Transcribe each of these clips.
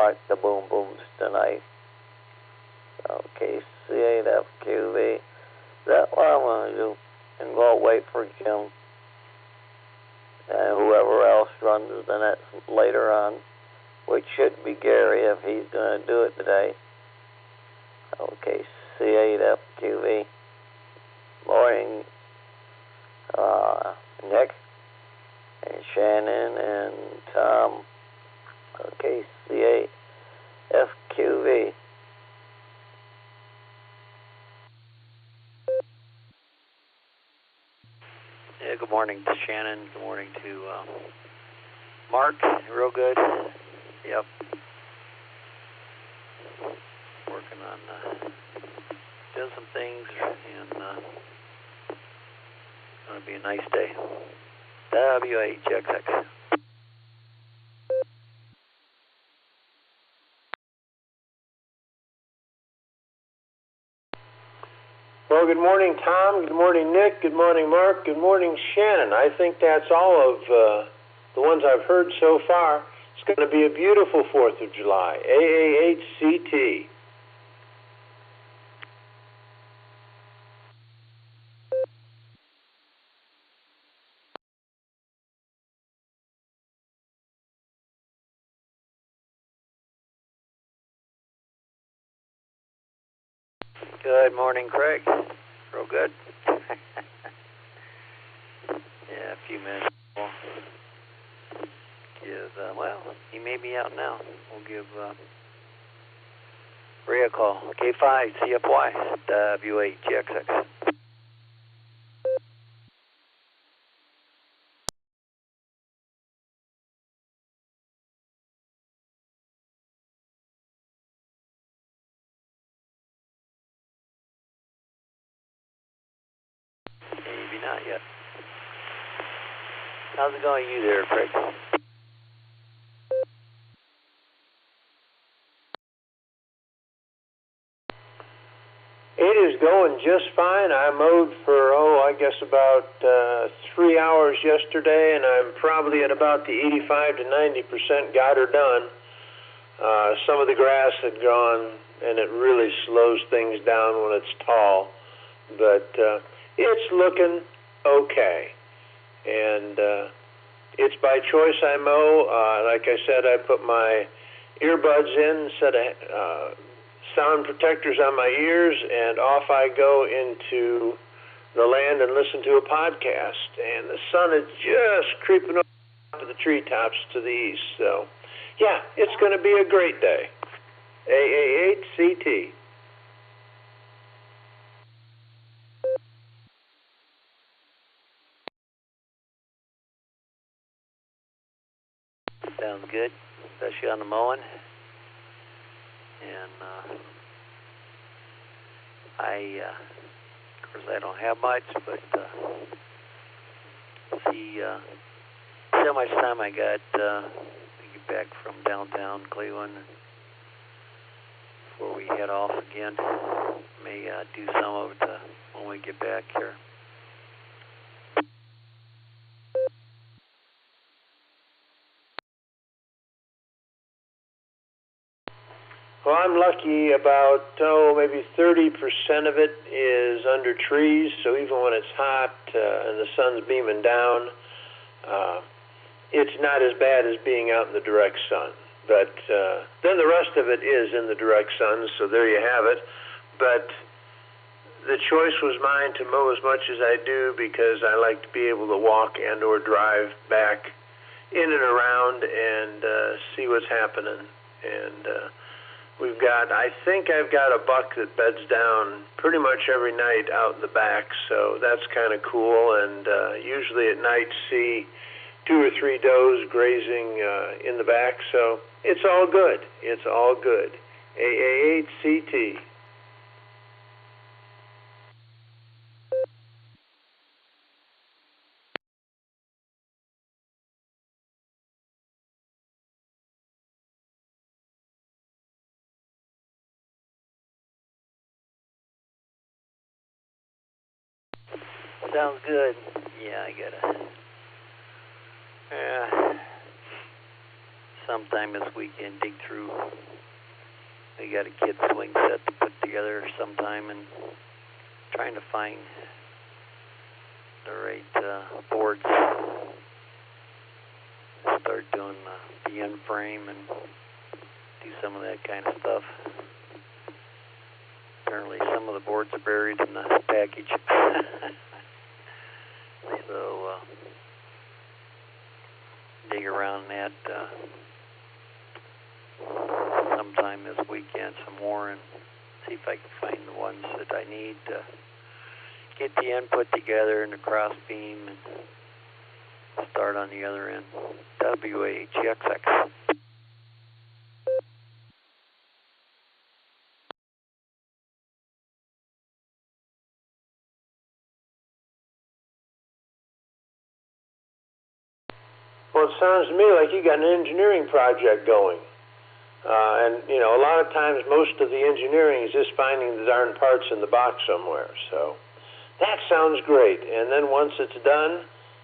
rock the boom booms tonight. Okay, C8FQV. That's what I'm going to do. And go wait for Jim and whoever else runs the net later on, which should be Gary if he's going to do it today. Okay, C8FQV. Morning, Nick and Shannon and Tom. Okay, C8FQV. Yeah, good morning to Shannon. Good morning to Mark. Real good. Yep. Working on doing some things, and it's going to be a nice day. WHXX. Well, good morning, Tom. Good morning, Nick. Good morning, Mark. Good morning, Shannon. I think that's all of the ones I've heard so far. It's going to be a beautiful 4th of July. AAHCT. Good morning, Craig. Real good. Yeah, a few minutes more. Well, he may be out now. We'll give Ray a call. K5 CFY WHGXX. Maybe not yet. How's it going you there, Craig? It is going just fine. I mowed for, I guess about 3 hours yesterday, and I'm probably at about the 85 to 90% got her done. Some of the grass had gone, and it really slows things down when it's tall. But it's looking okay. And it's by choice I mow. Like I said, I put my earbuds in, set a sound protectors on my ears, and off I go into the land and listen to a podcast. And the sun is just creeping up to the treetops to the east. So, yeah, it's going to be a great day. AAHCT. Sounds good, especially on the mowing. And of course, I don't have much, but see how much time I got to get back from downtown Cleveland before we head off again. May do some of it when we get back here. Well, I'm lucky about, maybe 30% of it is under trees, so even when it's hot and the sun's beaming down, it's not as bad as being out in the direct sun. But then the rest of it is in the direct sun, so there you have it. But the choice was mine to mow as much as I do because I like to be able to walk and or drive back in and around and see what's happening. And I think I've got a buck that beds down pretty much every night out in the back, so that's kind of cool. And usually at night see 2 or 3 does grazing in the back, so it's all good. It's all good. AAHCT. Sounds good. Yeah, I gotta sometime this weekend dig through. We got a kid's swing set to put together sometime, and trying to find the right boards. Start doing the end frame and do some of that kind of stuff. Apparently some of the boards are buried in the package. So dig around that sometime this weekend some more and see if I can find the ones that I need to get the end put together and the cross beam and start on the other end. WHXX. Well, it sounds to me like you got an engineering project going. And, you know, a lot of times most of the engineering is just finding the darn parts in the box somewhere. So that sounds great. And then once it's done,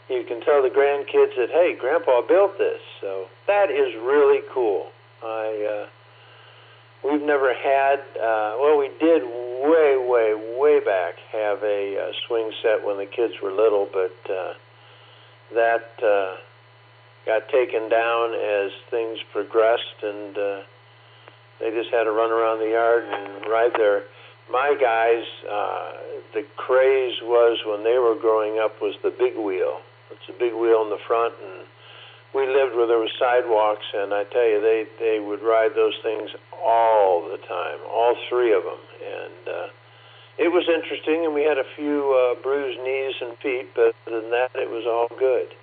you can tell the grandkids that, hey, Grandpa built this. So that is really cool. We've never had, well, we did way back have a swing set when the kids were little, but that got taken down as things progressed, and they just had to run around the yard and ride there. My guys, the craze was when they were growing up was the big wheel. It's a big wheel in the front, and we lived where there were sidewalks, and I tell you, they would ride those things all the time, all three of them. And it was interesting, and we had a few bruised knees and feet, but other than that, it was all good.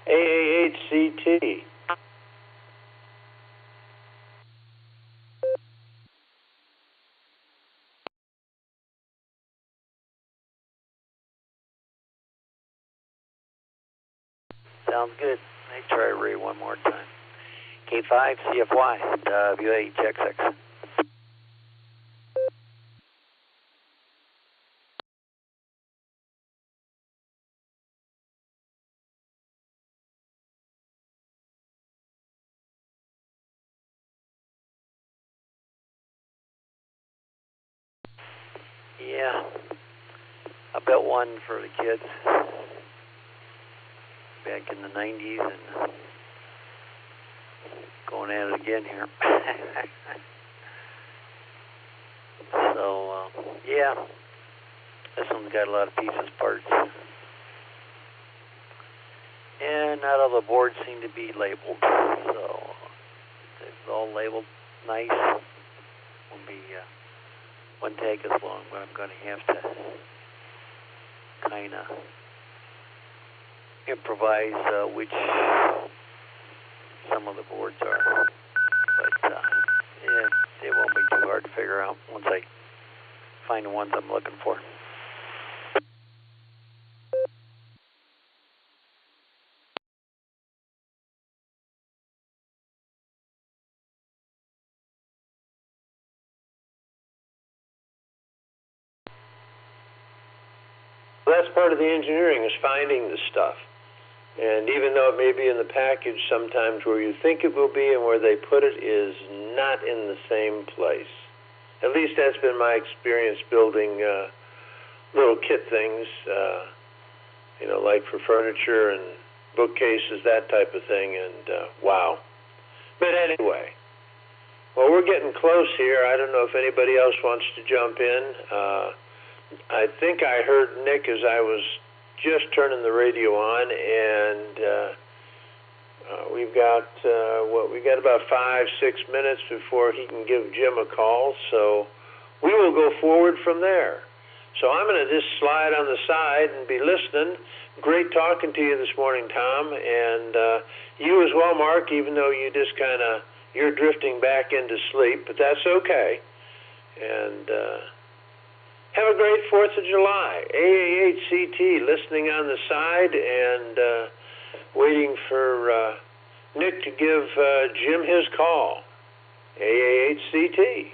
AAHCT. Sounds good. Let me try Ray one more time. K5 CFY WHXX. Yeah, I built one for the kids back in the 90s and going at it again here. So, yeah, this one's got a lot of pieces, parts. And not all the boards seem to be labeled, so it's all labeled nice. Won't take as long, but I'm going to have to kind of improvise which some of the boards are. But it won't be too hard to figure out once I find the ones I'm looking for. That's part of the engineering, is finding the stuff. And even though it may be in the package, sometimes where you think it will be and where they put it is not in the same place. At least that's been my experience building little kit things, you know, like for furniture and bookcases, that type of thing, and wow. But anyway, well, we're getting close here. I don't know if anybody else wants to jump in. I think I heard Nick as I was just turning the radio on, and we've got we got about 5-6 minutes before he can give Jim a call, so we will go forward from there. So I'm going to just slide on the side and be listening. Great talking to you this morning, Tom, and you as well, Mark, even though you just you're drifting back into sleep, but that's okay. And have a great 4th of July. AAHCT, listening on the side and waiting for Nick to give Jim his call. AAHCT.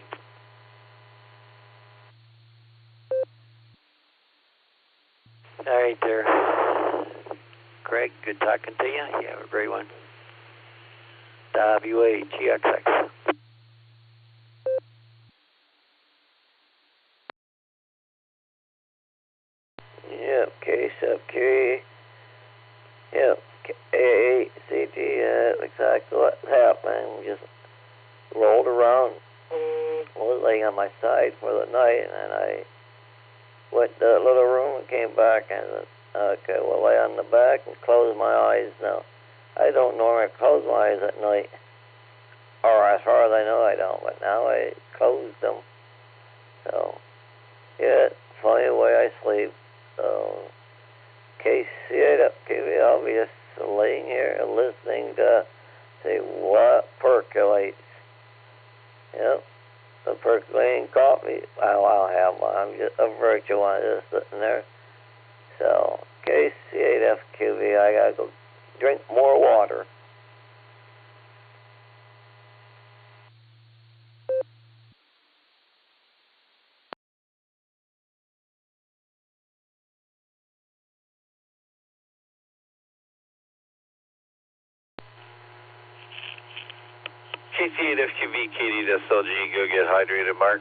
All right there. Craig, good talking to you. You have a great one. WAGXX. Yep, K sub Q. Yep, AACT. Exactly what's happening. Just rolled around. I was laying on my side for the night, and I went to the little room and came back and okay, well, lay on the back and close my eyes. Now, I don't normally close my eyes at night, or as far as I know, I don't. But now I closed them. So, yeah, funny way I sleep. So, KC8 up TV, I'll be just laying here listening to see what percolates. Yep, the percolating coffee. I'll have one. I'm just a virtual one just sitting there. So, KC8FQV, I gotta go drink more water. KC8FQV, KD-SLG, go get hydrated, Mark.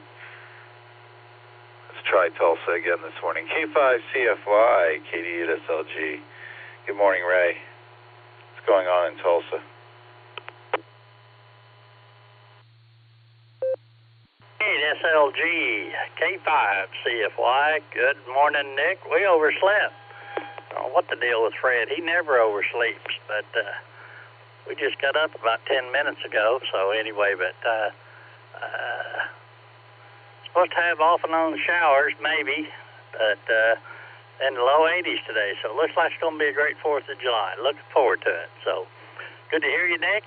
Let's try Tulsa again this morning. K5CFY, KD-SLG. Good morning, Ray. What's going on in Tulsa? SLG, K5CFY. Good morning, Nick. We overslept. I don't know what the deal with Fred. He never oversleeps, but we just got up about 10 minutes ago. So anyway, but supposed to have off and on showers, maybe, but in the low 80s today. So it looks like it's going to be a great 4th of July. Looking forward to it. So good to hear you, Nick.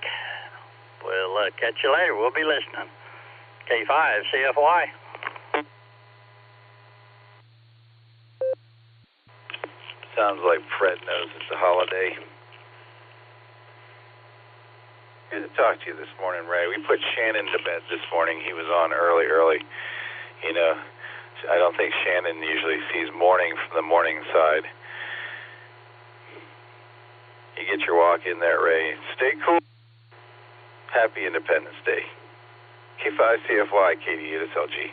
We'll catch you later. We'll be listening. K5CFY. Sounds like Fred knows it's a holiday. Good to talk to you this morning, Ray. We put Shannon to bed this morning. He was on early. You know, I don't think Shannon usually sees morning from the morning side. You get your walk in there, Ray. Stay cool. Happy Independence Day. K5CFY, KD-SLG.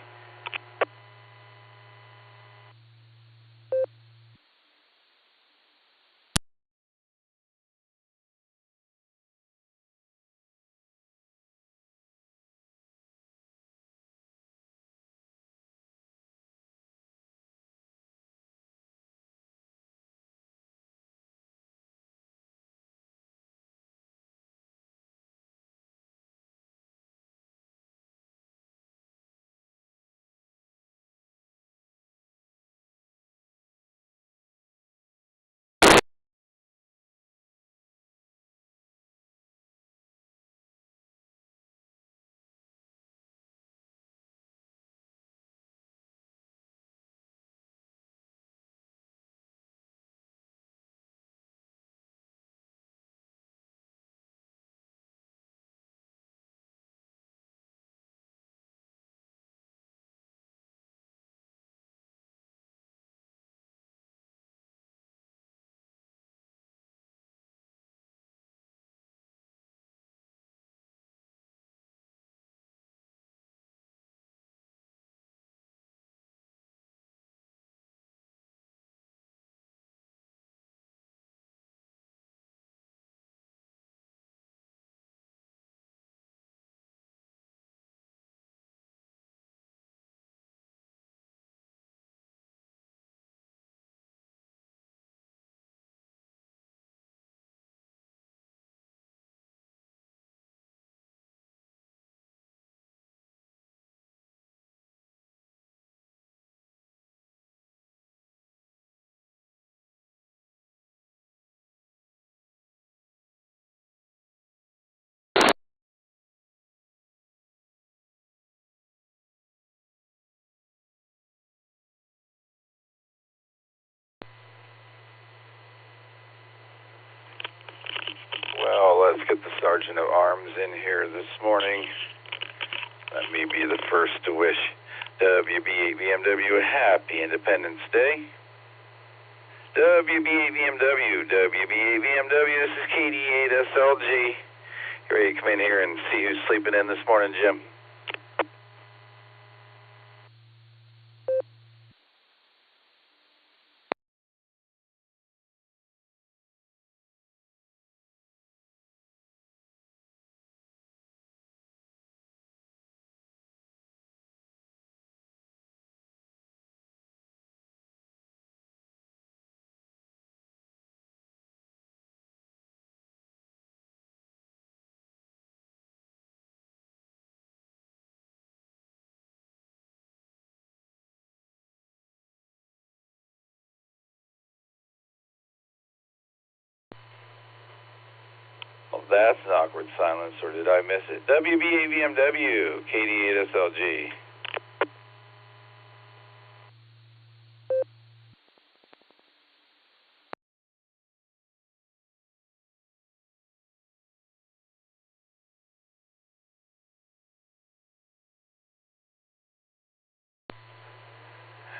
Well, let's get the Sergeant of Arms in here this morning. Let me be the first to wish WB8BMW a happy Independence Day. WB8BMW, this is KD8SLG. You ready to come in here and see who's sleeping in this morning, Jim? Well, that's an awkward silence, or did I miss it? WBAVMW, KD8SLG.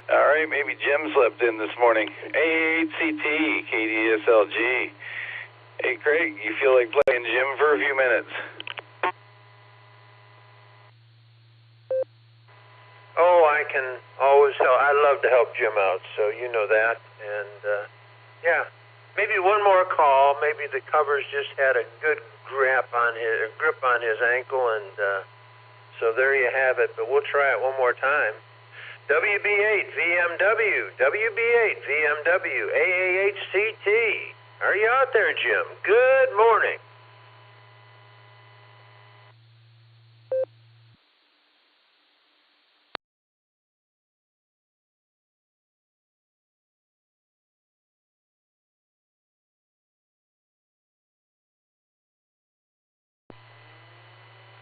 All right, maybe Jim slept in this morning. A8CT, KD8SLG. Hey, Craig, you feel like playing Jim for a few minutes? Oh, I can always help. I love to help Jim out, so you know that. And, yeah, maybe one more call. Maybe the covers just had a good grip on his ankle, and so there you have it. But we'll try it one more time. WB8 VMW, WB8 VMW, AAHCT. Are you out there, Jim? Good morning.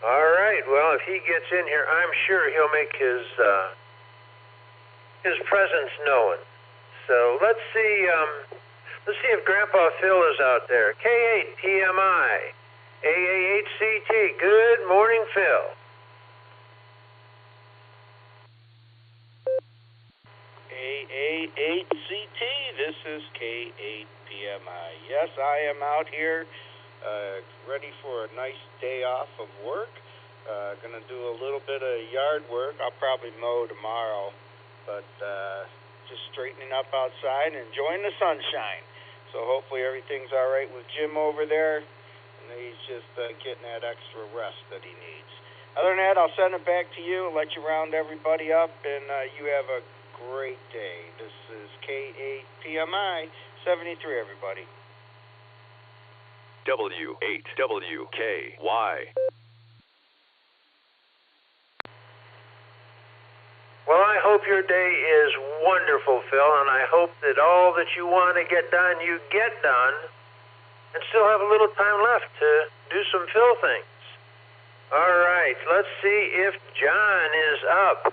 All right. Well, if he gets in here, I'm sure he'll make his presence known. So let's see if Grandpa Phil is out there. K8 PMI, AAHCT. Good morning, Phil. AAHCT, this is K8 PMI. Yes, I am out here, ready for a nice day off of work. Gonna do a little bit of yard work. I'll probably mow tomorrow, but just straightening up outside and enjoying the sunshine. So hopefully everything's all right with Jim over there, and he's just getting that extra rest that he needs. Other than that, I'll send it back to you and let you round everybody up, and you have a great day. This is K8 PMI 73, everybody. W8WKY. Well, I hope your day is wonderful, Phil, and I hope that all that you want to get done, you get done, and still have a little time left to do some Phil things. All right, let's see if John is up.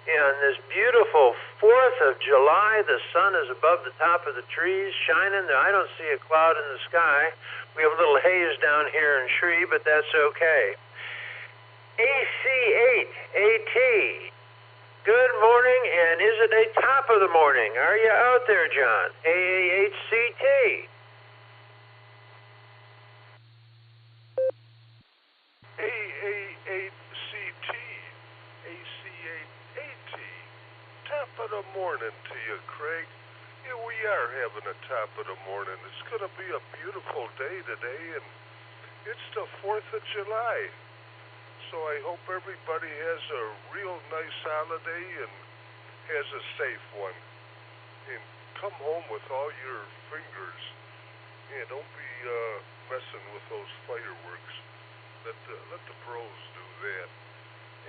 On this beautiful 4th of July, the sun is above the top of the trees, shining. I don't see a cloud in the sky. We have a little haze down here in Shree, but that's okay. AC8AT. Good morning, and is it a top of the morning? Are you out there, John? AAHCT. AAHCT, AC8AT. Top of the morning to you, Craig. Yeah, we are having a top of the morning. It's going to be a beautiful day today, and it's the 4th of July. So I hope everybody has a real nice holiday and has a safe one. And come home with all your fingers. Yeah, don't be messing with those fireworks. Let the pros do that.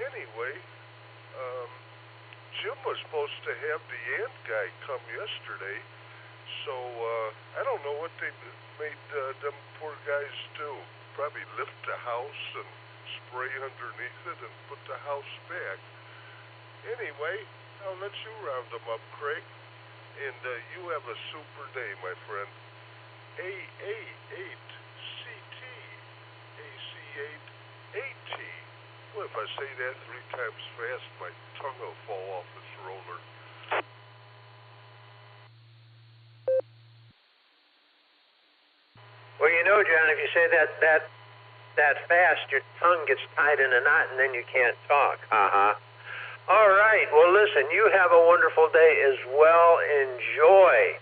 Anyway, Jim was supposed to have the ant guy come yesterday, so I don't know what they made them poor guys do. Probably lift the house and spray underneath it and put the house back. Anyway, I'll let you round them up, Craig, and you have a super day, my friend. AA8CT, AC8AT. Well, if I say that 3 times fast, my tongue will fall off its roller. Well, you know, John, if you say that that fast, your tongue gets tied in a knot, and then you can't talk. All right. Well, listen, you have a wonderful day as well. Enjoy.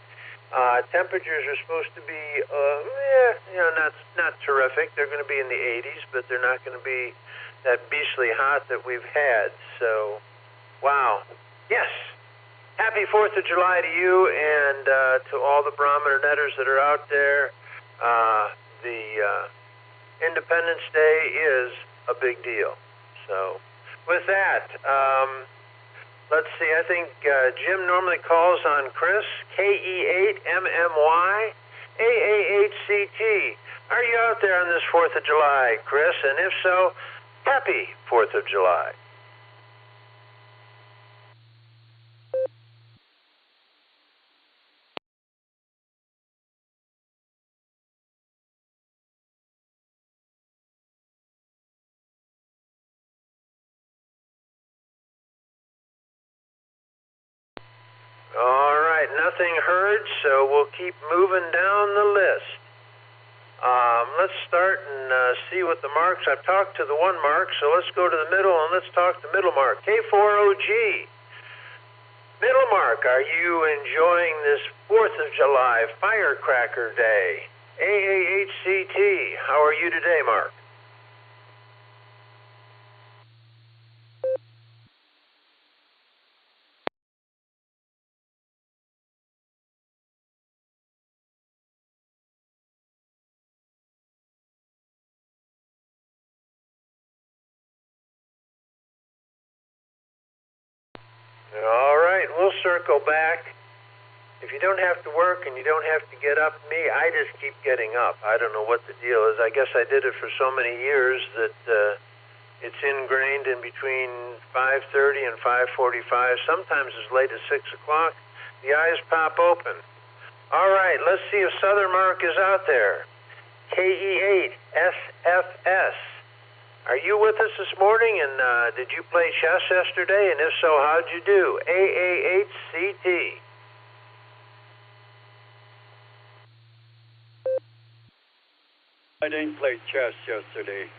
Temperatures are supposed to be, not terrific. They're going to be in the 80s, but they're not going to be that beastly hot that we've had. So, wow. Yes. Happy 4th of July to you and to all the Barometer Netters that are out there. The Independence Day is a big deal. So, with that, let's see. I think Jim normally calls on Chris, KE8MMY, AA8CT. Are you out there on this 4th of July, Chris? And if so, happy 4th of July. All right, nothing heard, so we'll keep moving down the list. Let's start and see what the marks. I've talked to the one mark, so let's go to the middle and let's talk to middle mark. K4OG. Middle mark, are you enjoying this 4th of July Firecracker Day? AAHCT, how are you today, Mark? All right, we'll circle back. If you don't have to work and you don't have to get up, I just keep getting up. I don't know what the deal is. I guess I did it for so many years that it's ingrained in between 5:30 and 5:45, sometimes as late as 6 o'clock. The eyes pop open. All right, let's see if Southern Mark is out there. KE8SFS. Are you with us this morning, and did you play chess yesterday? And if so, how'd you do? AA8CT. I didn't play chess yesterday.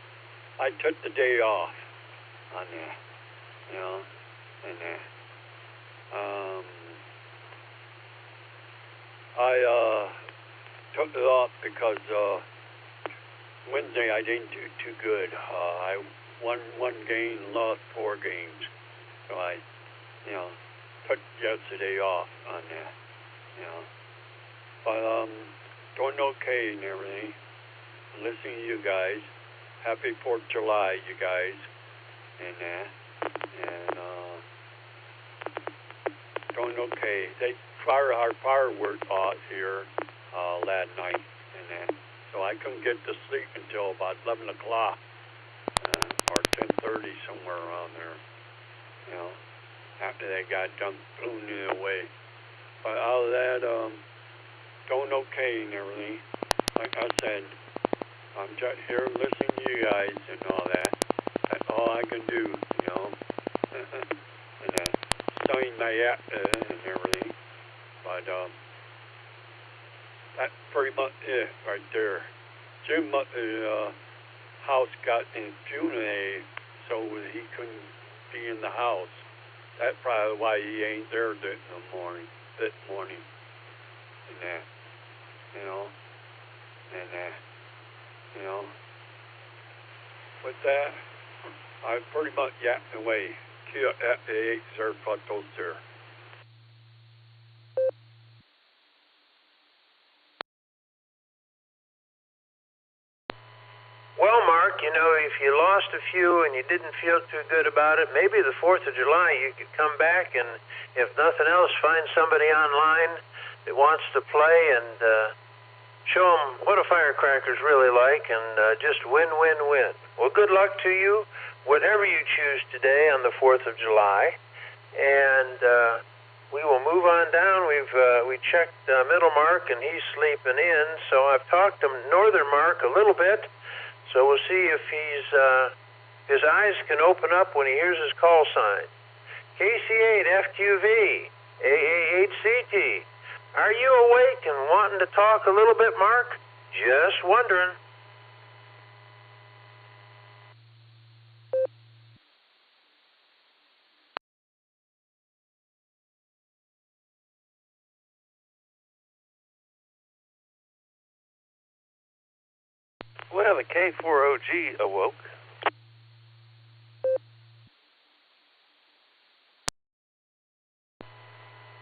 I took the day off on that, and I took it off because Wednesday I didn't do too good. I won one game, lost 4 games. So I, took yesterday off on that, But doing okay and everything. Listening to you guys. Happy 4th of July, you guys. And doing okay. They fired our fireworks off here last night and that. So I couldn't get to sleep until about 11 o'clock or 10:30, somewhere around there, after they got done blowing it away. But out of that, doing okay and everything. Like I said, I'm just here listening to you guys and all that. That's all I can do, and studying my app and everything. But that's pretty much it right there. Jim, house got infuminated, so he couldn't be in the house. That's probably why he ain't there this morning. And that, with that, I pretty much yapped away. Kia FA8 Zerpatos there. Well, Mark, if you lost a few and you didn't feel too good about it, maybe the 4th of July you could come back and, if nothing else, find somebody online that wants to play and show them what a firecracker's really like and just win. Well, good luck to you, whatever you choose today on the 4th of July. And we will move on down. We checked Middle Mark, and he's sleeping in. So I've talked to Northern Mark a little bit. So we'll see if his eyes can open up when he hears his call sign. KC8FQV, AA8CT. Are you awake and wanting to talk a little bit, Mark? Just wondering. Well, the K4OG awoke.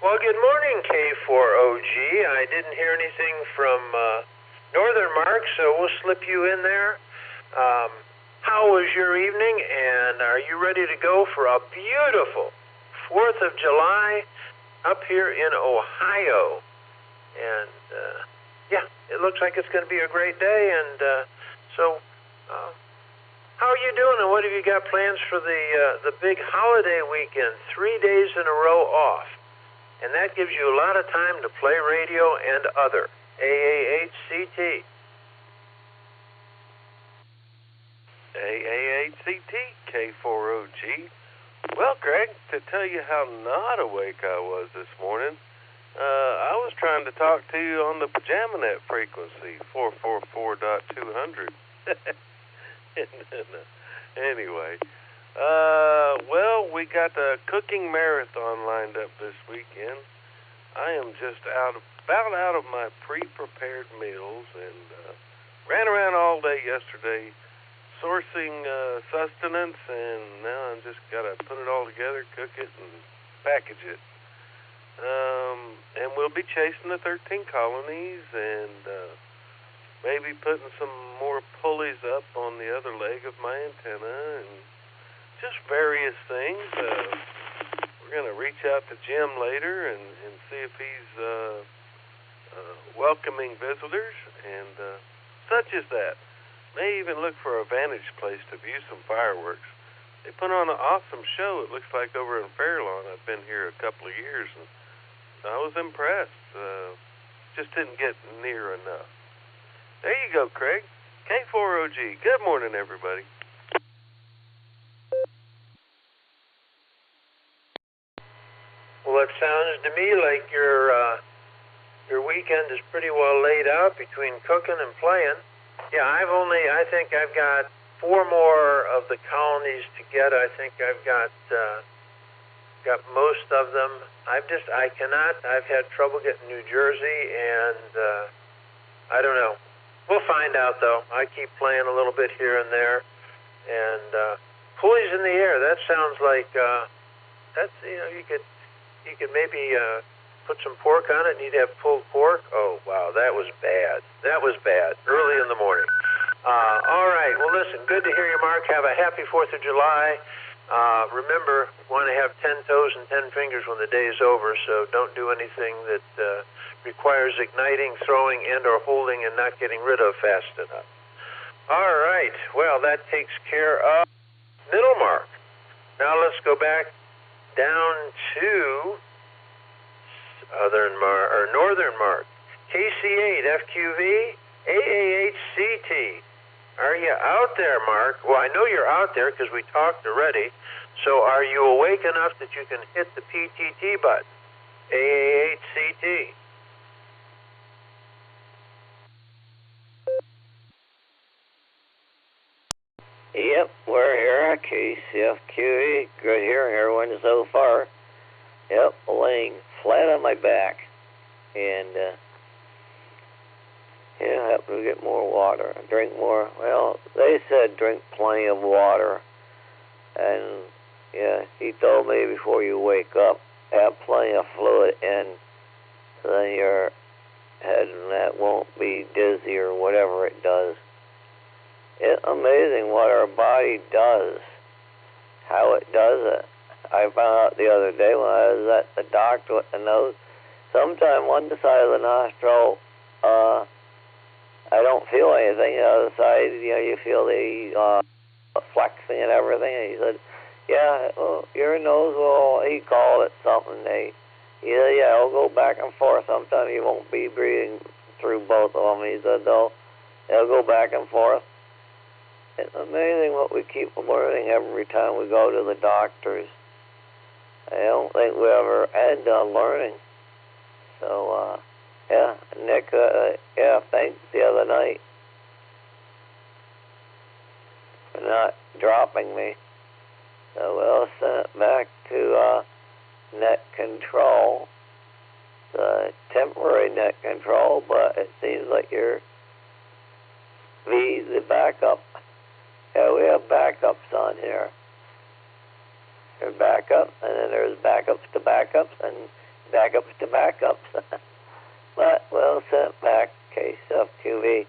Well, good morning, K4OG. I didn't hear anything from Northern Mark, so we'll slip you in there. How was your evening, and are you ready to go for a beautiful 4th of July up here in Ohio? And, yeah, it looks like it's going to be a great day, and so how are you doing, and what have you got plans for the big holiday weekend? 3 days in a row off. And that gives you a lot of time to play radio and other. AAHCT. AAHCT, K4OG. Well, Craig, to tell you how not awake I was this morning, I was trying to talk to you on the Pajama Net frequency, 444.200. Anyway, well, we got a cooking marathon lined up this weekend. I am just about out of my pre-prepared meals and ran around all day yesterday sourcing sustenance, and now I'm just got to put it all together, cook it, and package it. And we'll be chasing the 13 colonies and maybe putting some more pulleys up on the other leg of my antenna and just various things. We're going to reach out to Jim later and see if he's welcoming visitors and such as that. May even look for a vantage place to view some fireworks. They put on an awesome show, it looks like, over in Fairlawn. I've been here a couple of years, and I was impressed. Just didn't get near enough. There you go, Craig. K4OG. Good morning, everybody. Well, it sounds to me like your weekend is pretty well laid out between cooking and playing. Yeah, I think I've got 4 more of the colonies to get. I think I've got most of them. I've had trouble getting New Jersey, and I don't know. We'll find out, though. I keep playing a little bit here and there, and pulleys in the air. That sounds like that's you could maybe put some pork on it, and you'd have pulled pork. Oh, wow, that was bad. That was bad. Early in the morning. All right. Well, listen, good to hear you, Mark. Have a happy 4th of July. Remember, want to have 10 toes and 10 fingers when the day is over, so don't do anything that requires igniting, throwing, and or holding and not getting rid of fast enough. All right. Well, that takes care of Middle Mark. Now let's go back down to Northern Mark. KC8, FQV, AAHCT. Are you out there, Mark? Well, I know you're out there because we talked already. So are you awake enough that you can hit the PTT button? AAHCT. Yep, we're here at KCFQE. Good hearing everyone so far. Yep, laying flat on my back. And, yeah, have to get more water. Drink more. Well, they said drink plenty of water. And, yeah, he told me before you wake up, have plenty of fluid in, so then your head and that won't be dizzy or whatever it does. It's amazing what our body does, how it does it. I found out the other day when I was at the doctor with the nose, sometimes one side of the nostril, I don't feel anything. The other side, you feel the flexing and everything. And he said, yeah, well, your nose will, he called it something. He said, yeah, it'll go back and forth. Sometimes you won't be breathing through both of them. He said, though, it'll go back and forth. It's amazing what we keep learning every time we go to the doctors. I don't think we ever end on learning. So, yeah, Nick, yeah, thanks the other night for not dropping me. So we'll send it back to net control, the temporary net control, but it seems like you're V, the backup. Yeah, we have backups on here. There's backup, and then there's backups to backups, and backups to backups. But we'll send back case of QV.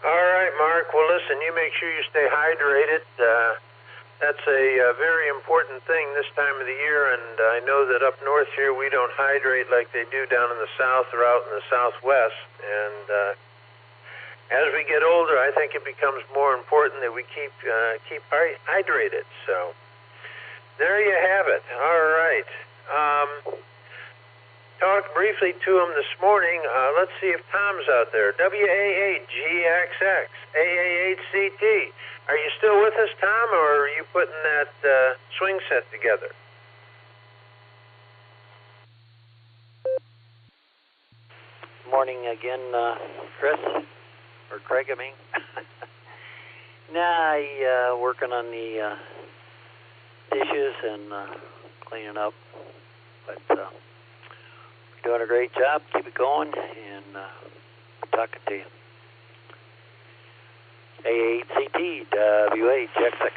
All right, Mark. Well, listen, you make sure you stay hydrated. That's a very important thing this time of the year, and I know that up north here we don't hydrate like they do down in the south or out in the southwest. And as we get older, I think it becomes more important that we keep hydrated. So there you have it. All right. Talked briefly to him this morning. Let's see if Tom's out there. WA8GXX, AA8CT. Are you still with us, Tom, or are you putting that swing set together? Morning again, Chris, or Craig, I mean. Nah, working on the dishes and cleaning up, but doing a great job. Keep it going, and talking to you. A8CT, WA8GXX.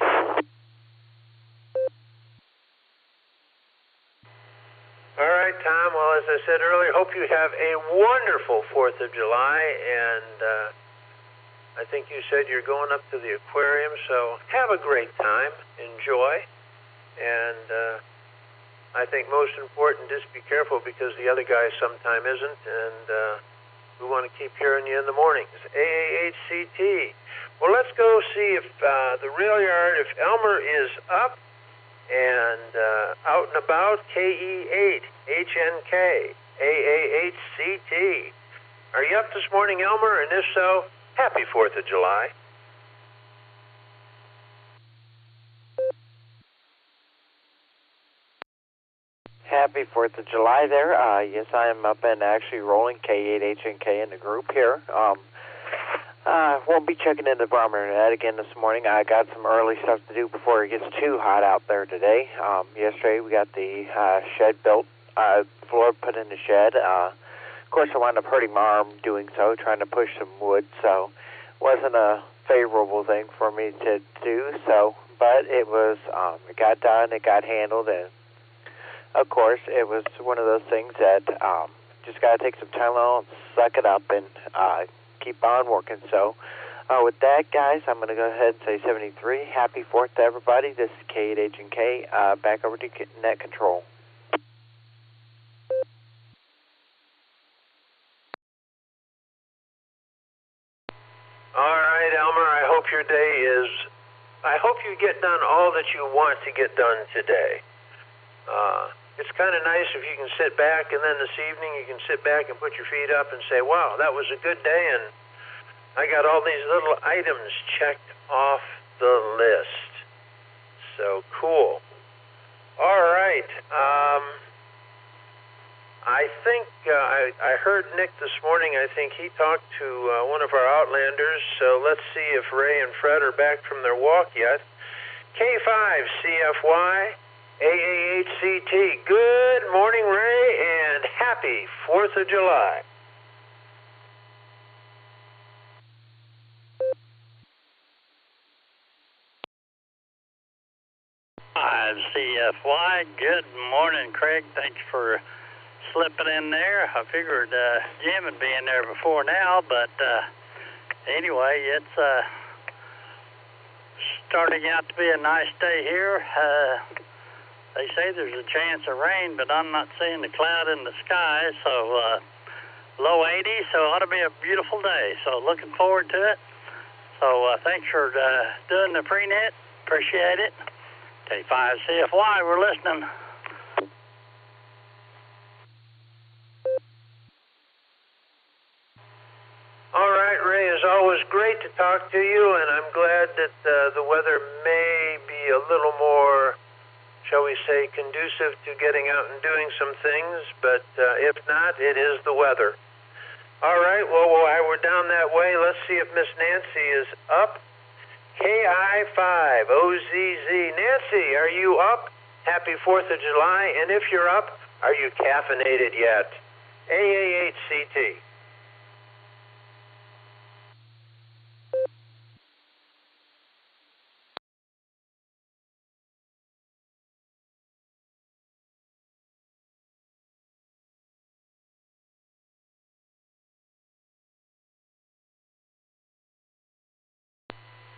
All right, Tom. Well, as I said earlier, hope you have a wonderful 4th of July, and I think you said you're going up to the aquarium, so have a great time. Enjoy, and I think most important, just be careful because the other guy sometime isn't, and we want to keep hearing you in the mornings. AA8CT. Well, let's go see if the rail yard, if Elmer is up and out and about. KE8HNK, AA8CT. Are you up this morning, Elmer? And if so, happy 4th of July. Happy 4th of July there. Yes, I am up and actually rolling K8HNK in the group here. Won't be checking in the Barometer Net again this morning. I got some early stuff to do before it gets too hot out there today. Yesterday we got the shed built, floor put in the shed. Of course, I wound up hurting my arm doing so, trying to push some wood, so wasn't a favorable thing for me to do. So, but it was, it got done, it got handled, and of course, it was one of those things that just got to take some time out, suck it up, and keep on working. So with that, guys, I'm going to go ahead and say 73. Happy 4th to everybody. This is K8HNK. Back over to Net Control. All right, Elmer, I hope your day is... I hope you get done all that you want to get done today. It's kind of nice if you can sit back, and then this evening you can sit back and put your feet up and say, wow, that was a good day, and I got all these little items checked off the list. So cool. All right. I think I heard Nick this morning. I think he talked to one of our Outlanders, so let's see if Ray and Fred are back from their walk yet. K5CFY. AA8CT, good morning, Ray, and happy 4th of July. CFY, good morning, Craig. Thanks for slipping in there. I figured Jim would be in there before now, but anyway, it's starting out to be a nice day here. They say there's a chance of rain, but I'm not seeing the cloud in the sky, so low 80, so it ought to be a beautiful day. So looking forward to it. So thanks for doing the pre-net. Appreciate it. K5CFY, we're listening. All right, Ray, as always, great to talk to you, and I'm glad that the weather may be a little more, shall we say, conducive to getting out and doing some things, but if not, it is the weather. All right, well, while we're down that way, let's see if Miss Nancy is up. KI5OZZ. Nancy, are you up? Happy 4th of July, and if you're up, Are you caffeinated yet? AA8CT.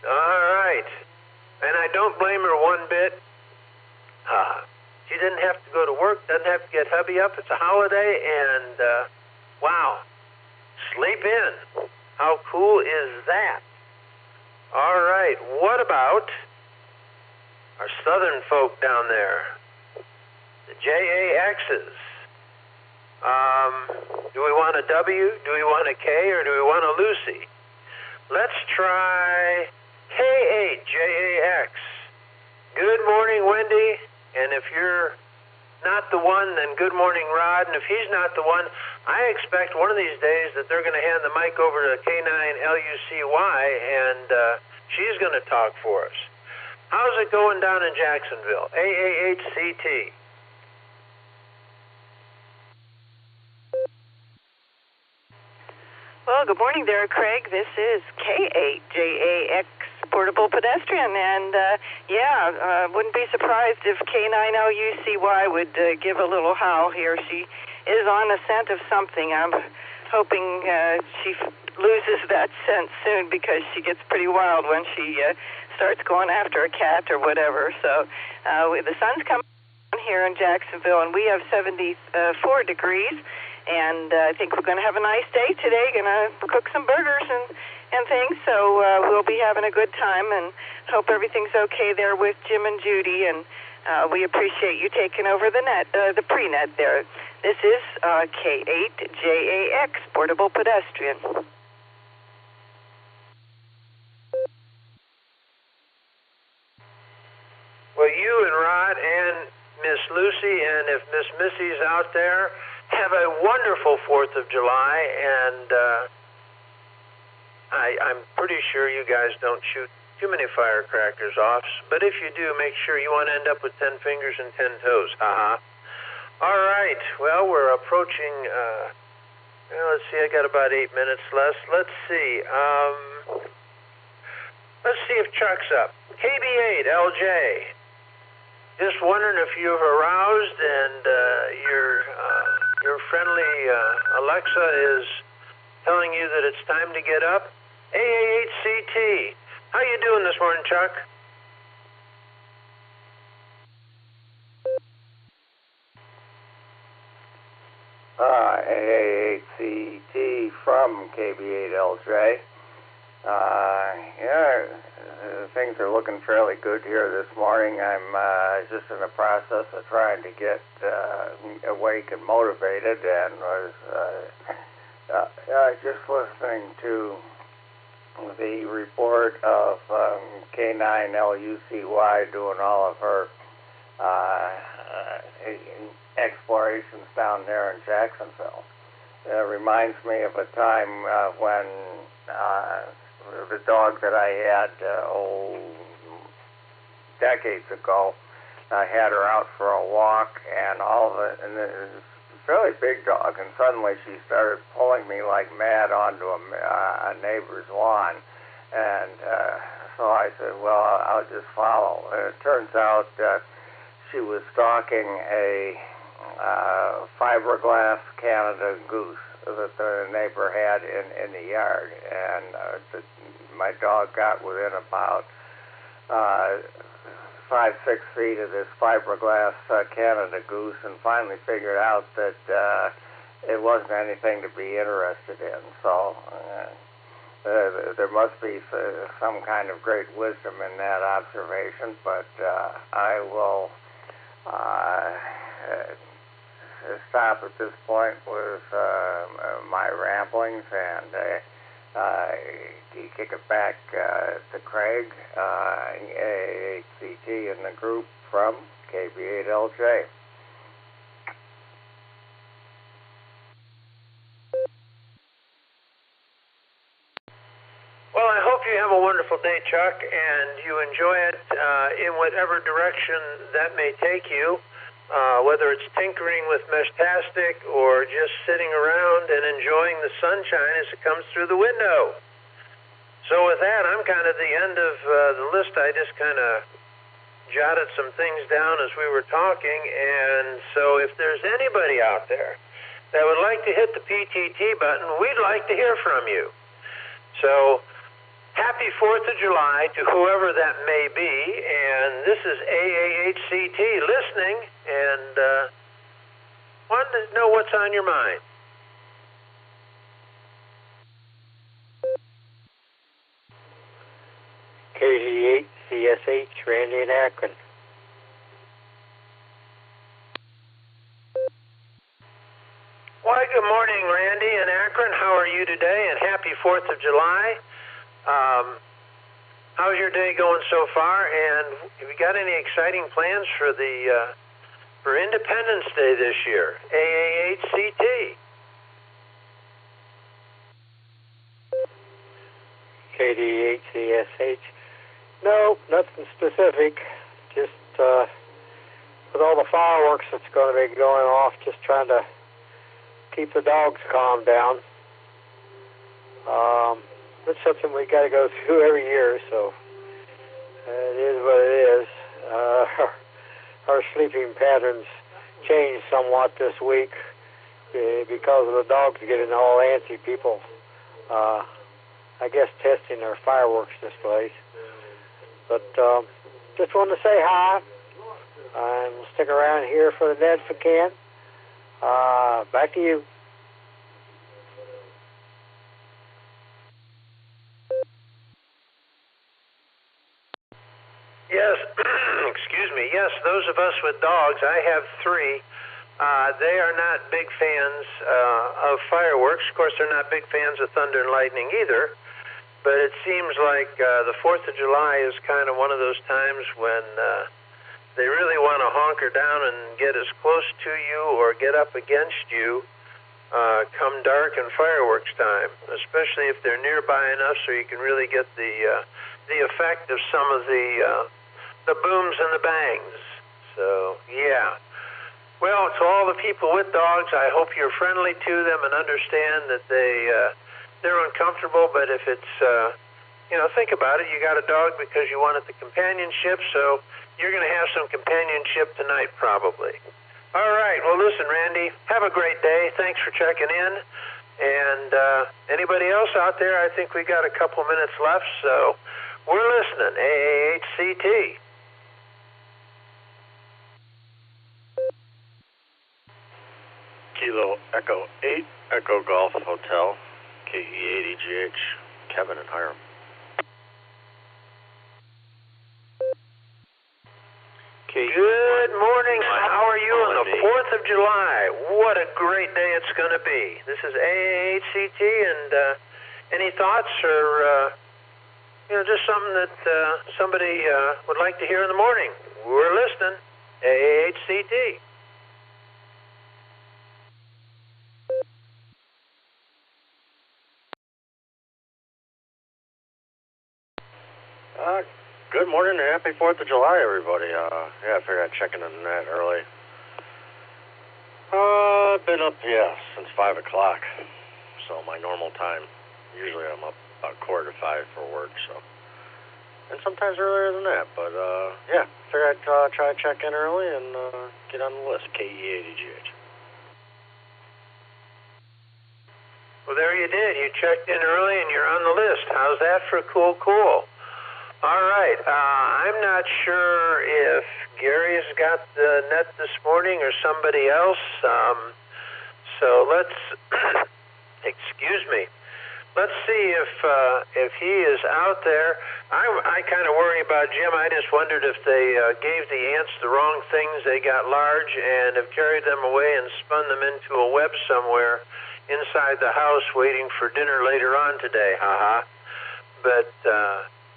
All right. And I don't blame her one bit. She didn't have to go to work, doesn't have to get hubby up. It's a holiday, and wow, sleep in. How cool is that? All right, what about our southern folk down there? The JAXs. Do we want a W, do we want a K, or do we want a Lucy? Let's try K8JAX. Good morning, Wendy. And if you're not the one, then good morning, Rod. And if he's not the one, I expect one of these days that they're going to hand the mic over to K9LUCY, and she's going to talk for us. How's it going down in Jacksonville? AA8CT. Well, good morning there, Craig. This is K8JAX Portable Pedestrian, and wouldn't be surprised if K9LUCY would give a little howl here. She is on a scent of something. I'm hoping she loses that scent soon, because she gets pretty wild when she starts going after a cat or whatever. So the sun's coming on here in Jacksonville, and we have 74 degrees. And I think we're going to have a nice day today. Going to cook some burgers and things. So we'll be having a good time, and hope everything's okay there with Jim and Judy. And we appreciate you taking over the net, the pre-net there. This is K8JAX Portable Pedestrian. Well, you and Rod and Miss Lucy, and if Miss Missy's out there, have a wonderful 4th of July, and I'm pretty sure you guys don't shoot too many firecrackers off, but if you do, make sure you want to end up with 10 fingers and 10 toes. All right, well, we're approaching, let's see, I got about 8 minutes left. Let's see if Chuck's up. KB8LJ. Just wondering if you've aroused and your friendly Alexa is telling you that it's time to get up. AA8CT. How you doing this morning, Chuck? AA8CT from KB8LJ. Things are looking fairly good here this morning. I'm just in the process of trying to get awake and motivated, and was just listening to the report of K9LUCY doing all of her explorations down there in Jacksonville. It reminds me of a time when the dog that I had decades ago, I had her out for a walk, and and it was a fairly big dog, and suddenly she started pulling me like mad onto a neighbor's lawn, and so I said, well, I'll just follow. And it turns out she was stalking a fiberglass Canada goose that the neighbor had in the yard, and my dog got within about 5-6 feet of this fiberglass Canada goose, and finally figured out that it wasn't anything to be interested in. So there must be some kind of great wisdom in that observation, but I will stop at this point with my ramblings and kick it back to Craig, AHCT, and the group from KB8LJ. Well, I hope you have a wonderful day, Chuck, and you enjoy it in whatever direction that may take you. whether it's tinkering with Meshtastic or just sitting around and enjoying the sunshine as it comes through the window. So with that, I'm kind of at the end of the list. I just kind of jotted some things down as we were talking, and so if there's anybody out there that would like to hit the PTT button, we'd like to hear from you. So happy 4th of July to whoever that may be, and this is AAHCT listening, and wanted to know what's on your mind. KG8 CSH, Randy in Akron. Why, good morning, Randy in Akron. How are you today? And happy 4th of July. How's your day going so far? And have you got any exciting plans for the for Independence Day this year? AAHCT. KD8 CSH. No, nothing specific. Just with all the fireworks that's going to be going off, just trying to keep the dogs calmed down. It's something we got to go through every year, so it is what it is. Our sleeping patterns changed somewhat this week because of the dogs getting all antsy. People, I guess, testing their fireworks displays. But just wanted to say hi, and we'll stick around here for the net if we can. Back to you. Yes, excuse me. Yes, those of us with dogs, I have 3. They are not big fans of fireworks. Of course, they're not big fans of thunder and lightning either. But it seems like the 4th of July is kind of one of those times when they really want to honker down and get as close to you or get up against you come dark and fireworks time, especially if they're nearby enough so you can really get the effect of some of the booms and the bangs. So, yeah. Well, to all the people with dogs, I hope you're friendly to them and understand that they're uncomfortable, but if it's, think about it. You got a dog because you wanted the companionship, so you're going to have some companionship tonight probably. All right. Well, listen, Randy, have a great day. Thanks for checking in. And anybody else out there, I think we got a couple minutes left, so we're listening. AAHCT. Kilo Echo 8, Echo Golf Hotel, KE80GH, Kevin in Hiram. Good morning. How are you on the 4th of July? What a great day it's going to be. This is AAHCT, and any thoughts or, just something that somebody would like to hear in the morning? We're listening. AAHCT. Good morning and happy 4th of July, everybody. I figured I'd check in on that early. I've been up, since 5 o'clock, so my normal time. Usually I'm up about 4:45 for work, so. And sometimes earlier than that, but, figured I'd try to check in early and get on the list, KE80GH. Well, there you did. You checked in early and you're on the list. How's that for cool? All right. I'm not sure if Gary's got the net this morning or somebody else. So let's, excuse me. Let's see if he is out there. I kind of worry about Jim. I just wondered if they gave the ants the wrong things. They got large and have carried them away and spun them into a web somewhere inside the house waiting for dinner later on today. But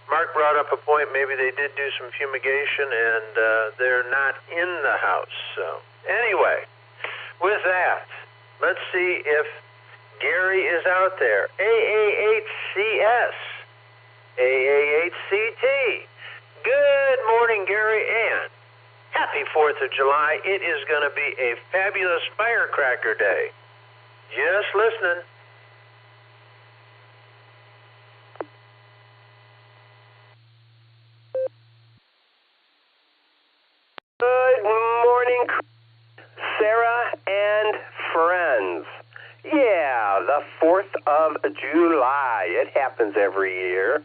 Mark brought up a point. Maybe they did do some fumigation and they're not in the house. So anyway, with that, let's see if Gary is out there. AAHCS, AAHCT. Good morning, Gary, and happy 4th of July. It is going to be a fabulous firecracker day. Just listening. Good morning, Sarah and friends. Yeah, the 4th of July. It happens every year.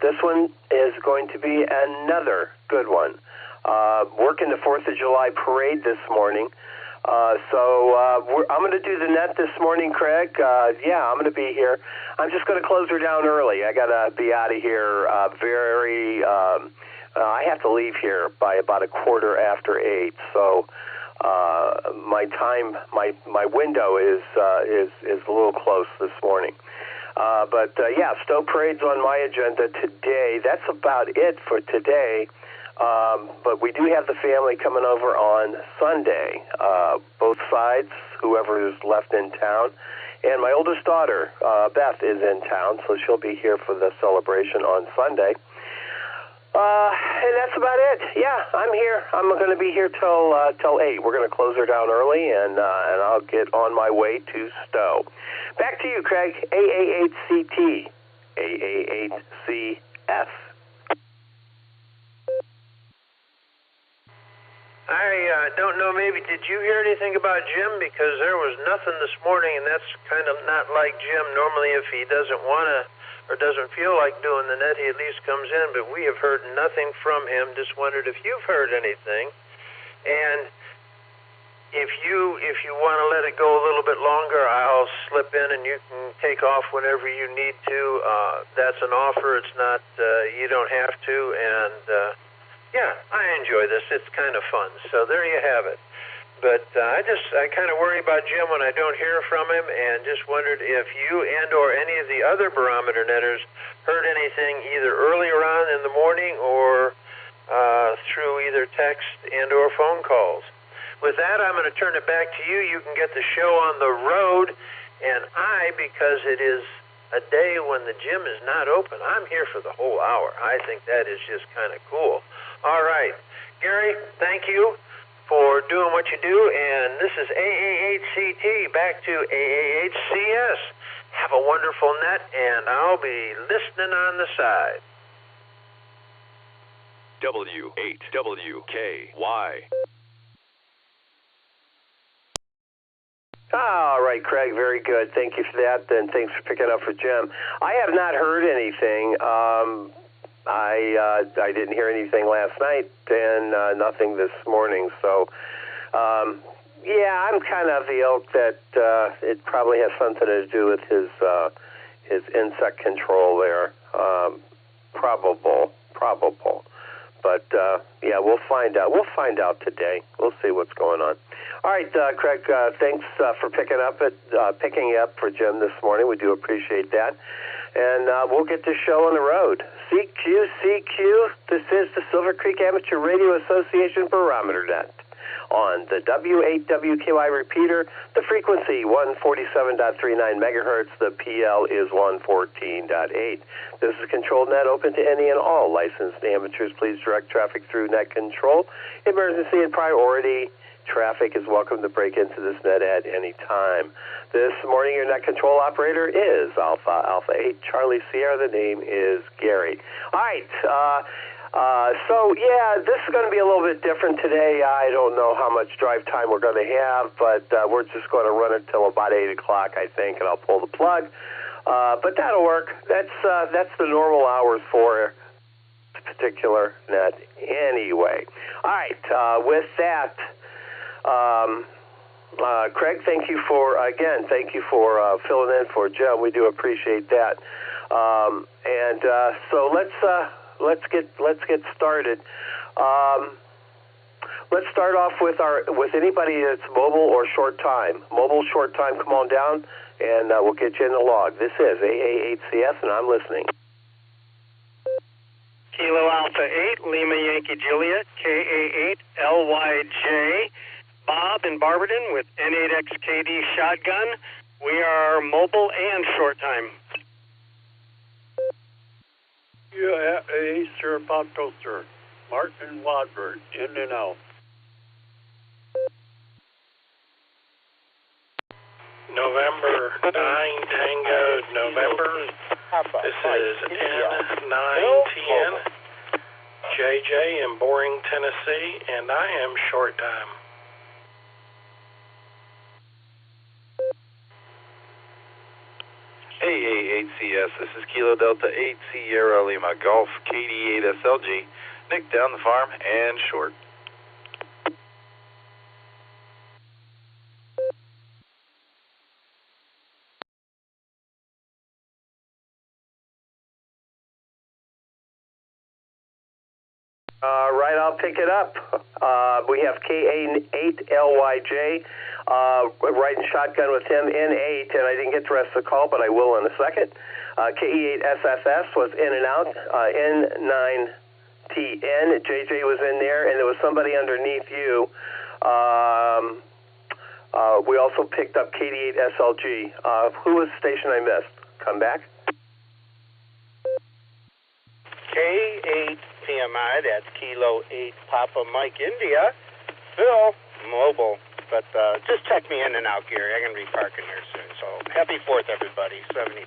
This one is going to be another good one. Working the 4th of July parade this morning. I'm going to do the net this morning, Craig. I'm going to be here. I'm just going to close her down early. I got to be out of here I have to leave here by about 8:15. So my window is a little close this morning. Stow parade's on my agenda today. That's about it for today. But we do have the family coming over on Sunday, both sides, whoever is left in town. And my oldest daughter, Beth, is in town, so she'll be here for the celebration on Sunday. And that's about it. Yeah, I'm here. I'm going to be here till 8. We're going to close her down early, and I'll get on my way to Stowe. Back to you, Craig. AA8CT, AA8CS. I don't know, maybe did you hear anything about Jim? Because there was nothing this morning, and that's kind of not like Jim. Normally, if he doesn't want to or doesn't feel like doing the net, he at least comes in, but we have heard nothing from him. Just wondered if you've heard anything. And if you want to let it go a little bit longer, I'll slip in and you can take off whenever you need to. That's an offer. It's not, you don't have to. And, I enjoy this. It's kind of fun. So there you have it. But I kind of worry about Jim when I don't hear from him, and just wondered if you and or any of the other Barometer Netters heard anything either earlier on in the morning or through either text and or phone calls. With that, I'm going to turn it back to you. You can get the show on the road, and because it is a day when the gym is not open, I'm here for the whole hour. I think that is just kind of cool. All right. Gary, thank you for doing what you do, and this is AA8CT back to AA8CS. Have a wonderful net, and I'll be listening on the side. W8WKY. All right, Craig, very good. Thank you for that, and thanks for picking up for Jim. I have not heard anything. I didn't hear anything last night, and nothing this morning. So, I'm kind of the ilk that it probably has something to do with his insect control there. Probable. But we'll find out. We'll find out today. We'll see what's going on. All right, Craig. Thanks for picking up for Jim this morning. We do appreciate that, and we'll get this show on the road. CQ. This is the Silvercreek Amateur Radio Association Barometer Net on the W8WKY repeater. The frequency 147.39 megahertz. The PL is 114.8. This is a controlled net open to any and all licensed amateurs. Please direct traffic through net control. Emergency and priority traffic is welcome to break into this net at any time. This morning, your net control operator is Alpha 8 Charlie Sierra. The name is Gary. All right. This is going to be a little bit different today. I don't know how much drive time we're going to have, but we're just going to run it till about 8 o'clock, I think, and I'll pull the plug. But that'll work. That's the normal hours for this particular net anyway. All right. With that, Craig, thank you for filling in for Jim. We do appreciate that. So let's get started. Let's start off with anybody that's mobile or short time. Mobile, short time, come on down, and we'll get you in the log. This is AA8CS, and I'm listening. Kilo Alpha 8, Lima Yankee Juliet, KA8, LYJ. Bob in Barberton with N8XKD shotgun. We are mobile and short time. UFA, Sir Pop Toaster, Martin Wadford, in and out. November 9 Tango November. This is N9TN, JJ in Boring, Tennessee, and I am short time. AA8CS, this is Kilo Delta 8 Sierra Lima Golf KD8 SLG. Nick down the farm and short. Right, I'll pick it up. We have KA8LYJ, riding shotgun with him, N8, and I didn't get the rest of the call, but I will in a second. KE8SFS was in and out, N9TN, JJ was in there, and there was somebody underneath you. We also picked up KD8SLG. Who was the station I missed? Come back. K8 PMI, that's Kilo 8 Papa Mike India. Phil, mobile. But just check me in and out, Gary. I'm going to be parking here soon. So happy 4th, everybody. 73.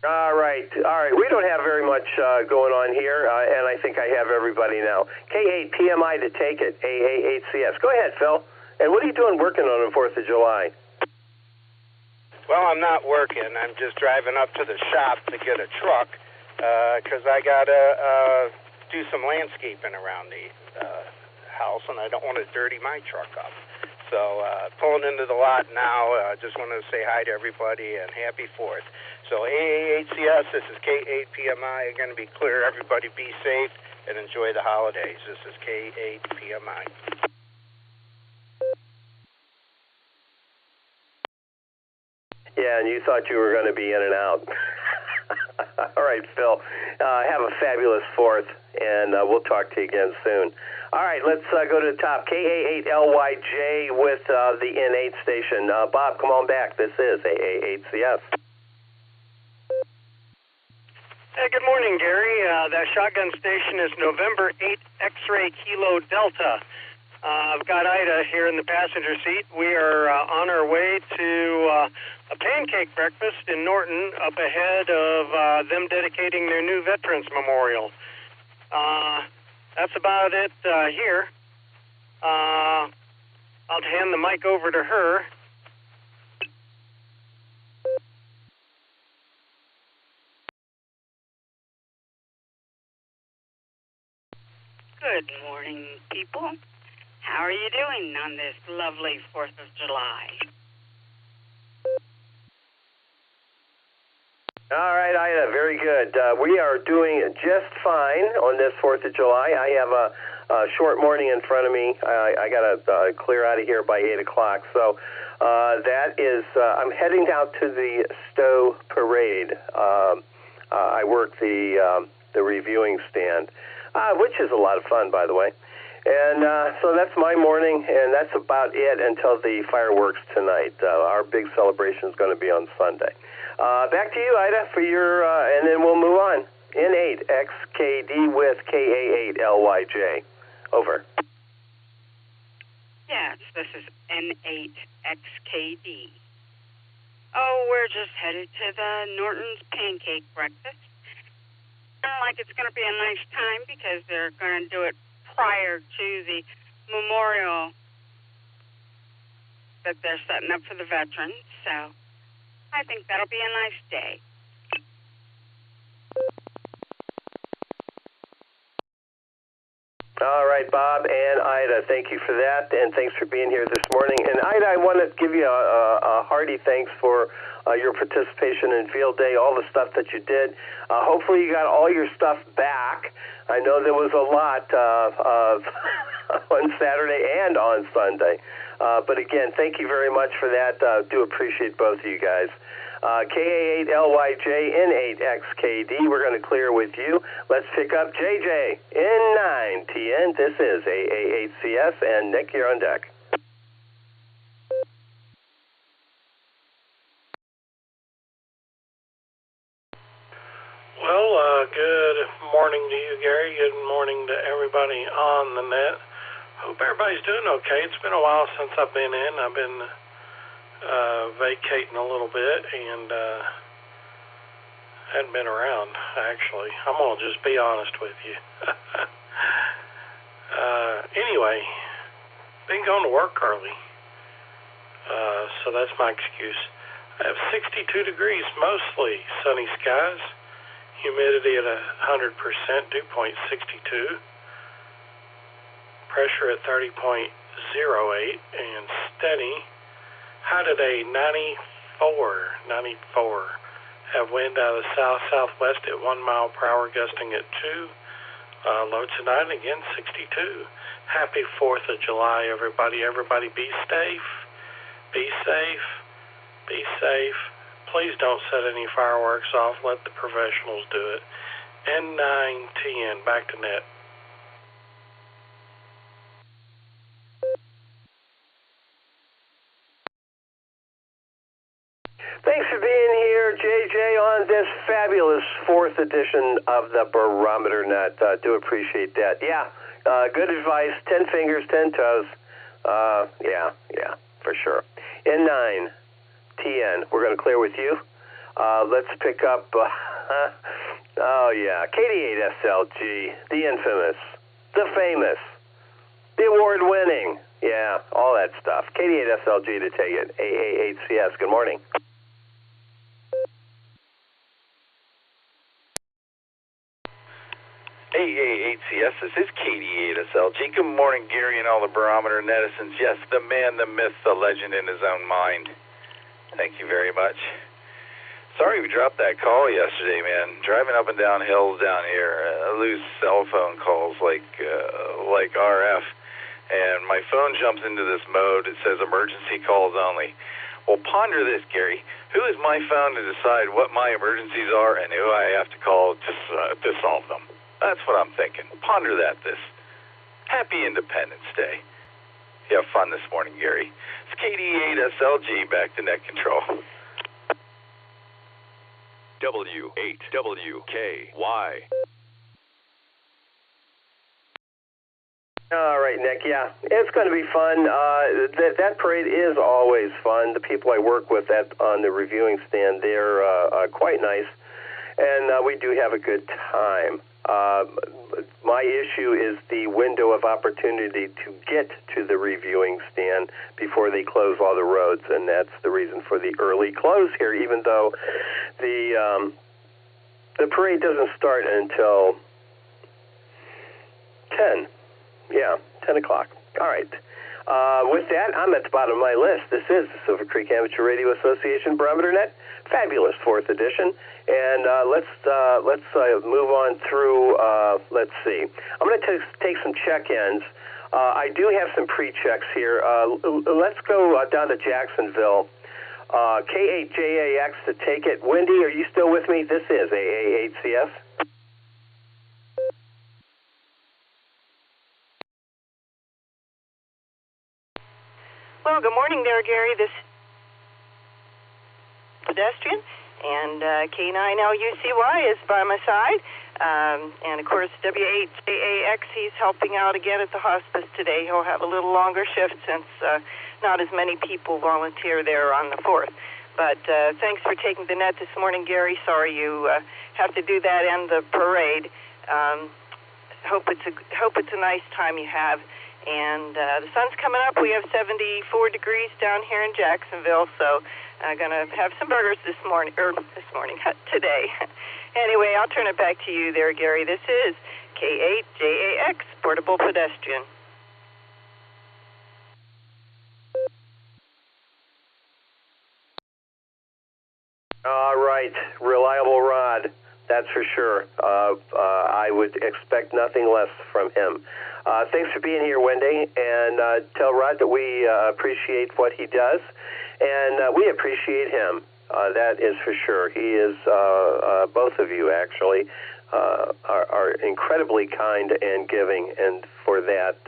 All right. We don't have very much going on here, and I think I have everybody now. K8 PMI to take it, AA8CS. Go ahead, Phil. And what are you doing working on the 4th of July? Well, I'm not working. I'm just driving up to the shop to get a truck because I got to do some landscaping around the house, and I don't want to dirty my truck up. So pulling into the lot now, just want to say hi to everybody and happy 4th. So AA8CS, this is K8 PMI. I'm going to be clear. Everybody be safe and enjoy the holidays. This is K8 PMI. Yeah, and you thought you were going to be in and out. All right, Phil. Have a fabulous 4th, and we'll talk to you again soon. All right, let's go to the top. KA8LYJ with the N8 station. Bob, come on back. This is AA8CS. Hey, good morning, Gary. That shotgun station is November 8 X-Ray Kilo Delta. I've got Ida here in the passenger seat. We are on our way to a pancake breakfast in Norton up ahead of them dedicating their new Veterans Memorial. That's about it here. I'll hand the mic over to her. Good morning, people. How are you doing on this lovely 4th of July? All right, Ida, very good. We are doing just fine on this 4th of July. I have a short morning in front of me. I got to clear out of here by 8 o'clock. So that is, I'm heading out to the Stowe Parade. I work the reviewing stand, which is a lot of fun, by the way. And so that's my morning, and that's about it until the fireworks tonight. Our big celebration is going to be on Sunday. Back to you, Ida, for your, and then we'll move on. N8XKD with KA8LYJ. Over. Yes, this is N8XKD. Oh, we're just headed to the Norton's Pancake Breakfast. Like it's going to be a nice time because they're going to do it prior to the memorial that they're setting up for the veterans. So I think that'll be a nice day. All right, Bob and Ida, thank you for that, and thanks for being here this morning. And Ida, I want to give you a hearty thanks for your participation in Field Day, all the stuff that you did. Hopefully you got all your stuff back. I know there was a lot on Saturday and on Sunday. But again, thank you very much for that. Do appreciate both of you guys. KA8LYJ N8XKD, we're going to clear with you. Let's pick up JJ N9TN. This is AA8CS, and Nick, you're on deck. Well, good morning to you, Gary. Good morning to everybody on the net. Hope everybody's doing okay. It's been a while since I've been in. I've been vacating a little bit and hadn't been around, actually. I'm going to just be honest with you. Anyway, been going to work early, so that's my excuse. I have 62 degrees, mostly sunny skies, humidity at 100%, dew point 62, pressure at 30.08, and steady. High today, 94. Have wind out of the south-southwest at 1 mile per hour, gusting at 2. Low tonight, again, 62. Happy 4th of July, everybody. Everybody be safe. Be safe. Be safe. Please don't set any fireworks off. Let the professionals do it. N9TN, back to net. Thanks for being here, JJ, on this fabulous 4th edition of the Barometer Net. Do appreciate that. Yeah, good advice. 10 fingers, 10 toes. Yeah, for sure. N9, TN, we're going to clear with you. Let's pick up, KD8SLG, the infamous, the famous, the award-winning, yeah, all that stuff. KD8SLG to take it. AA8CS, good morning. AA8CS, this is KD8SLG. Good morning, Gary and all the Barometer netizens. Yes, the man, the myth, the legend in his own mind. Thank you very much. Sorry we dropped that call yesterday, man. Driving up and down hills down here, I lose cell phone calls like RF, and my phone jumps into this mode. It says emergency calls only. Well, ponder this, Gary. Who is my phone to decide what my emergencies are and who I have to call to solve them? That's what I'm thinking. Ponder that this. Happy Independence Day. You have fun this morning, Gary. It's KD8SLG, back to net control. W8WKY. All right, Nick. Yeah, it's going to be fun. That parade is always fun. The people I work with on the reviewing stand, they're quite nice, and we do have a good time. My issue is the window of opportunity to get to the reviewing stand before they close all the roads, and that's the reason for the early close here, even though the parade doesn't start until 10. Yeah, 10 o'clock. All right. With that, I'm at the bottom of my list. This is the Silvercreek Amateur Radio Association Barometer Net, fabulous 4th edition. And let's move on through, let's see. I'm going to take some check-ins. I do have some pre-checks here. Let's go down to Jacksonville. K8JAX to take it. Wendy, are you still with me? This is AA8CS. Well, good morning there, Gary. This pedestrian, and K9LUCY is by my side. And, of course, W8JAX, he's helping out again at the hospice today. He'll have a little longer shift since not as many people volunteer there on the 4th. But thanks for taking the net this morning, Gary. Sorry you have to do that and the parade. Hope it's a nice time you have. And the sun's coming up. We have 74 degrees down here in Jacksonville, so I'm going to have some burgers today. Anyway, I'll turn it back to you there, Gary. This is K8JAX, Portable Pedestrian. All right, reliable Rod, that's for sure. I would expect nothing less from him. Thanks for being here, Wendy, and tell Rod that we appreciate what he does, and we appreciate him. That is for sure. He is, both of you actually, are incredibly kind and giving, and for that,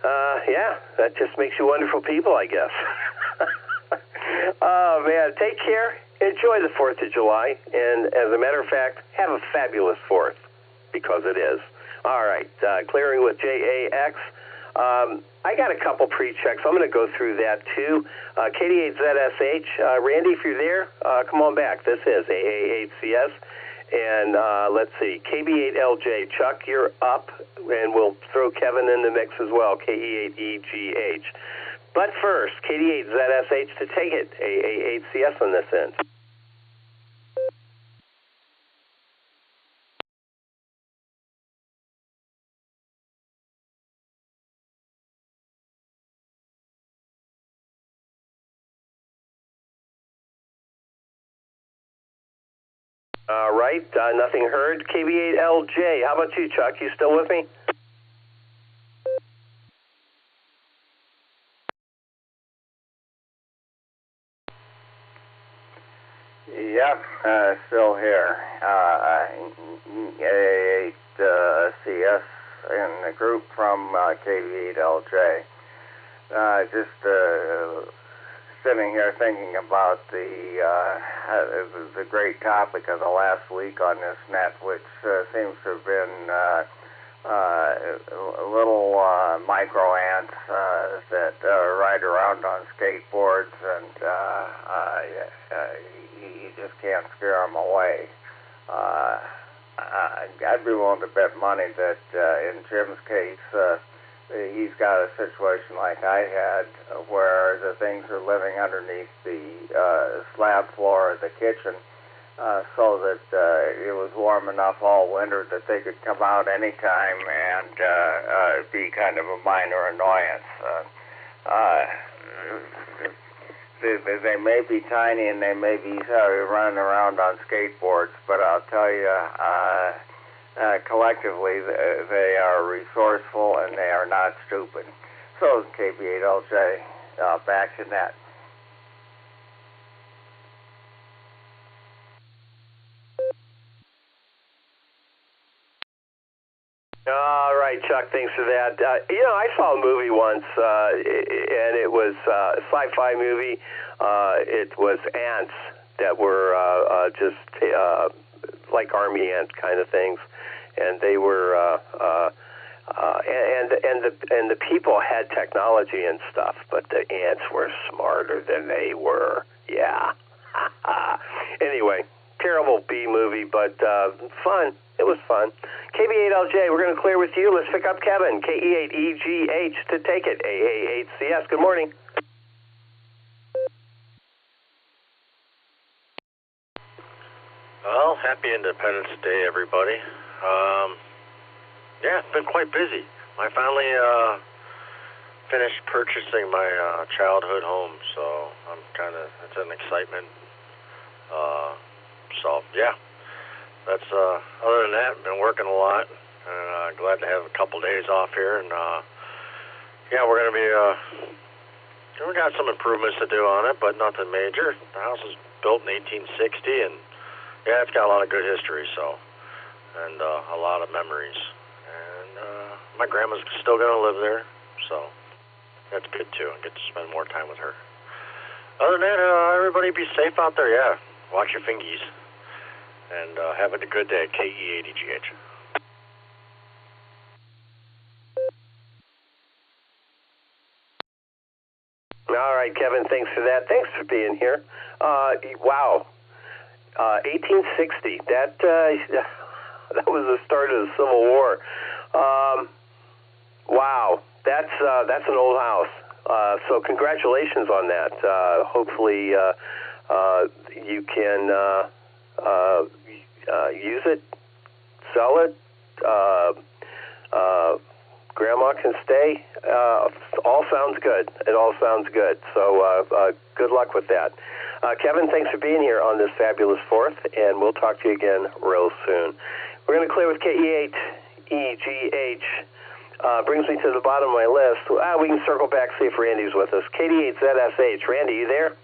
that just makes you wonderful people, I guess. Oh, man, take care, enjoy the 4th of July, and as a matter of fact, have a fabulous 4th, because it is. All right, clearing with JAX. I got a couple pre-checks. I'm going to go through that, too. KD8ZSH, Randy, if you're there, come on back. This is AA8CS. And let's see, KB8LJ, Chuck, you're up, and we'll throw Kevin in the mix as well, KE8EGH. But first, KD8ZSH to take it, AA8CS on this end. All right, nothing heard. KB8LJ, how about you, Chuck? You still with me? Yep, still here. AA8CS in the group from KB8LJ. Just sitting here thinking about the great topic of the last week on this net, which seems to have been little micro ants that ride around on skateboards, and you just can't scare them away. I'd be willing to bet money that in Jim's case, he's got a situation like I had, where the things are living underneath the slab floor of the kitchen, so that it was warm enough all winter that they could come out anytime and be kind of a minor annoyance. They may be tiny and they may be running around on skateboards, but I'll tell you, collectively, they are resourceful and they are not stupid. So, KB8LJ, back to net. All right, Chuck, thanks for that. I saw a movie once, and it was a sci-fi movie. It was ants that were just like army ant kind of things. And they were, and the people had technology and stuff, but the ants were smarter than they were. Yeah. Anyway, terrible B movie, but fun. It was fun. KB8LJ, we're going to clear with you. Let's pick up Kevin, KE8EGH to take it, AA8CS. Good morning. Well, happy Independence Day, everybody. Yeah, it's been quite busy. I finally finished purchasing my childhood home, so I'm it's an excitement. So, yeah, that's, other than that, been working a lot, and glad to have a couple days off here, and, yeah, we're going to be, we got some improvements to do on it, but nothing major. The house was built in 1860, and, yeah, it's got a lot of good history, so, and a lot of memories, and my grandma's still going to live there, so that's good, too. I get to spend more time with her. Other than that, everybody be safe out there, yeah. Watch your fingies. And have a good day, KE8EGH. All right, Kevin, thanks for that. Thanks for being here. Wow. 1860, that was the start of the Civil War. Wow, that's an old house. So congratulations on that. Hopefully you can use it, sell it, grandma can stay. All sounds good. It all sounds good. So good luck with that. Kevin, thanks for being here on this fabulous 4th, and we'll talk to you again real soon. We're going to clear with KE8EGH. Brings me to the bottom of my list. We can circle back, see if Randy's with us. KD8ZSH. Randy, you there?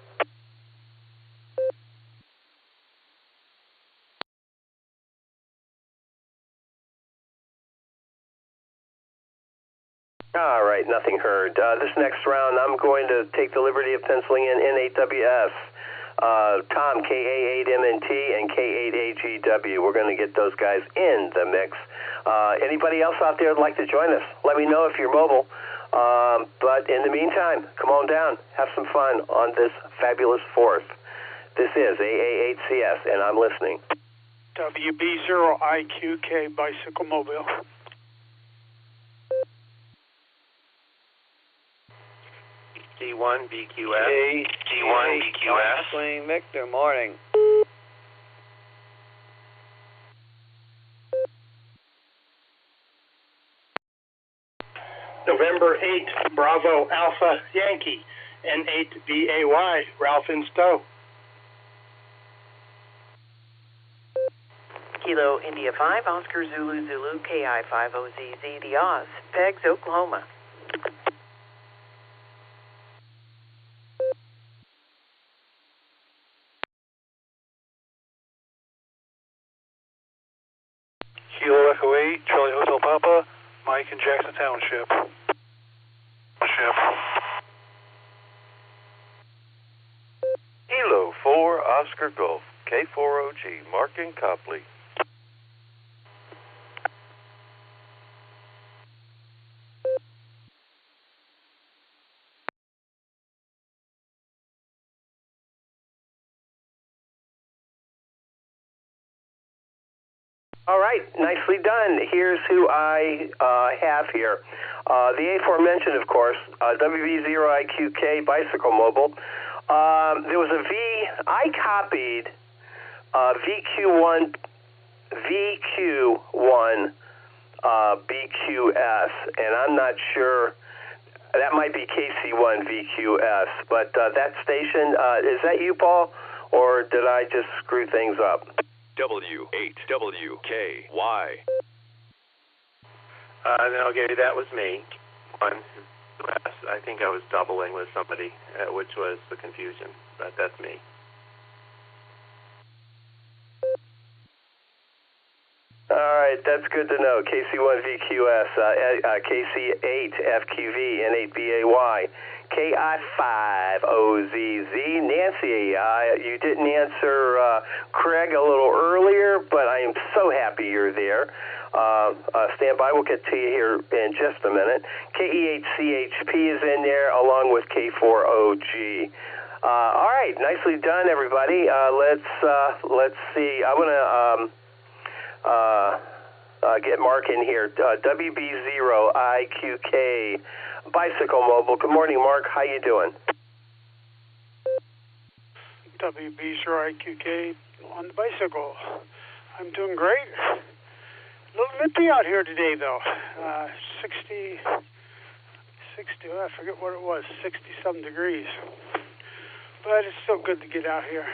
All right, nothing heard. This next round, I'm going to take the liberty of penciling in N8WS. Tom, KA8MNT, and K8AGW. We're going to get those guys in the mix. Anybody else out there would like to join us? Let me know if you're mobile. But in the meantime, come on down. Have some fun on this fabulous 4th. This is AA8CS, and I'm listening. WB0IQK Bicycle Mobile. D1BQS. D1BQS. Swing Victor, morning. November 8, Bravo Alpha Yankee, N8BAY, Ralph in Stowe. Kilo India 5, Oscar Zulu Zulu, KI50ZZ, The Oz, Pegs, Oklahoma. Kilo Echo 8, Charlie Hotel Papa, Mike in Jackson Township. Kilo 4, Oscar Golf, K4OG, Mark in Copley. All right, nicely done. Here's who I have here. The aforementioned, of course, WB0IQK Bicycle Mobile. There was a I copied VQ1 BQS, and I'm not sure. That might be KC1 VQS, but that station, is that you, Paul, or did I just screw things up? W8WKY. No, Gary, that was me. I think I was doubling with somebody, which was the confusion, but that's me. All right, that's good to know. KC1VQS, KC8FQV, N8BAY, KI5OZZ. Nancy, you didn't answer Craig a little earlier, but I am so happy you're there. Stand by, we'll get to you here in just a minute. KE8CHP is in there, along with K4OG. All right, nicely done, everybody. Let's see. I want to get Mark in here. WB0IQK Bicycle Mobile. Good morning, Mark. How you doing? WB0IQK on the bicycle. I'm doing great. A little nippy out here today, though. 60, I forget what it was, 60-some degrees. But it's still good to get out here.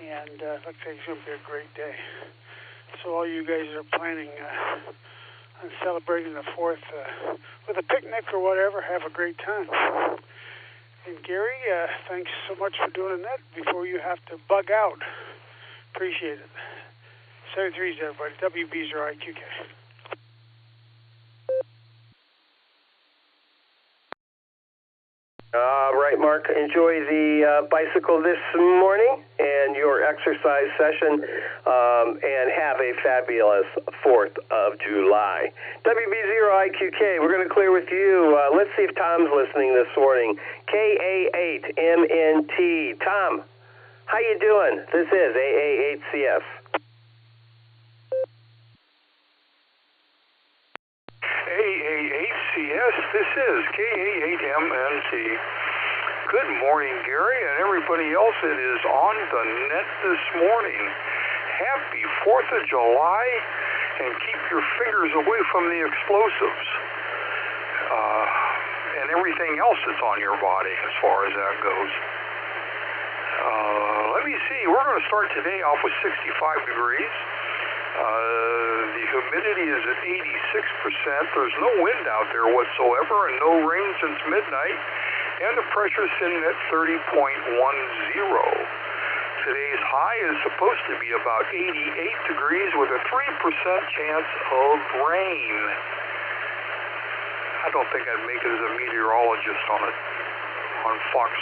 And looks like it's going to be a great day. So all you guys are planning on celebrating the 4th with a picnic or whatever, have a great time. And Gary, thanks so much for doing that before you have to bug out. Appreciate it. 73's everybody. WB0IQK. All right, Mark. Enjoy the bicycle this morning and your exercise session, and have a fabulous 4th of July. WB0IQK, we're going to clear with you. Let's see if Tom's listening this morning. KA8MNT. Tom, how you doing? This is AA8CS. AA8CS, this is KA8MNT. Good morning, Gary, and everybody else that is on the net this morning. Happy 4th of July, and keep your fingers away from the explosives and everything else that's on your body as far as that goes. Let me see, we're going to start today off with 65 degrees. The humidity is at 86%. There's no wind out there whatsoever and no rain since midnight. And the pressure's sitting at 30.10. Today's high is supposed to be about 88 degrees with a 3% chance of rain. I don't think I'd make it as a meteorologist on Fox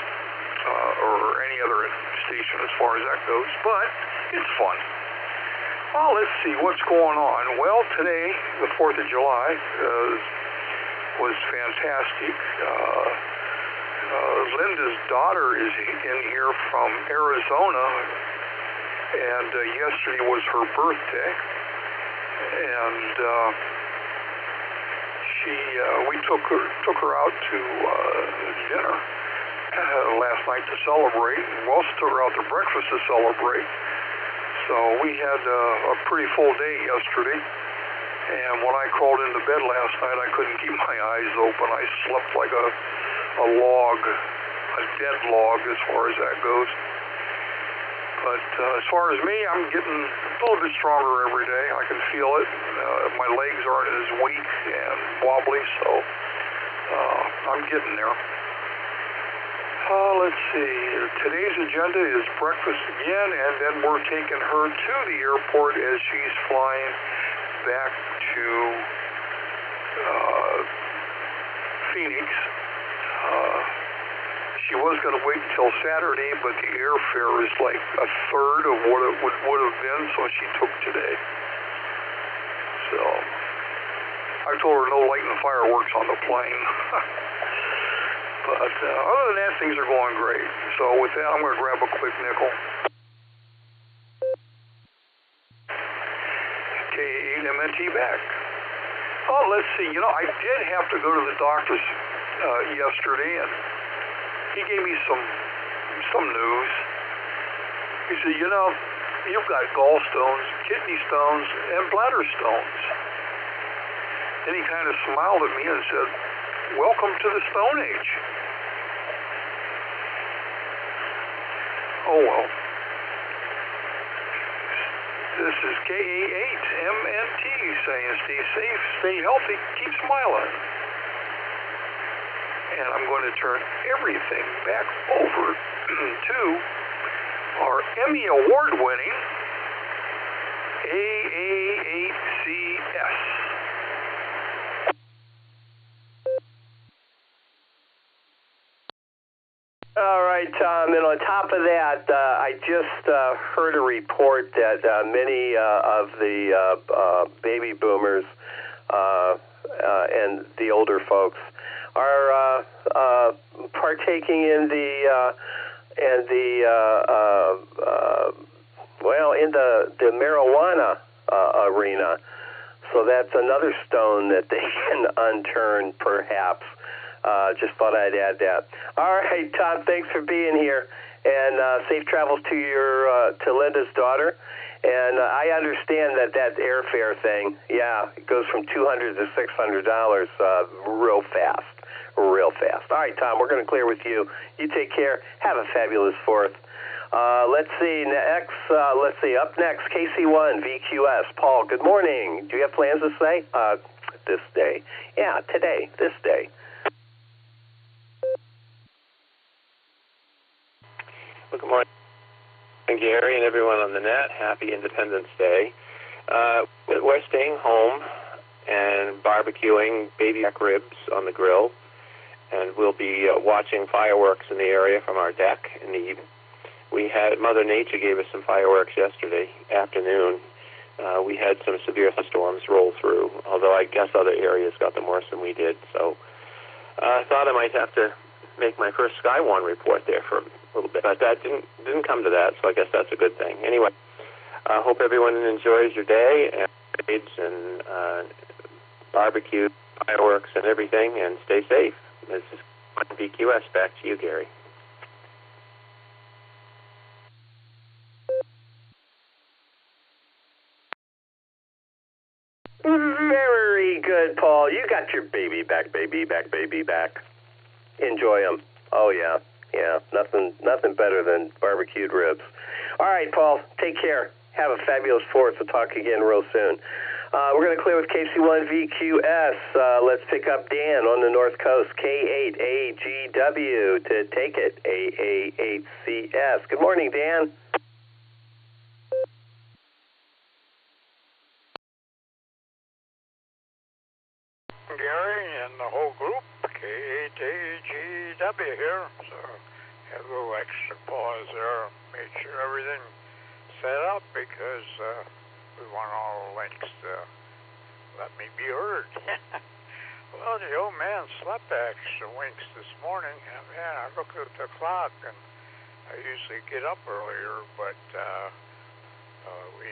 or any other station as far as that goes, but it's fun. Well, let's see what's going on. Well, today, the 4th of July, was fantastic. Linda's daughter is in here from Arizona, and yesterday was her birthday, and we took her out to dinner last night to celebrate, and we also took her out to breakfast to celebrate. So we had a pretty full day yesterday, and when I crawled into bed last night, I couldn't keep my eyes open. I slept like a log, a dead log as far as that goes. But as far as me, I'm getting a little bit stronger every day. I can feel it. My legs aren't as weak and wobbly, so I'm getting there. Let's see. Today's agenda is breakfast again, and then we're taking her to the airport as she's flying back to Phoenix. She was going to wait until Saturday, but the airfare is like a third of what it would have been, so she took today. So I told her no lighting fireworks on the plane. But other than that, things are going great. So with that, I'm going to grab a quick nickel. K8MNT back. Oh, let's see. You know, I did have to go to the doctor's yesterday, and he gave me some news. He said, you know, you've got gallstones, kidney stones, and bladder stones. Then he kind of smiled at me and said, welcome to the Stone Age. Oh, well. This is KA8MNT saying stay safe, stay healthy, keep smiling. And I'm going to turn everything back over to our Emmy Award-winning AA8CS. All right, Tom, and on top of that, I just heard a report that many of the baby boomers and the older folks are partaking in the marijuana arena. So that's another stone that they can unturn, perhaps. Just thought I'd add that. All right, Tom, thanks for being here, and safe travels to your to Linda's daughter. And I understand that airfare thing, yeah, it goes from $200 to $600 real fast. All right, Tom, we're going to clear with you. You take care. Have a fabulous 4th. Let's see. Up next, KC1 VQS. Paul, good morning. Do you have plans to say? This day. Yeah, today. This day. Well, good morning, Gary, and everyone on the net. Happy Independence Day. We're staying home and barbecuing baby back ribs on the grill, and we'll be watching fireworks in the area from our deck in the evening. Mother Nature gave us some fireworks yesterday afternoon. We had some severe storms roll through, although I guess other areas got them worse than we did. So I thought I might have to make my first Sky One report there for a little bit, but that didn't come to that, so I guess that's a good thing. Anyway, I hope everyone enjoys your day and barbecue, fireworks, and everything, and stay safe. This is BQS. Back to you, Gary. Very good, Paul. You got your baby back. Enjoy them. Oh, yeah. Nothing better than barbecued ribs. All right, Paul, take care. Have a fabulous 4th. We'll talk again real soon. We're going to clear with KC1 VQS. Let's pick up Dan on the North Coast, K8AGW to take it, AA8CS. Good morning, Dan. Gary and the whole group, K8AGW here. So had a little extra pause there, made sure everything set up because we want all the links to let me be heard. Well, the old man slept extra winks this morning. Man, I looked at the clock, and I usually get up earlier, but we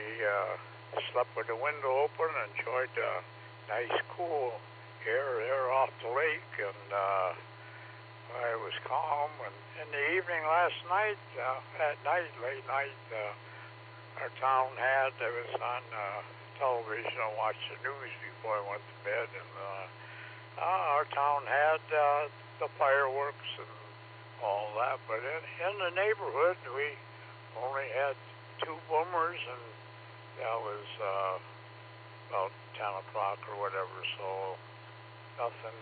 slept with the window open and enjoyed the nice, cool air there off the lake, and it was calm. And in the evening last night, late night, our town had, I was on television and watched the news before I went to bed, and our town had the fireworks and all that, but in the neighborhood we only had 2 boomers, and that was about 10 o'clock or whatever, so nothing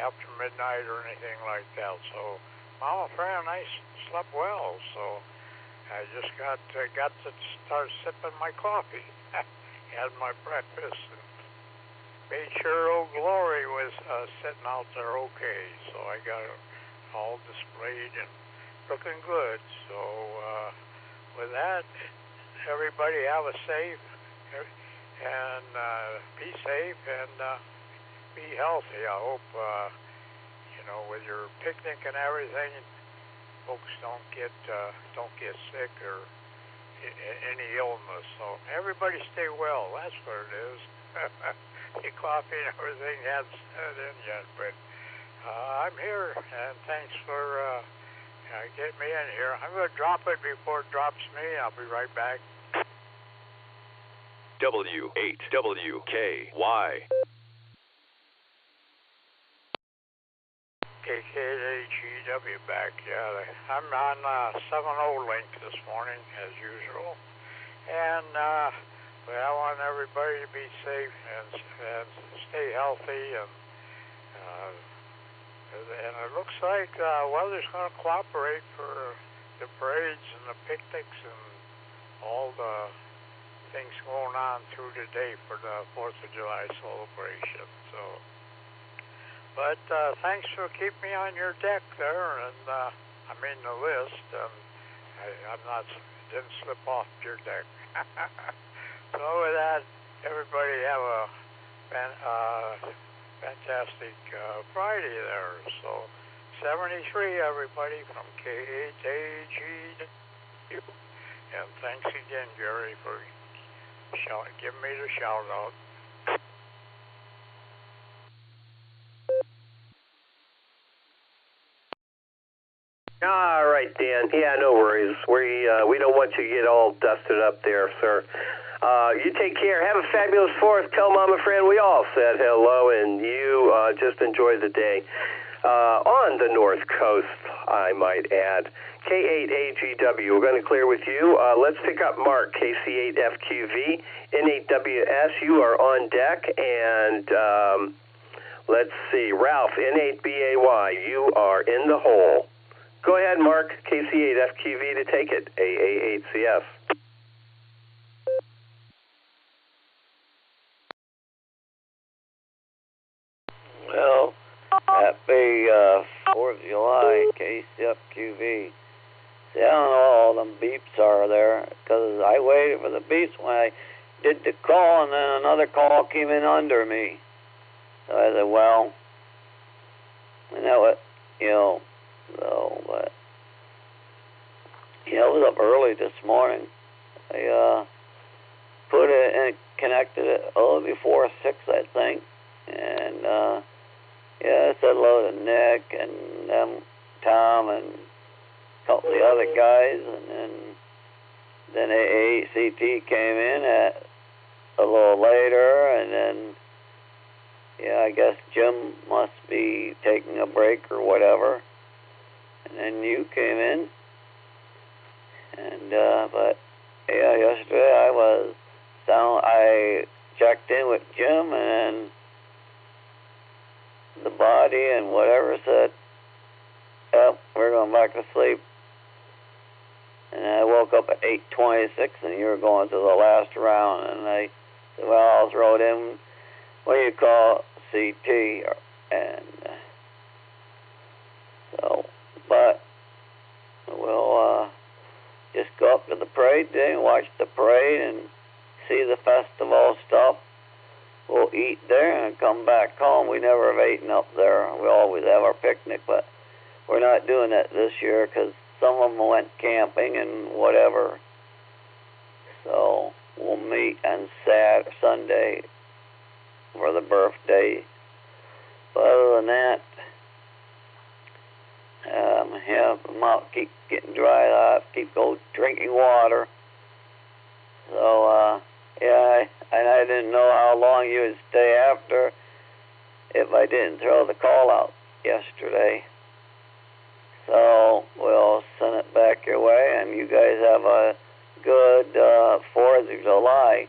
after midnight or anything like that. So Mama Fran and I slept well, so I just got to start sipping my coffee, had my breakfast, and made sure Old Glory was sitting out there okay, so I got it all displayed and looking good. So with that, everybody have a safe and be safe and be healthy. I hope with your picnic and everything, folks don't get sick or any illness. So everybody stay well. That's what it is. The coffee and everything hasn't set in yet, but I'm here, and thanks for getting me in here. I'm going to drop it before it drops me. I'll be right back. W8WKY. KKAGW back, yeah. I'm on 7.0 link this morning, as usual. And but I want everybody to be safe and stay healthy. And it looks like weather's going to cooperate for the parades and the picnics and all the things going on through the day for the 4th of July celebration. So, but thanks for keeping me on your deck there, and I'm in the list, and didn't slip off your deck. So with that, everybody have a fantastic Friday there. So 73, everybody, from KHAG. And thanks again, Gary, for giving me the shout out. All right, Dan. Yeah, no worries. We don't want you to get all dusted up there, sir. You take care. Have a fabulous 4th. Tell Mama Fran we all said hello, and you just enjoy the day. On the North Coast, I might add. K8AGW, we're going to clear with you. Let's pick up Mark, KC8FQV, N8WS, you are on deck, and let's see, Ralph, N8BAY, you are in the hole. Go ahead, Mark, KC8FQV to take it, AA8CF. Well, happy 4th of July, KCFQV. See, I don't know all them beeps are there, because I waited for the beeps when I did the call, and then another call came in under me. So I said, well, and that was, so, but, I was up early this morning. I put it and connected it a little before 6, I think, and I said hello to Nick and Tom and a couple of the other guys, and then AACT came in at a little later, and then I guess Jim must be taking a break or whatever, and then you came in, and but yesterday I checked in with Jim, and then the body and whatever said, yep, we're going back to sleep. And I woke up at 8:26, and you were going to the last round, and I said, well, I'll throw it in, what do you call CT, and so, but go up to the parade day and watch the parade and see the festival stuff. We'll eat there and come back home. We never have eaten up there. We always have our picnic, but we're not doing that this year because some of them went camping and whatever. So we'll meet on Sunday for the birthday. But other than that, keep getting dried up, keep drinking water. So, yeah, I didn't know how long you would stay after if I didn't throw the call out yesterday. So we'll send it back your way, and you guys have a good 4th of July.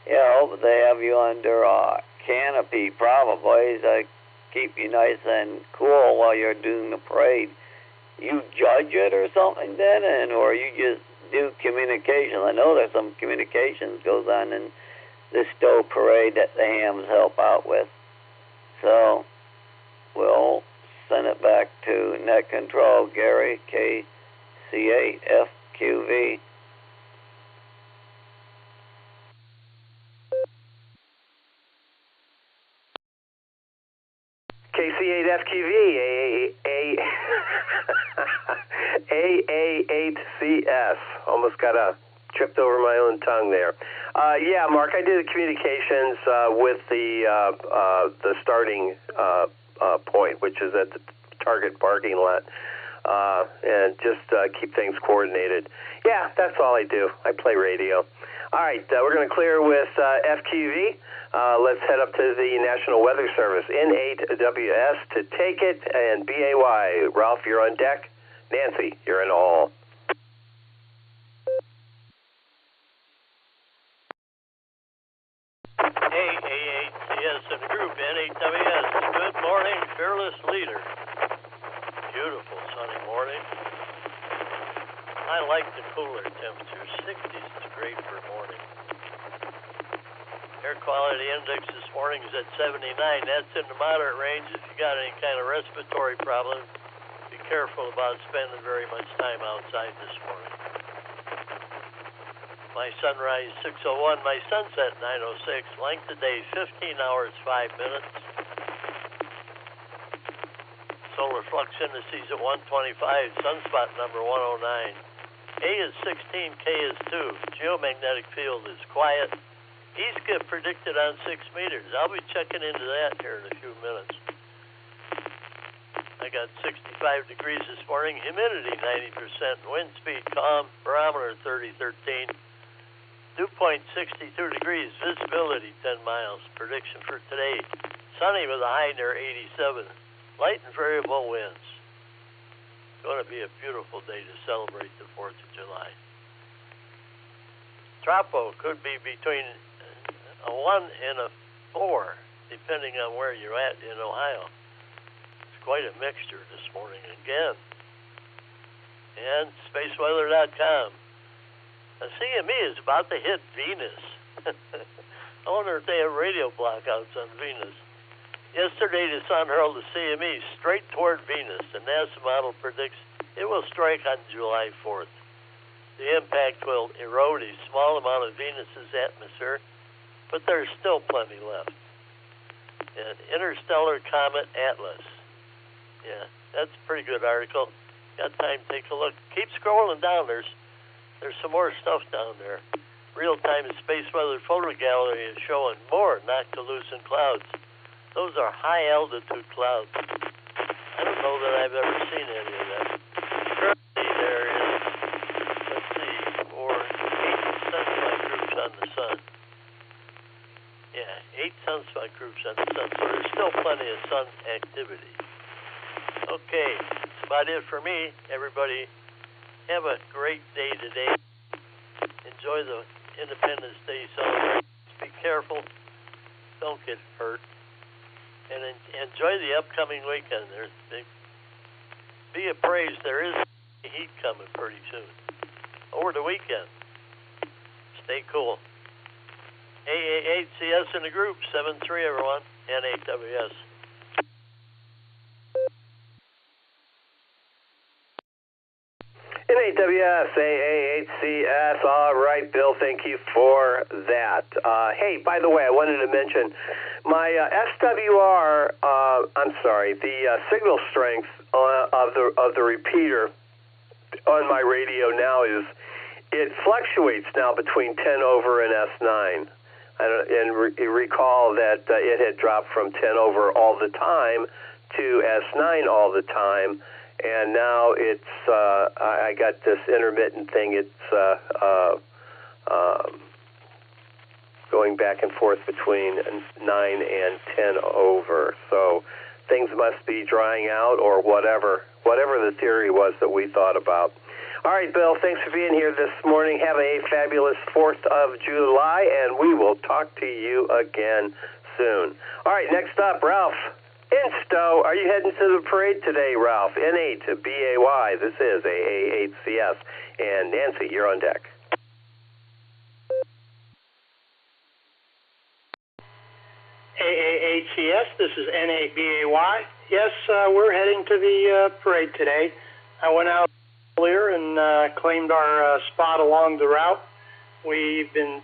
Yeah, I hope they have you under a canopy probably to keep you nice and cool while you're doing the parade. You judge it or something then, or you just do communications? I know there's some communications goes on in the Stowe parade that the hams help out with. So we'll send it back to Net Control, Gary, KC8FQV. KC8FQV, AA8CS. Almost tripped over my own tongue there. Yeah, Mark, I did the communications with the starting point, which is at the Target parking lot, and just keep things coordinated. Yeah, that's all I do. I play radio. All right, we're going to clear with FQV. Let's head up to the National Weather Service, N8WS, to take it, and BAY. Ralph, you're on deck. Nancy, you're in all. Hey, A8CS and the group, N8WS. Good morning, fearless leader. Beautiful sunny morning. I like the cooler temperatures. 60s is great for morning. Air quality index this morning is at 79. That's in the moderate range. If you got any kind of respiratory problems, be careful about spending very much time outside this morning. My sunrise 6:01, my sunset 9:06. Length of day 15 hours 5 minutes. Solar flux indices at 125. Sunspot number 109. A is 16, K is 2. Geomagnetic field is quiet. East get predicted on 6 meters. I'll be checking into that here in a few minutes. I got 65 degrees this morning. Humidity 90%. Wind speed calm. Barometer 3013. Dew point 62 degrees. Visibility 10 miles. Prediction for today. Sunny with a high near 87. Light and variable winds. It's going to be a beautiful day to celebrate the 4th of July. Tropo could be between a 1 and a 4, depending on where you're at in Ohio. It's quite a mixture this morning again. And spaceweather.com. The CME is about to hit Venus. I wonder if they have radio blackouts on Venus. Yesterday, the sun hurled the CME straight toward Venus. The NASA model predicts it will strike on July 4th. The impact will erode a small amount of Venus's atmosphere, but there's still plenty left. And Interstellar Comet Atlas. Yeah, that's a pretty good article. Got time to take a look. Keep scrolling down. There's some more stuff down there. Real-time space weather photo gallery is showing more noctilucent clouds. Those are high-altitude clouds. I don't know that I've ever seen any of that. Currently, there is, let's see, 8 sunspot groups on the sun. Yeah, 8 sunspot groups on the sun. So there's still plenty of sun activity. Okay, that's about it for me. Everybody, have a great day today. Enjoy the Independence Day celebration. Be careful. Don't get hurt. And enjoy the upcoming weekend. Be appraised. There is heat coming pretty soon. Over the weekend. Stay cool. AA8CS in the group. 7-3, everyone. N8WS. And NAWS, AAHCS. All right, Bill, thank you for that. Hey, by the way, I wanted to mention my SWR, the signal strength of the repeater on my radio now it fluctuates now between 10 over and S9. Recall that it had dropped from 10 over all the time to S9 all the time. And now it's, I got this intermittent thing. It's going back and forth between 9 and 10 over. So things must be drying out or whatever the theory was that we thought about. All right, Bill, thanks for being here this morning. Have a fabulous 4th of July, and we will talk to you again soon. All right, next up, Ralph. In Stowe, are you heading to the parade today, Ralph? N8 to BAY. This is AAHCS. And Nancy, you're on deck. AAHCS, this is N8BAY. Yes, we're heading to the parade today. I went out earlier and claimed our spot along the route. We've been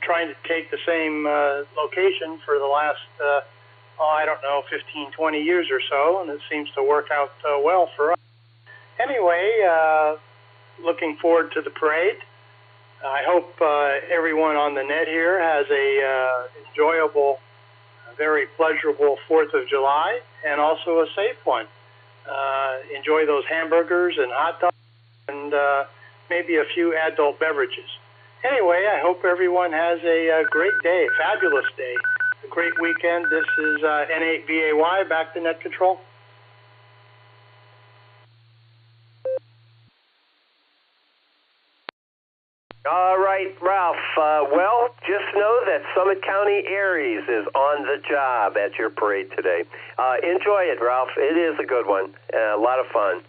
trying to take the same location for the last 15, 20 years or so, and it seems to work out well for us. Anyway, looking forward to the parade. I hope everyone on the net here has a enjoyable, very pleasurable 4th of July, and also a safe one. Enjoy those hamburgers and hot dogs and maybe a few adult beverages. Anyway, I hope everyone has a great day, fabulous day. A great weekend. This is N8BAY, back to net control. All right, Ralph. Well, just know that Summit County Aries is on the job at your parade today. Enjoy it, Ralph. It is a good one. A lot of fun.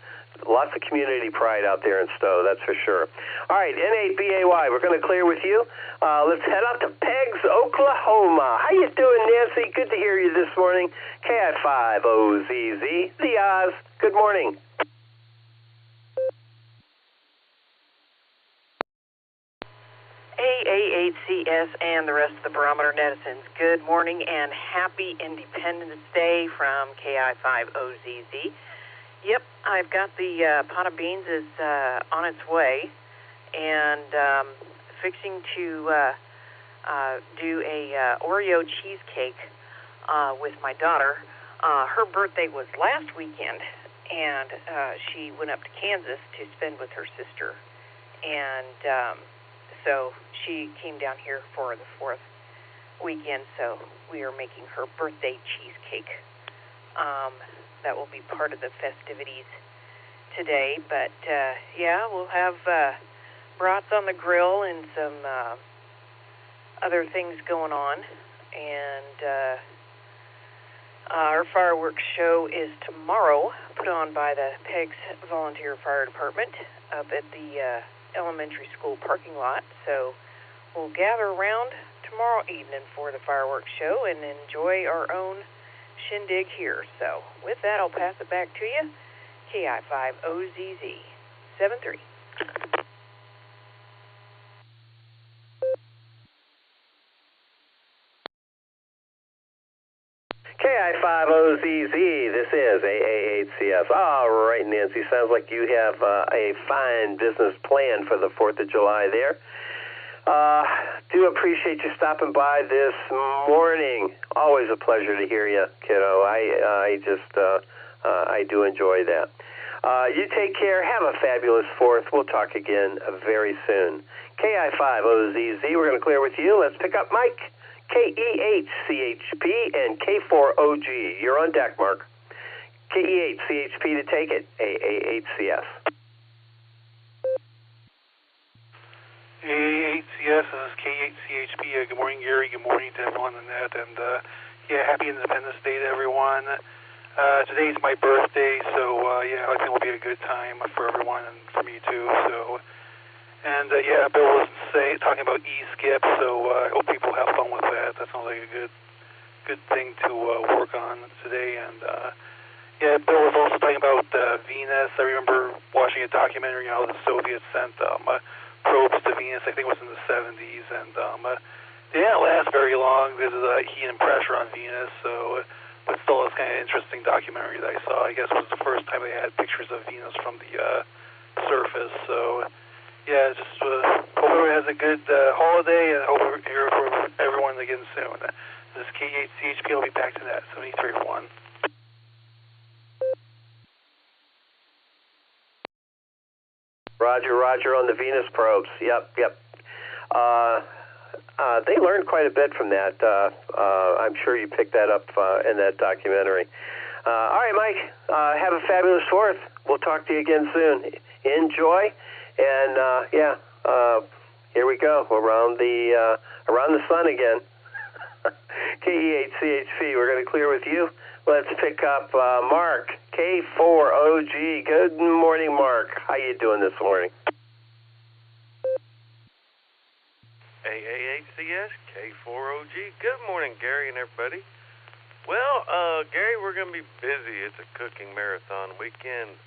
Lots of community pride out there in Stowe, that's for sure. All right, N8BAY, we're going to clear with you. Let's head out to Peggs, Oklahoma. How you doing, Nancy? Good to hear you this morning. KI5OZZ, the Oz. Good morning. AAHCS and the rest of the Barometer Netizens, good morning and happy Independence Day from KI5OZZ. Yep, I've got the pot of beans is on its way, and fixing to do a Oreo cheesecake with my daughter. Her birthday was last weekend, and she went up to Kansas to spend with her sister, and so she came down here for the 4th weekend, so we are making her birthday cheesecake. That will be part of the festivities today. But, yeah, we'll have brats on the grill and some other things going on. And our fireworks show is tomorrow, put on by the Peggs Volunteer Fire Department up at the elementary school parking lot. So we'll gather around tomorrow evening for the fireworks show and enjoy our own shindig here. So with that, I'll pass it back to you. KI5OZZ 73. KI5OZZ, this is AAHCS. All right, Nancy, sounds like you have a fine business plan for the 4th of July there. Do appreciate you stopping by this morning. Always a pleasure to hear you, kiddo. I do enjoy that. You take care. Have a fabulous 4th. We'll talk again very soon. KI5OZZ, we're going to clear with you. Let's pick up Mike. KEHCHP and K4OG. You're on deck, Mark. KEHCHP to take it. AAHCS. AAHCS, this is KHCHP. Good morning, Gary. Good morning to everyone on the net. And, happy Independence Day to everyone. Today's my birthday, so, I think it will be a good time for everyone and for me, too. So, and, Bill was talking about e-skip, so I hope people have fun with that. That sounds like a good thing to work on today. And, Yeah, Bill was also talking about Venus. I remember watching a documentary on how the Soviets sent probes to Venus. I think it was in the 70s, and they didn't last very long because of the heat and pressure on Venus. So, but still, it's kind of interesting documentary that I saw. I guess it was the first time they had pictures of Venus from the surface. So, yeah, just hope everyone has a good holiday, and hope we're here for everyone again soon. This is K8CHP. I'll be back to that 73.1. Roger on the Venus probes. Yep. They learned quite a bit from that. I'm sure you picked that up in that documentary. All right, Mike, have a fabulous 4th. We'll talk to you again soon. Enjoy, and here we go around the sun again. KE8CHP, we're going to clear with you. Let's pick up Mark, K4OG. Good morning, Mark. How you doing this morning? AAHCS, K4OG. Good morning, Gary and everybody. Well, Gary, we're going to be busy. It's a cooking marathon weekend.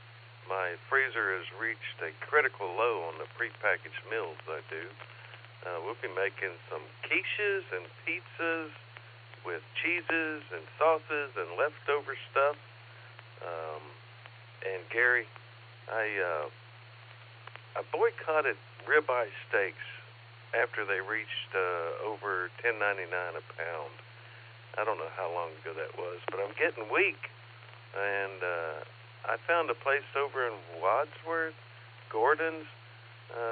My freezer has reached a critical low on the prepackaged meals I do. We'll be making some quiches and pizzas with cheeses and sauces and leftover stuff. And Gary, I boycotted ribeye steaks after they reached over $10.99 a pound. I don't know how long ago that was, but I'm getting weak. And I found a place over in Wadsworth, Gordon's.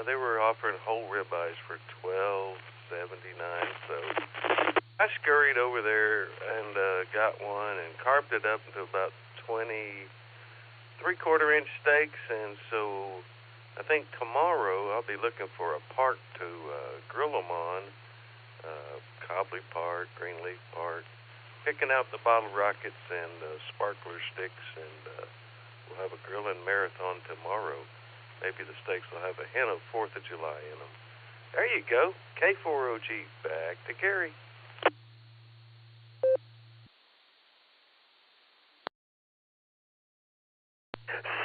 They were offering whole ribeyes for $12.79. So I scurried over there and got one and carved it up into about 20 3/4-inch steaks. And so I think tomorrow I'll be looking for a park to grill them on, Cobley Park, Greenleaf Park, picking out the bottle rockets and sparkler sticks, and we'll have a grilling marathon tomorrow. Maybe the steaks will have a hint of 4th of July in them. There you go. K4OG, back to Gary.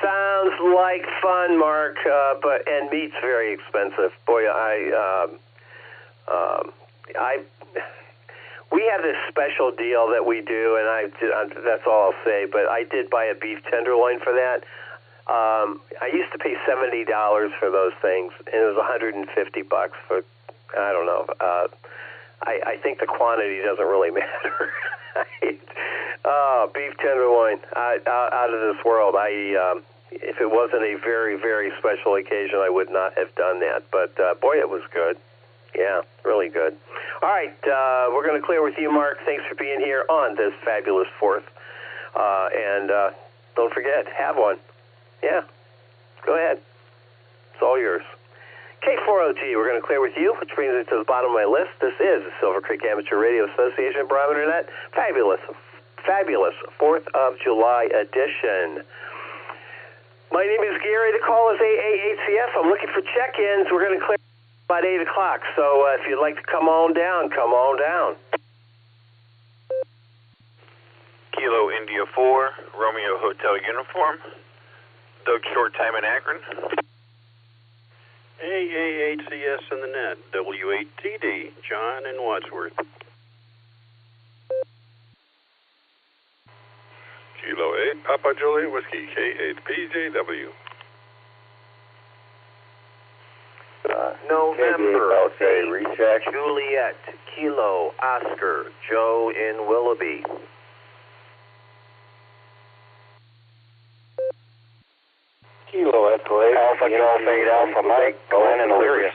Sounds like fun, Mark, and meat's very expensive. Boy, we have this special deal that we do, and that's all I'll say, but I did buy a beef tenderloin for that. I used to pay $70 for those things, and it was $150 for, I don't know. I think the quantity doesn't really matter. Beef tenderloin, out of this world. If it wasn't a very, very special occasion, I would not have done that. But, boy, it was good. Yeah, really good. All right, we're going to clear with you, Mark. Thanks for being here on this fabulous 4th. And don't forget, have one. Yeah, go ahead. It's all yours. K4OG, we're going to clear with you, which brings us to the bottom of my list. This is the Silvercreek Amateur Radio Association Barometer Net. Fabulous 4th of July edition. My name is Gary. The call is AAHCF. I'm looking for check-ins. We're going to clear about 8 o'clock. So if you'd like to come on down, come on down. Kilo India 4, Romeo Hotel Uniform. Doug Short Time in Akron. AAHCS in the net, W8TD, John in Wadsworth. Kilo 8, Papa Juliet Whiskey, K8PJW. November, Juliet, Kilo, Oscar, Joe in Willoughby. Kilo Escalade, Alpha Joe Fade Alpha Mike, Glenn and Illyria.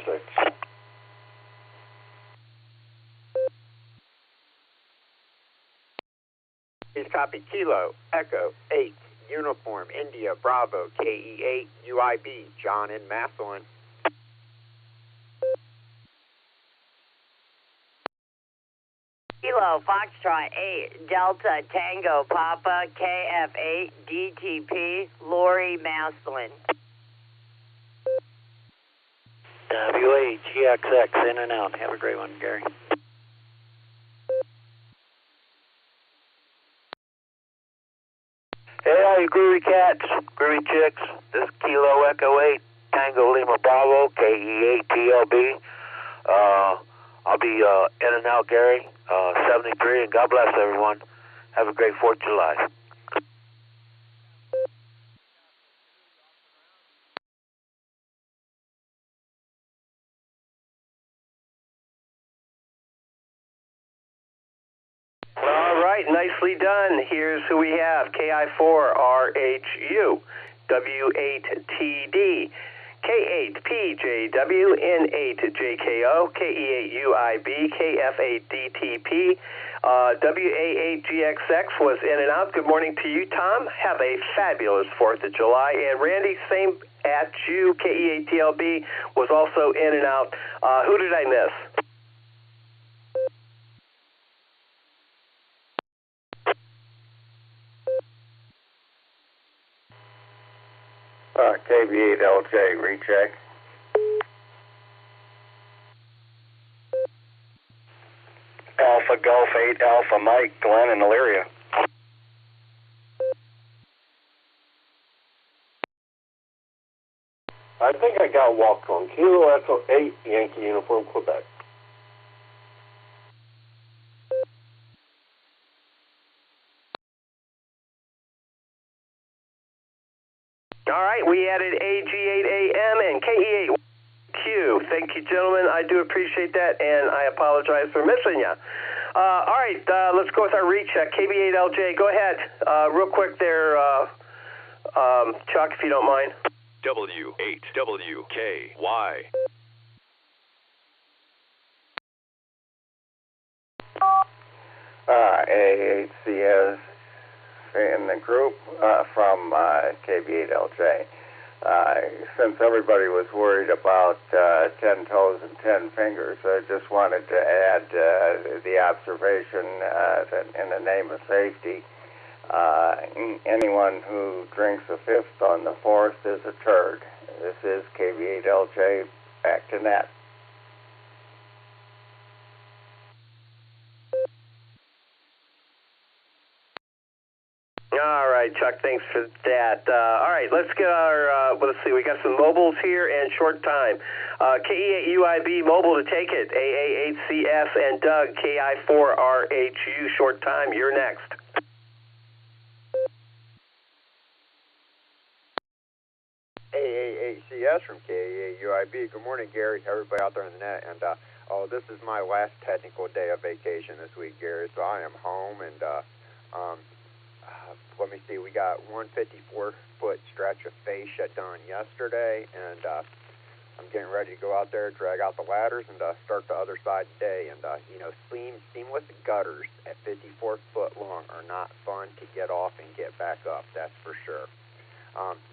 Please copy Kilo, Echo, 8, Uniform, India, Bravo, KE8, UIB, John in Massillon. Kilo, Foxtrot 8, Delta, Tango, Papa, KF8, DTP, Lori, Maslin. WAGXX, in and out. Have a great one, Gary. Hey, all you groovy cats, groovy chicks. This is Kilo Echo 8, Tango Lima Bravo, KE8TLB. I'll be in and out, Gary, 73, and God bless everyone. Have a great 4th of July. All right, nicely done. Here's who we have. KI4RHU, W8TD, K8PJW, N8JKO, KE8UIB, KF8DTP, WA8GXX was in and out. Good morning to you, Tom. Have a fabulous 4th of July. And Randy, same at you. KE8TLB was also in and out. Who did I miss? KB8LJ, recheck. Alpha Golf 8 Alpha Mike, Glenn and Elyria. I think I got walked on. Kilo Echo 8, Yankee Uniform, Quebec. All right, we added AG8AM and KE8Q. Thank you, gentlemen. I do appreciate that, and I apologize for missing you. All right, let's go with our recheck. KB8LJ, go ahead. Real quick there, Chuck, if you don't mind. W8WKY. AHCS in the group from KB8LJ. Since everybody was worried about 10 toes and 10 fingers, I just wanted to add the observation that in the name of safety, anyone who drinks a fifth on the 4th is a turd. This is KB8LJ, back to net. All right, Chuck, thanks for that. All right, let's get our, let's see, we got some mobiles here and short time. KE8UIB mobile to take it, AA8CS and Doug, KI4RHU short time, you're next. AAHCS from KE8UIB. Good morning, Gary, everybody out there on the net. And, this is my last technical day of vacation this week, Gary, so I am home and, let me see, we got 154-foot stretch of fascia done yesterday, and I'm getting ready to go out there, drag out the ladders, and start the other side today. And, seamless gutters at 54 foot long are not fun to get off and get back up, that's for sure.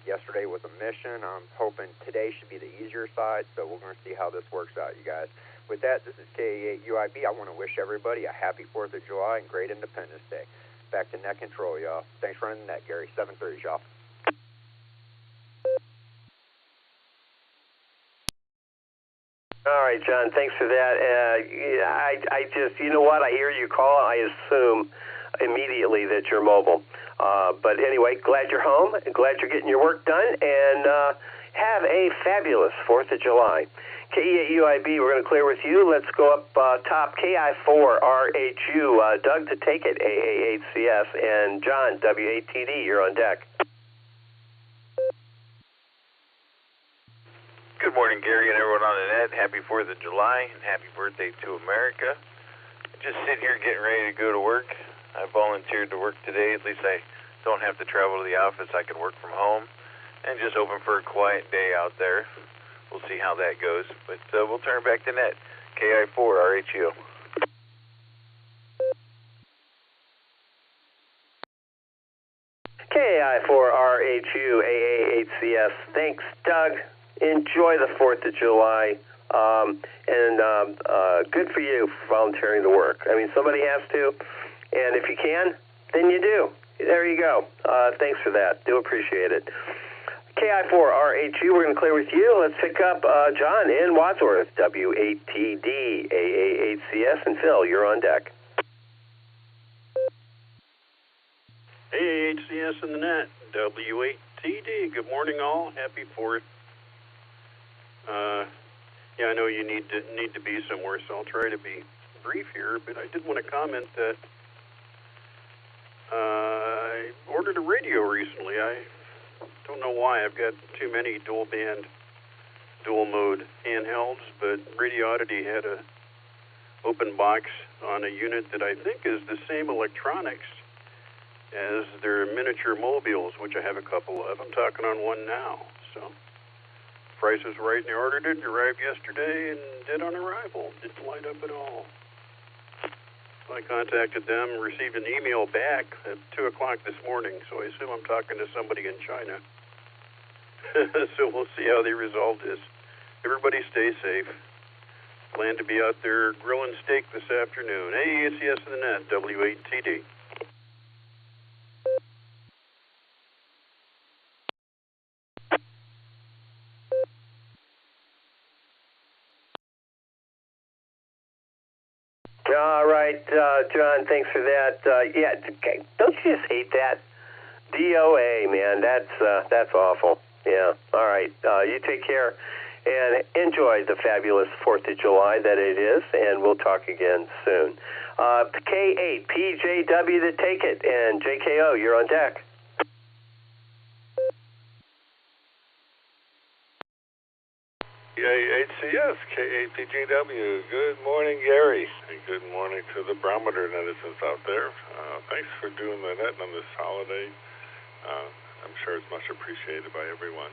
Yesterday was a mission. I'm hoping today should be the easier side, so we're going to see how this works out, you guys. With that, this is KE8UIB. I want to wish everybody a happy 4th of July and great Independence Day. Back to net control, y'all. Thanks for running the net, Gary. 730, y'all. All right, John, thanks for that. I just, you know what, I hear you call, I assume immediately that you're mobile. But anyway, glad you're home, glad you're getting your work done, and have a fabulous 4th of July. KE8UIB, we're going to clear with you. Let's go up top, KI4RHU. Doug to take it, AA8CS, and John, W8TD, you're on deck. Good morning, Gary, and everyone on the net. Happy 4th of July, and happy birthday to America. Just sitting here getting ready to go to work. I volunteered to work today. At least I don't have to travel to the office. I can work from home, and just hoping for a quiet day out there. We'll see how that goes, but we'll turn back to net. KI4RHU. KI4RHU, AA8CS. Thanks, Doug. Enjoy the 4th of July, and good for you for volunteering to work. I mean, somebody has to, and if you can, then you do. There you go. Thanks for that. Do appreciate it. KI4RHU, we're going to clear with you. Let's pick up John in Wadsworth, W8TD, AA8CS, and Phil, you're on deck. Hey, KHCS in the net, W8TD. Good morning, all. Happy 4th. Yeah, I know you need to be somewhere, so I'll try to be brief here, but I did want to comment that I ordered a radio recently. I don't know why. I've got too many dual band, dual mode handhelds, but Radio Oddity had a open box on a unit that I think is the same electronics as their miniature mobiles, which I have a couple of. I'm talking on one now, so price was right, and I ordered it. It arrived yesterday and did on arrival. Didn't light up at all. So I contacted them, received an email back at 2 o'clock this morning, so I assume I'm talking to somebody in China. So we'll see how they resolve this. Everybody stay safe. Plan to be out there grilling steak this afternoon. AECS in the net, W8TD. All right, John, thanks for that. Yeah, don't you just hate that? DOA, man, that's awful. Yeah, all right. You take care and enjoy the fabulous 4th of July that it is, and we'll talk again soon. K8, PJW to take it, and JKO, you're on deck. HCS, K8PGW. Good morning, Gary, and good morning to the Barometer netizens out there. Thanks for doing the net on this holiday. I'm sure it's much appreciated by everyone.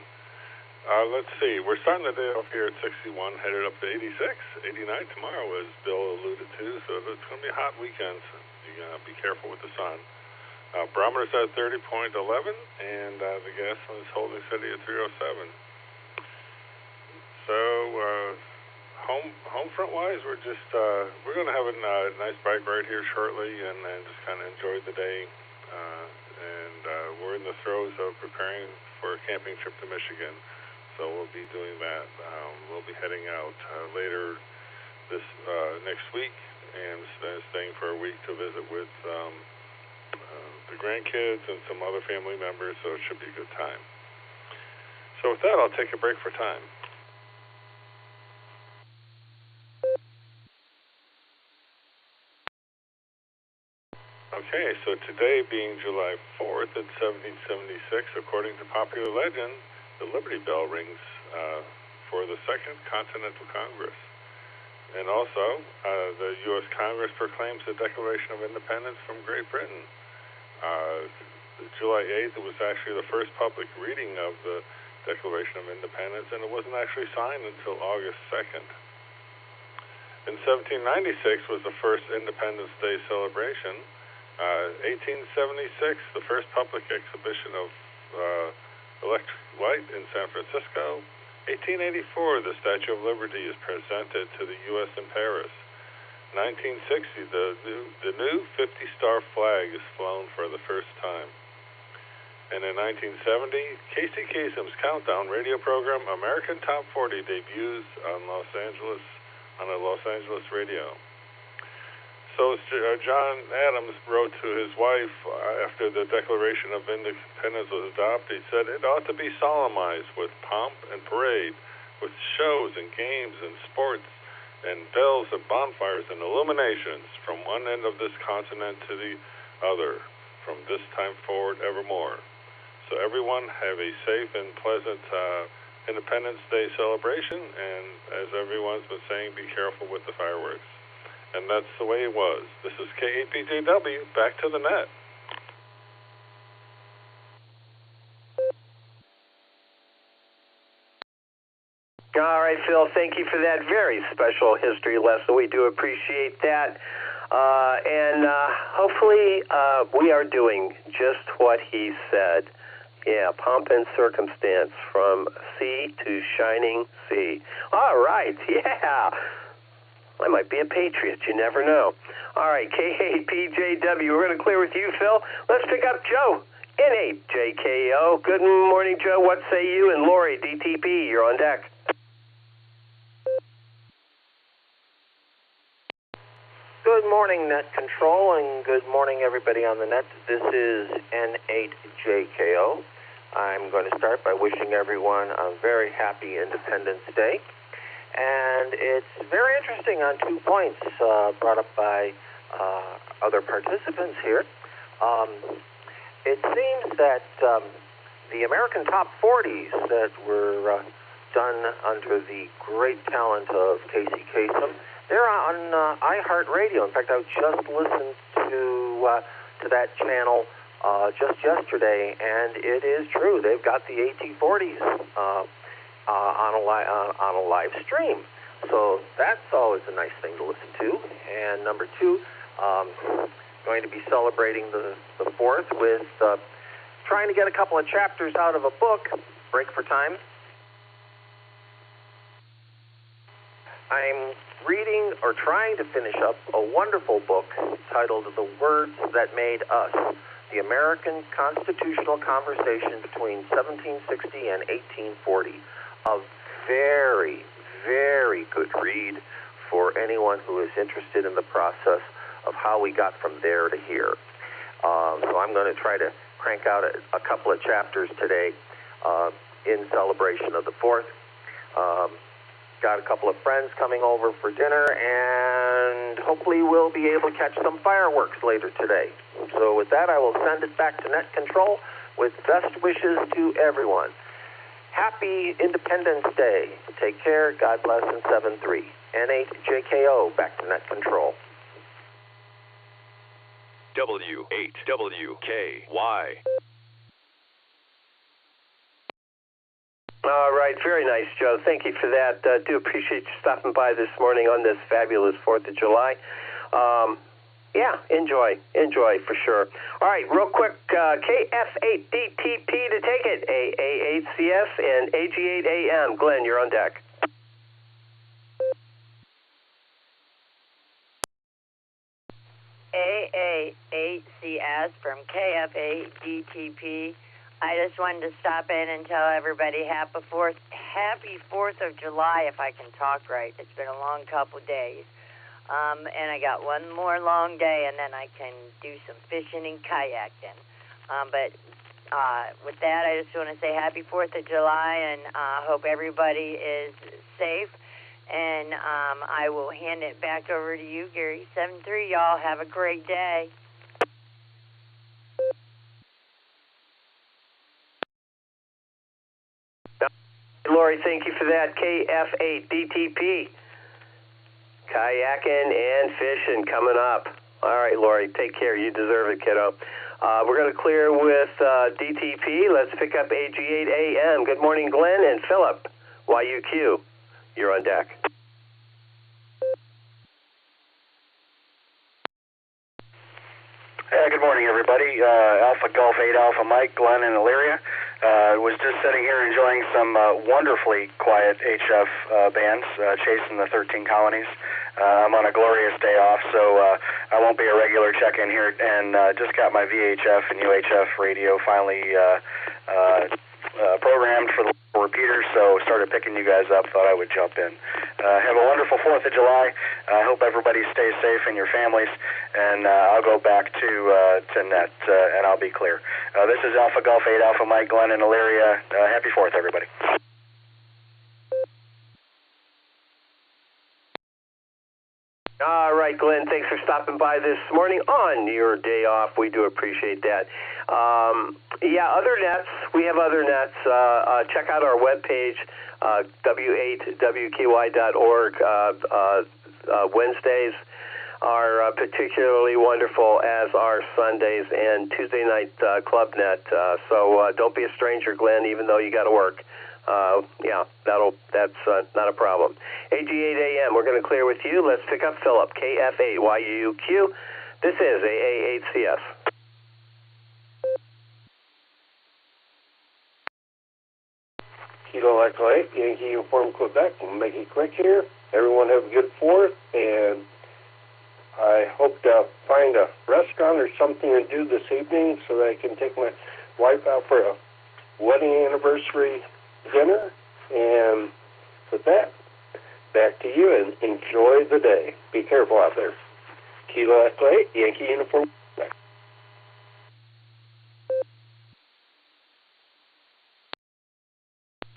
Let's see, we're starting the day off here at 61, headed up to 86, 89 tomorrow, as Bill alluded to, so it's going to be a hot weekend, so you got to be careful with the sun. Barometer's at 30.11, and the gas one is holding steady at 307. So, home front wise, we're going to have a nice bike ride here shortly, and just kind of enjoy the day. We're in the throes of preparing for a camping trip to Michigan, so we'll be doing that. We'll be heading out later this next week, and staying for a week to visit with the grandkids and some other family members. So it should be a good time. So with that, I'll take a break for time. Okay, so today being July 4th in 1776, according to popular legend, the Liberty Bell rings for the Second Continental Congress. And also, the U.S. Congress proclaims the Declaration of Independence from Great Britain. July 8th, it was actually the first public reading of the Declaration of Independence, and it wasn't actually signed until August 2nd. In 1796 was the first Independence Day celebration. 1876, the first public exhibition of electric light in San Francisco. 1884, the Statue of Liberty is presented to the U.S. in Paris. 1960, the new 50-star flag is flown for the first time. And in 1970, Casey Kasem's countdown radio program, American Top 40, debuts on a Los Angeles radio. So John Adams wrote to his wife after the Declaration of Independence was adopted. He said it ought to be solemnized with pomp and parade, with shows and games and sports and bells and bonfires and illuminations from one end of this continent to the other, from this time forward evermore. So everyone have a safe and pleasant Independence Day celebration, and as everyone's been saying, be careful with the fireworks. And that's the way it was. This is K8PJW, back to the net. All right, Phil, thank you for that very special history lesson. We do appreciate that. And hopefully we are doing just what he said. Yeah, pomp and circumstance from sea to shining sea. All right, yeah. I might be a patriot. You never know. All right, K8PJW. We're going to clear with you, Phil. Let's pick up Joe, N8JKO. Good morning, Joe. What say you? And Lori, DTP, you're on deck. Good morning, Net Control, and good morning, everybody on the net. This is N8JKO. I'm going to start by wishing everyone a very happy Independence Day. And it's very interesting on 2 points brought up by other participants here. It seems that the American Top 40s that were done under the great talent of Casey Kasem, they're on iHeartRadio. In fact, I just listened to that channel just yesterday, and it is true. They've got the AT40s on a live stream. So that's always a nice thing to listen to. And number 2, going to be celebrating the 4th with trying to get a couple of chapters out of a book. Break for time. I'm reading or trying to finish up a wonderful book titled The Words That Made Us, The American Constitutional Conversation Between 1760 and 1840. A very, very good read for anyone who is interested in the process of how we got from there to here. So I'm going to try to crank out a couple of chapters today in celebration of the 4th. Got a couple of friends coming over for dinner, and hopefully we'll be able to catch some fireworks later today. So with that, I will send it back to Net Control with best wishes to everyone. Happy Independence Day. Take care. God bless, and 7-3. N8JKO, back to Net Control. W8WKY. All right, very nice, Joe. Thank you for that. Do appreciate you stopping by this morning on this fabulous 4th of July. Yeah, enjoy for sure. All right, real quick, KF8DTP to take it, AA8CS and AG8AM. Glenn, you're on deck. AA8CS from KF8DTP. I just wanted to stop in and tell everybody happy 4th of July, if I can talk right. It's been a long couple days. And I got one more long day, and then I can do some fishing and kayaking. But with that, I just want to say happy 4th of July, and hope everybody is safe. And I will hand it back over to you, Gary. 7-3, y'all. Have a great day. Lori, thank you for that. KF8DTP. Kayaking and fishing coming up. All right, Lori, take care. You deserve it, kiddo. We're going to clear with DTP. Let's pick up AG8AM. Good morning, Glenn and Philip. YUQ, you're on deck. Good morning, everybody. Alpha Golf 8 Alpha Mike, Glenn, and Illyria. Was just sitting here enjoying some wonderfully quiet HF bands, chasing the 13 colonies. I'm on a glorious day off, so I won't be a regular check-in here, and just got my VHF and UHF radio finally programmed for the repeater, so started picking you guys up, thought I would jump in. Have a wonderful 4th of July. I hope everybody stays safe and your families, and I'll go back to Net, and I'll be clear. This is Alpha Golf 8 Alpha Mike, Glenn, and Illyria. Happy 4th, everybody. All right, Glenn, thanks for stopping by this morning on your day off. We do appreciate that. Yeah, other nets. We have other nets. Check out our webpage, w8wky.org. Wednesdays are particularly wonderful, as are Sundays and Tuesday night club net. So don't be a stranger, Glenn, even though you got to work. Yeah, that's not a problem. AG8AM, we're going to clear with you. Let's pick up Philip, KF8YUQ. This is AA8CS. Kilo Echo 8, Yankee Uniform Quebec. We'll make it quick here. Everyone have a good 4th, and I hope to find a restaurant or something to do this evening so that I can take my wife out for a wedding anniversary dinner. And with that, back to you, and enjoy the day. Be careful out there. Kilo Echo 8, Yankee Uniform.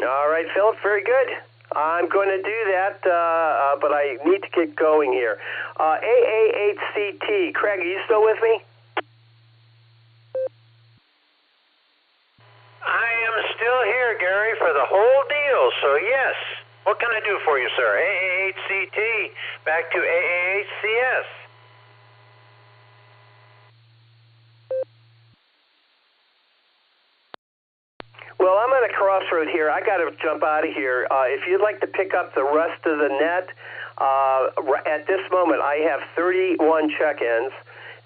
All right, Philip, very good. I'm going to do that, but I need to get going here. AA8CT, Craig, are you still with me? I am still here, Gary, for the whole deal, so yes. What can I do for you, sir? AA8CT, back to AA8CS. Well, I'm at a crossroad here. I got to jump out of here. If you'd like to pick up the rest of the net, at this moment I have 31 check-ins,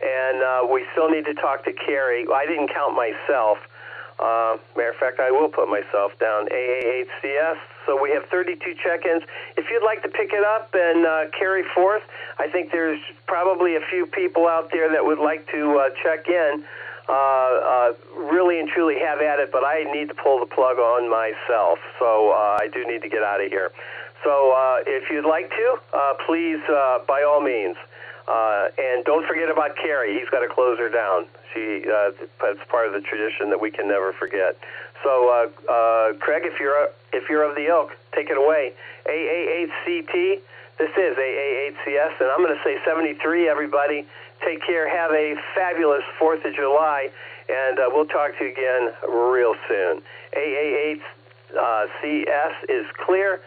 and we still need to talk to Carrie. I didn't count myself. Matter of fact, I will put myself down, AA8CS. So we have 32 check-ins. If you'd like to pick it up and carry forth, I think there's probably a few people out there that would like to check in. Really and truly have at it, but I need to pull the plug on myself, so I do need to get out of here. So if you'd like to, please, by all means, and don't forget about Carrie. He's got to close her down. That's part of the tradition that we can never forget. So, Craig, if you're of the ilk, take it away. AA8CT. This is AA8CS, and I'm going to say 73. Everybody, take care. Have a fabulous 4th of July, and we'll talk to you again real soon. AA8CS is clear.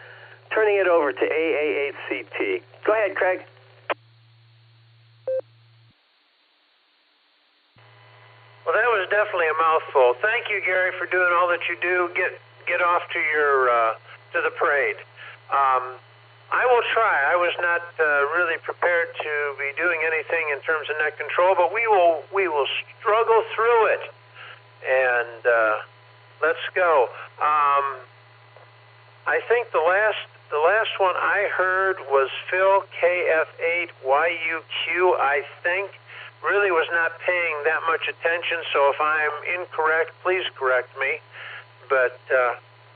Turning it over to AA8CT. Go ahead, Craig. Well, that was definitely a mouthful. Thank you, Gary, for doing all that you do. Get off to your to the parade. I will try. I was not really prepared to be doing anything in terms of net control, but we will struggle through it. And let's go. I think the last one I heard was Phil KF8YUQ. I think really was not paying that much attention. So if I'm incorrect, please correct me. But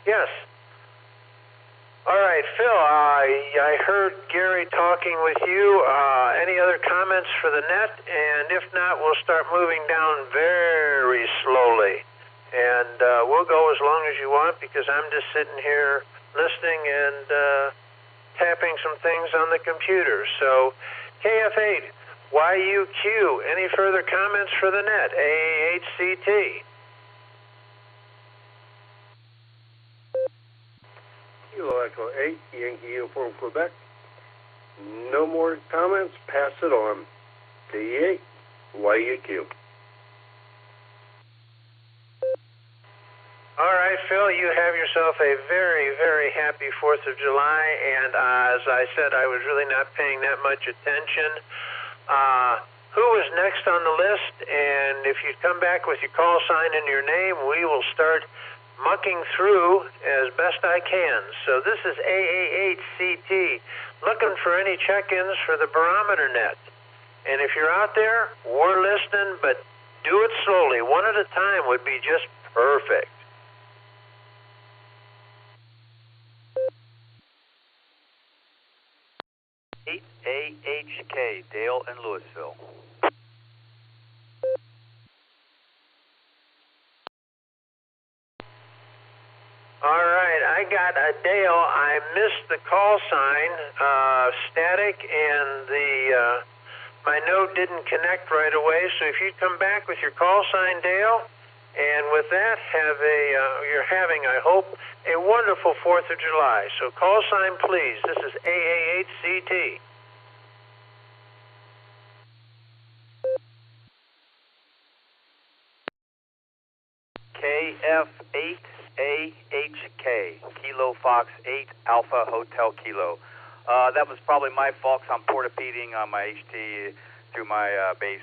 yes. All right, Phil, I heard Gary talking with you. Any other comments for the net? And if not, we'll start moving down very slowly. And we'll go as long as you want, because I'm just sitting here listening and tapping some things on the computer. So KF8, YUQ, any further comments for the net? AA8CT. Kilo Echo 8, Yankee Uniform, Quebec. No more comments. Pass it on. DE8, YUQ. All right, Phil, you have yourself a very, very happy 4th of July, and as I said, I was really not paying that much attention. Who was next on the list? And if you'd come back with your call sign and your name, we will start mucking through as best I can. So this is AA8CT, looking for any check-ins for the Barometer Net. And if you're out there, we're listening, but do it slowly. One at a time would be just perfect. AHK, Dale and Louisville. All right, I got a Dale. I missed the call sign, static, and my node didn't connect right away. So if you'd come back with your call sign, Dale, and with that, you're having, I hope, a wonderful 4th of July. So call sign, please. This is AA8CT. KF8AHK, Kilo Fox 8 Alpha Hotel Kilo. That was probably my fault, 'cause I'm porta-feeding on my HT through my base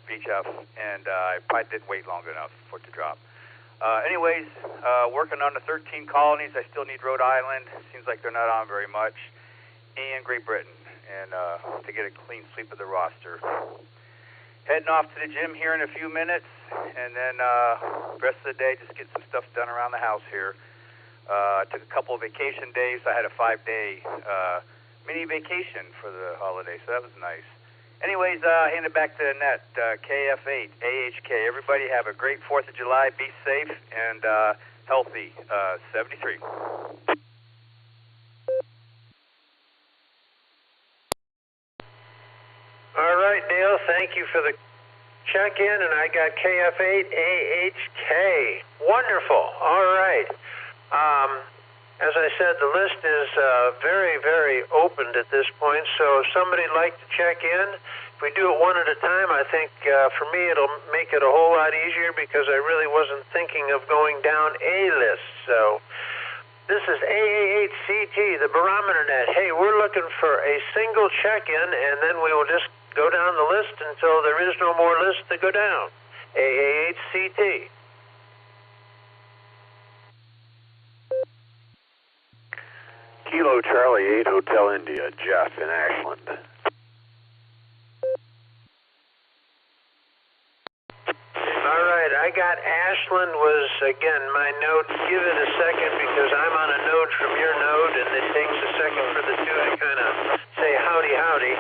VHF, and I probably didn't wait long enough for it to drop. Anyways, working on the 13 colonies. I still need Rhode Island. Seems like they're not on very much. And Great Britain, and to get a clean sweep of the roster. Heading off to the gym here in a few minutes, and then the rest of the day just get some stuff done around the house here. I took a couple of vacation days. I had a 5-day mini vacation for the holiday, so that was nice. Anyways, hand it back to the net. KF8, AHK. Everybody have a great 4th of July. Be safe and healthy. 73. All right, Dale, thank you for the check-in, and I got KF8AHK. Wonderful. All right. As I said, the list is very, very opened at this point, so if somebody'd like to check in, if we do it one at a time, I think for me it'll make it a whole lot easier because I really wasn't thinking of going down a list. So this is AA8CT, the Barometer Net. Hey, we're looking for a single check-in, and then we will just go down the list until there is no more list to go down. AA8CT. Kilo Charlie 8 Hotel India, Jeff in Ashland. All right, I got Ashland was, again, my node. Give it a second because I'm on a node from your node, and it takes a second for the two to kind of say howdy, howdy.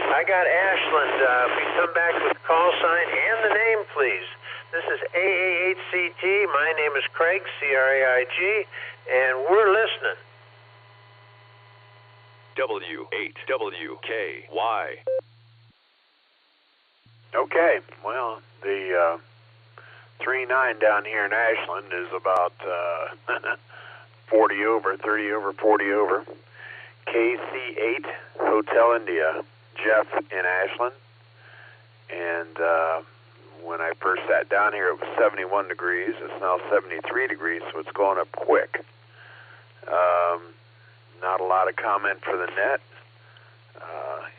I got Ashland. If we come back with call sign and the name, please. This is AA8CT. My name is Craig, C-R-A-I-G, and we're listening. W8WKY. Okay, well, the 3-9 down here in Ashland is about 40 over, 30 over, 40 over. KC8 Hotel India, Jeff in Ashland. And when I first sat down here, it was 71 degrees. It's now 73 degrees, so it's going up quick. Not a lot of comment for the net.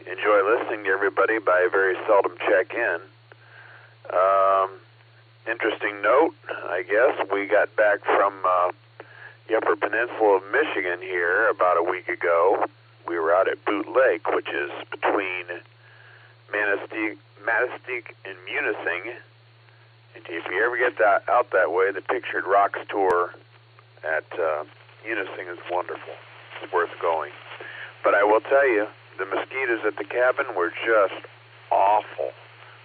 Enjoy listening to everybody, but I very seldom check in. Interesting note, I guess, we got back from the Upper Peninsula of Michigan here about a week ago. We were out at Boot Lake, which is between Manistique and Munising. And if you ever get out that way, the Pictured Rocks tour at Munising is wonderful. It's worth going. But I will tell you, the mosquitoes at the cabin were just awful.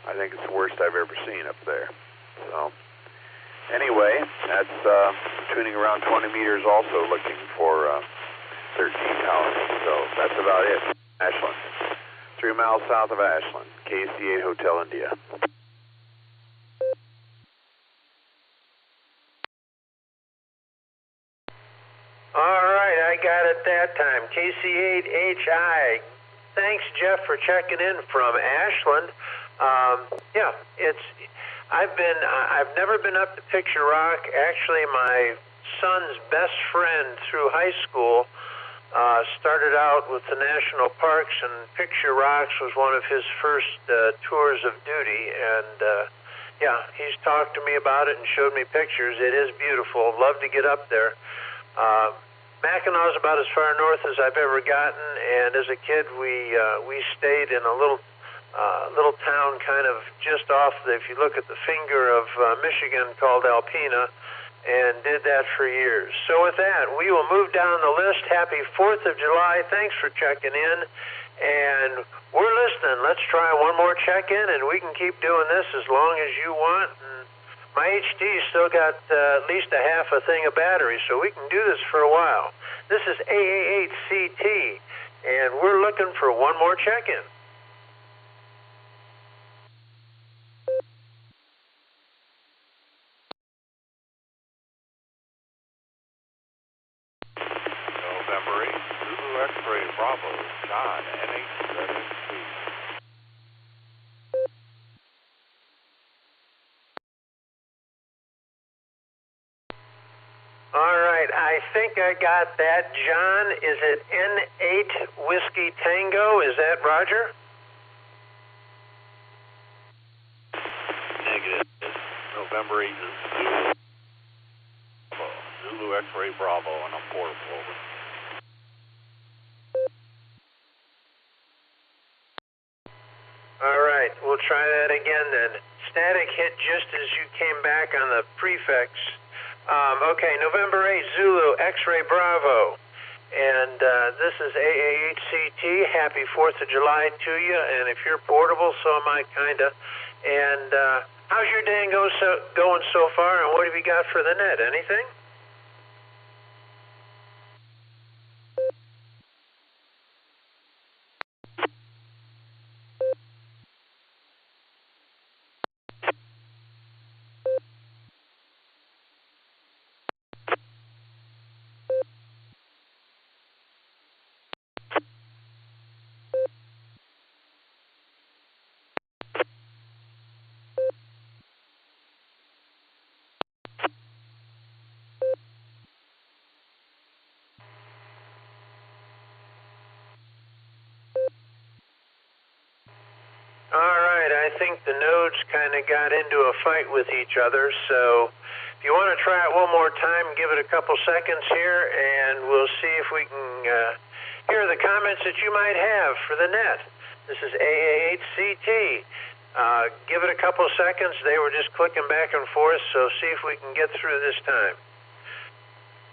I think it's the worst I've ever seen up there. So, anyway, that's tuning around 20 meters also looking for 13 colonies. So that's about it. Ashland. 3 miles south of Ashland. KC8 Hotel India. All right, I got it that time. KC8HI. Thanks, Jeff, for checking in from Ashland. Yeah, I've never been up to Picture Rock. Actually, my son's best friend through high school started out with the national parks, and Picture Rocks was one of his first tours of duty. And yeah, he's talked to me about it and showed me pictures. It is beautiful. Love to get up there. Mackinac is about as far north as I've ever gotten, and as a kid, we stayed in a little town kind of just off, if you look at the finger of Michigan, called Alpena, and did that for years. So with that, we will move down the list. Happy 4th of July. Thanks for checking in, and we're listening. Let's try one more check-in, and we can keep doing this as long as you want. And my HD's still got at least a half a thing of battery, so we can do this for a while. This is AA8CT, and we're looking for one more check-in. November 8th, Zulu X-Ray Bravo, John, NH7C. All right, I think I got that. John, is it N8 Whiskey Tango? Is that Roger? Negative. November 8th is Zulu X-Ray Bravo, and I'm portable. Over. All right, we'll try that again then. Static hit just as you came back on the prefix. Okay, November 8th, Zulu, X-Ray Bravo. And this is AAHCT. Happy 4th of July to you. And if you're portable, so am I, kind of. And how's your day going so far, and what have you got for the net? Anything? All right, I think the nodes kind of got into a fight with each other, so if you want to try it one more time, give it a couple seconds here, and we'll see if we can hear the comments that you might have for the net. This is AAHCT. Give it a couple seconds. They were just clicking back and forth, so see if we can get through this time.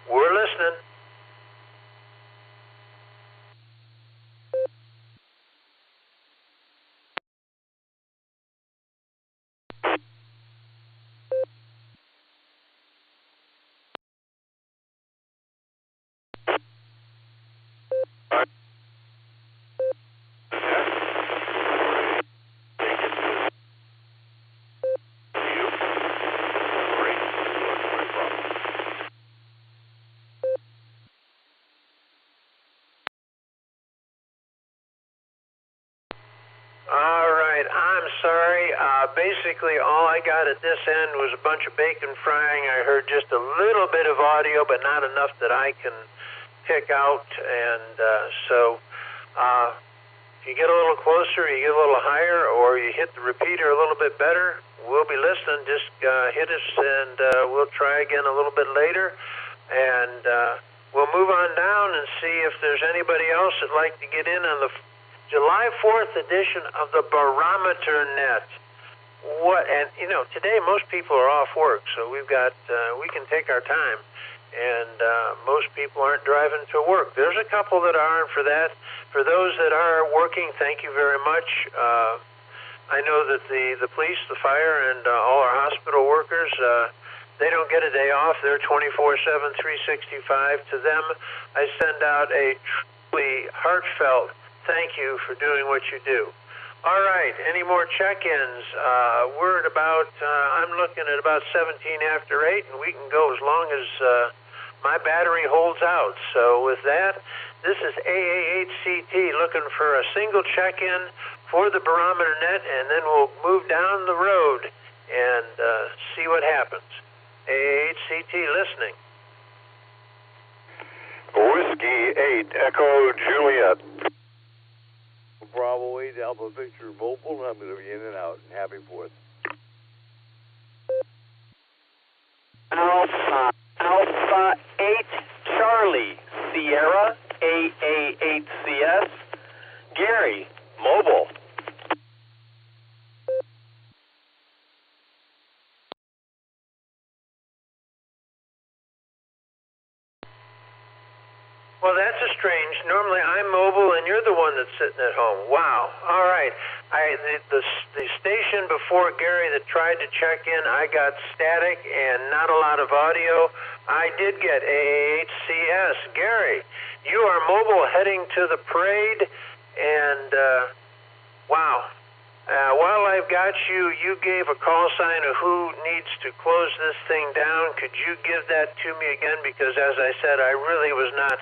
We're listening. Basically, all I got at this end was a bunch of bacon frying. I heard just a little bit of audio, but not enough that I can pick out. And so if you get a little closer, you get a little higher, or you hit the repeater a little bit better, we'll be listening. Just hit us, and we'll try again a little bit later. And we'll move on down and see if there's anybody else that'd like to get in on the July 4th edition of the Barometer Net. Today most people are off work, so we can take our time, and most people aren't driving to work. There's a couple that are, and for those that are working, thank you very much. I know that the police, the fire, and all our hospital workers, they don't get a day off. They're 24/7, 365. To them, I send out a truly heartfelt thank you for doing what you do. All right, any more check-ins? We're at about, I'm looking at about 17 after 8, and we can go as long as my battery holds out. So with that, this is AAHCT looking for a single check-in for the Barometer Net, and then we'll move down the road and see what happens. AAHCT listening. Whiskey 8, Echo Juliet. Bravo 8, Alpha Victor Mobile. I'm going to be in and out. Happy 4th. Alpha 8, Charlie, Sierra, AA8CS, Gary, Mobile. Well, that's a strange. Normally I'm mobile and you're the one that's sitting at home. Wow. All right. The station before Gary that tried to check in, I got static and not a lot of audio. I did get AAHCS. Gary, you are mobile heading to the parade, and wow. While I've got you, you gave a call sign of who needs to close this thing down. Could you give that to me again? Because as I said, I really was not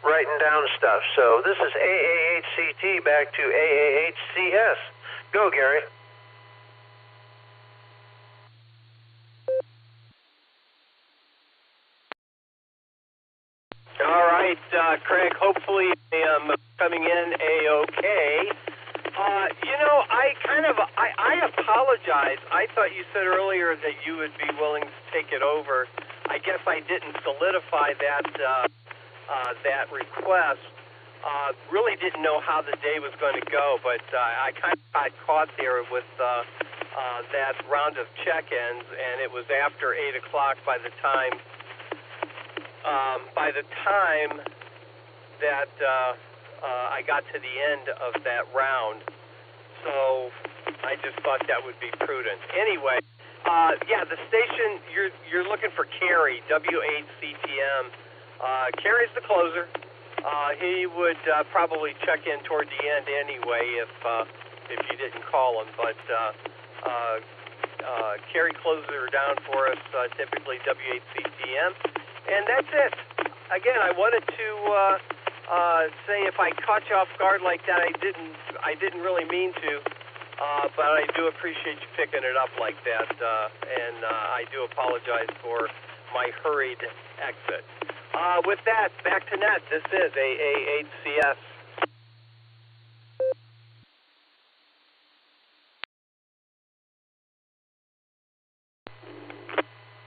writing down stuff. So this is AAHCT back to AAHCS. Go, Gary. All right, Craig, hopefully I am coming in A-OK. I apologize. I thought you said earlier that you would be willing to take it over. I guess I didn't solidify that request. Really didn't know how the day was going to go, but I kind of got caught there with that round of check-ins, and it was after 8 o'clock by the time that I got to the end of that round. So I just thought that would be prudent. Anyway, yeah, the station, you're looking for Kerry, W8CTM. Kerry's the closer. He would probably check in toward the end anyway if you didn't call him. But Kerry closes her down for us, typically W8CTM. And that's it. Again, I wanted to say if I caught you off guard like that, I didn't really mean to. But I do appreciate you picking it up like that, and I do apologize for my hurried exit. With that, back to net. This is AA8CS.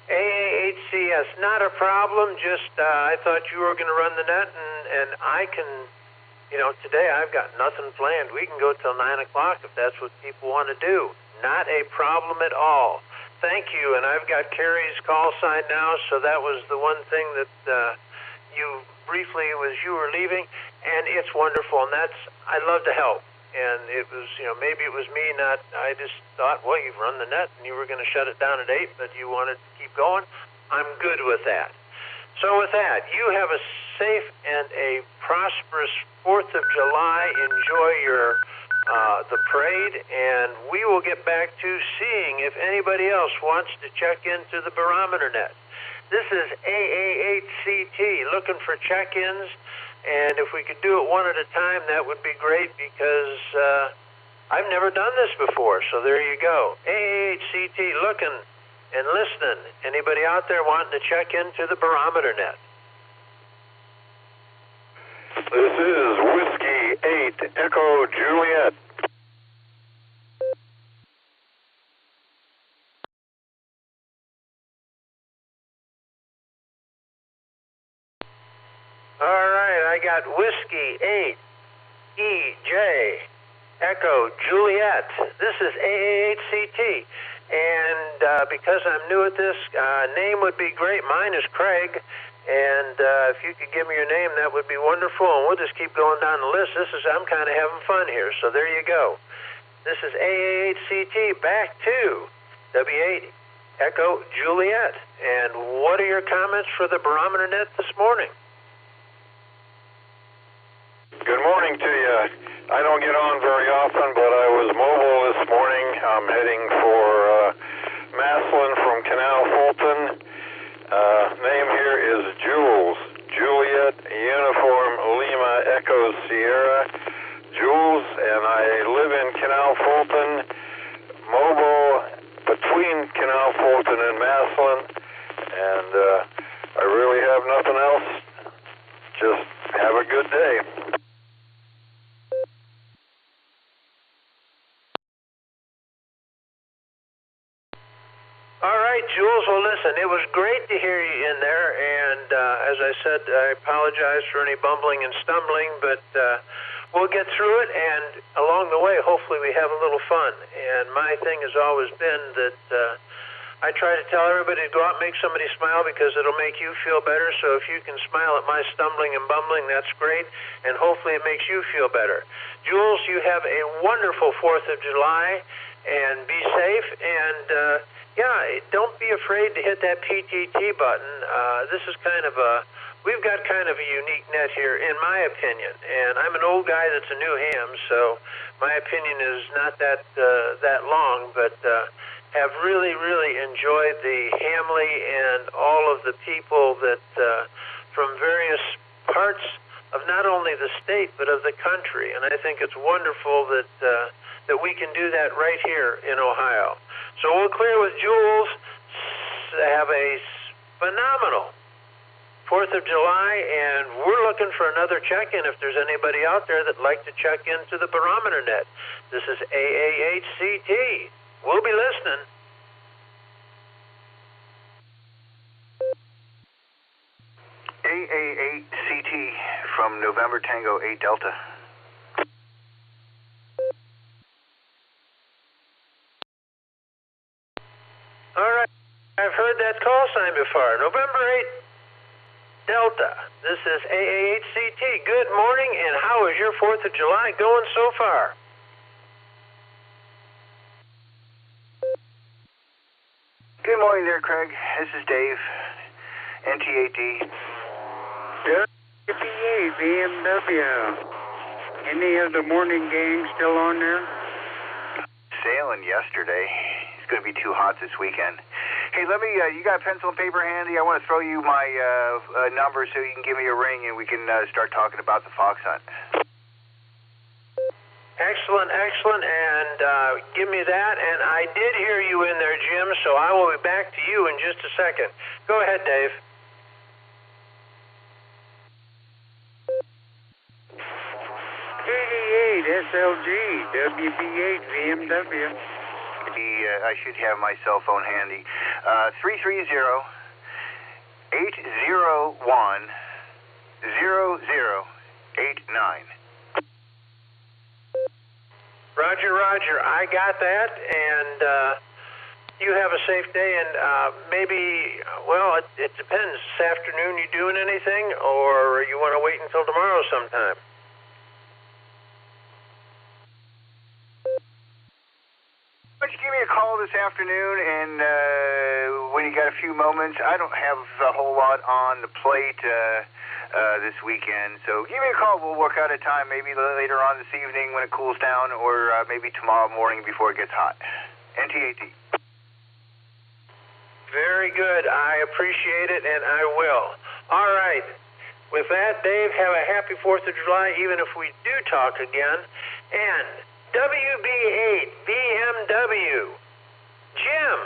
AA8CS, not a problem. Just I thought you were going to run the net, and I can. You know, today I've got nothing planned. We can go till 9 o'clock if that's what people want to do. Not a problem at all. Thank you, and I've got Kerry's call sign now, so that was the one thing that you briefly was you were leaving, and it's wonderful, and that's, I love to help. And it was, you know, maybe it was me not, I just thought, well, you've run the net, and you were going to shut it down at 8, but you wanted to keep going. I'm good with that. So with that, you have a safe and a prosperous 4th of July. Enjoy your the parade, and we will get back to seeing if anybody else wants to check into the Barometer Net. This is AA8CT looking for check-ins, and if we could do it one at a time, that would be great because I've never done this before, so there you go. AA8CT looking and listening. Anybody out there wanting to check into the Barometer Net? This is Whiskey 8 Echo Juliet. All right, I got Whiskey 8 EJ Echo Juliet. This is AA8CT. And because I'm new at this, name would be great. Mine is Craig. And if you could give me your name, that would be wonderful. And we'll just keep going down the list. I'm kind of having fun here. So there you go. This is AA8CT back to W8 Echo Juliet. And what are your comments for the Barometer Net this morning? Good morning to you. I don't get on very often, but I was mobile this morning. I'm heading for Maslin from Canal Fulton. Name here is Jules. Juliet Uniform Lima Echo Sierra. Jules, and I live in Canal Fulton, mobile between Canal Fulton and Maslin, and I really have nothing else. Just have a good day. All right, Jules. Well, listen, it was great to hear you in there, and as I said, I apologize for any bumbling and stumbling, but we'll get through it, and along the way, hopefully we have a little fun. And my thing has always been that I try to tell everybody to go out and make somebody smile because it'll make you feel better, so if you can smile at my stumbling and bumbling, that's great, and hopefully it makes you feel better. Jules, you have a wonderful 4th of July, and be safe, and yeah, don't be afraid to hit that PTT button. This is kind of we've got kind of a unique net here, in my opinion. And I'm an old guy that's a new ham, so my opinion is not that long, but have really, really enjoyed the Hamley and all of the people that from various parts of not only the state, but of the country. And I think it's wonderful that we can do that right here in Ohio. So we'll clear with Jules. Have a phenomenal 4th of July, and we're looking for another check-in if there's anybody out there that'd like to check into the Barometer Net. This is AA8CT. We'll be listening. AA8CT from November Tango 8 Delta. All right, I've heard that call sign before. November 8 Delta. This is AA8CT. Good morning, and how is your 4th of July going so far? Good morning there, Craig. This is Dave, NT8D. WPA, BMW. Any of the morning gang still on there? Sailing yesterday. It's going to be too hot this weekend. Hey, let me, you got pencil and paper handy? I want to throw you my number so you can give me a ring and we can start talking about the fox hunt. Excellent, excellent, and give me that. And I did hear you in there, Jim, so I will be back to you in just a second. Go ahead, Dave. KD8 SLG, WB8 BMW. I should have my cell phone handy. 330-801-0089. Roger, Roger. I got that, and you have a safe day, and maybe, well, it depends. This afternoon you doing anything, or you want to wait until tomorrow sometime? Why don't you give me a call this afternoon, and when you got a few moments, I don't have a whole lot on the plate this weekend, so give me a call. We'll work out a time maybe later on this evening when it cools down, or maybe tomorrow morning before it gets hot. NT8D. Very good. I appreciate it, and I will. All right. With that, Dave, have a happy 4th of July, even if we do talk again. And WB8 BMW. Jim,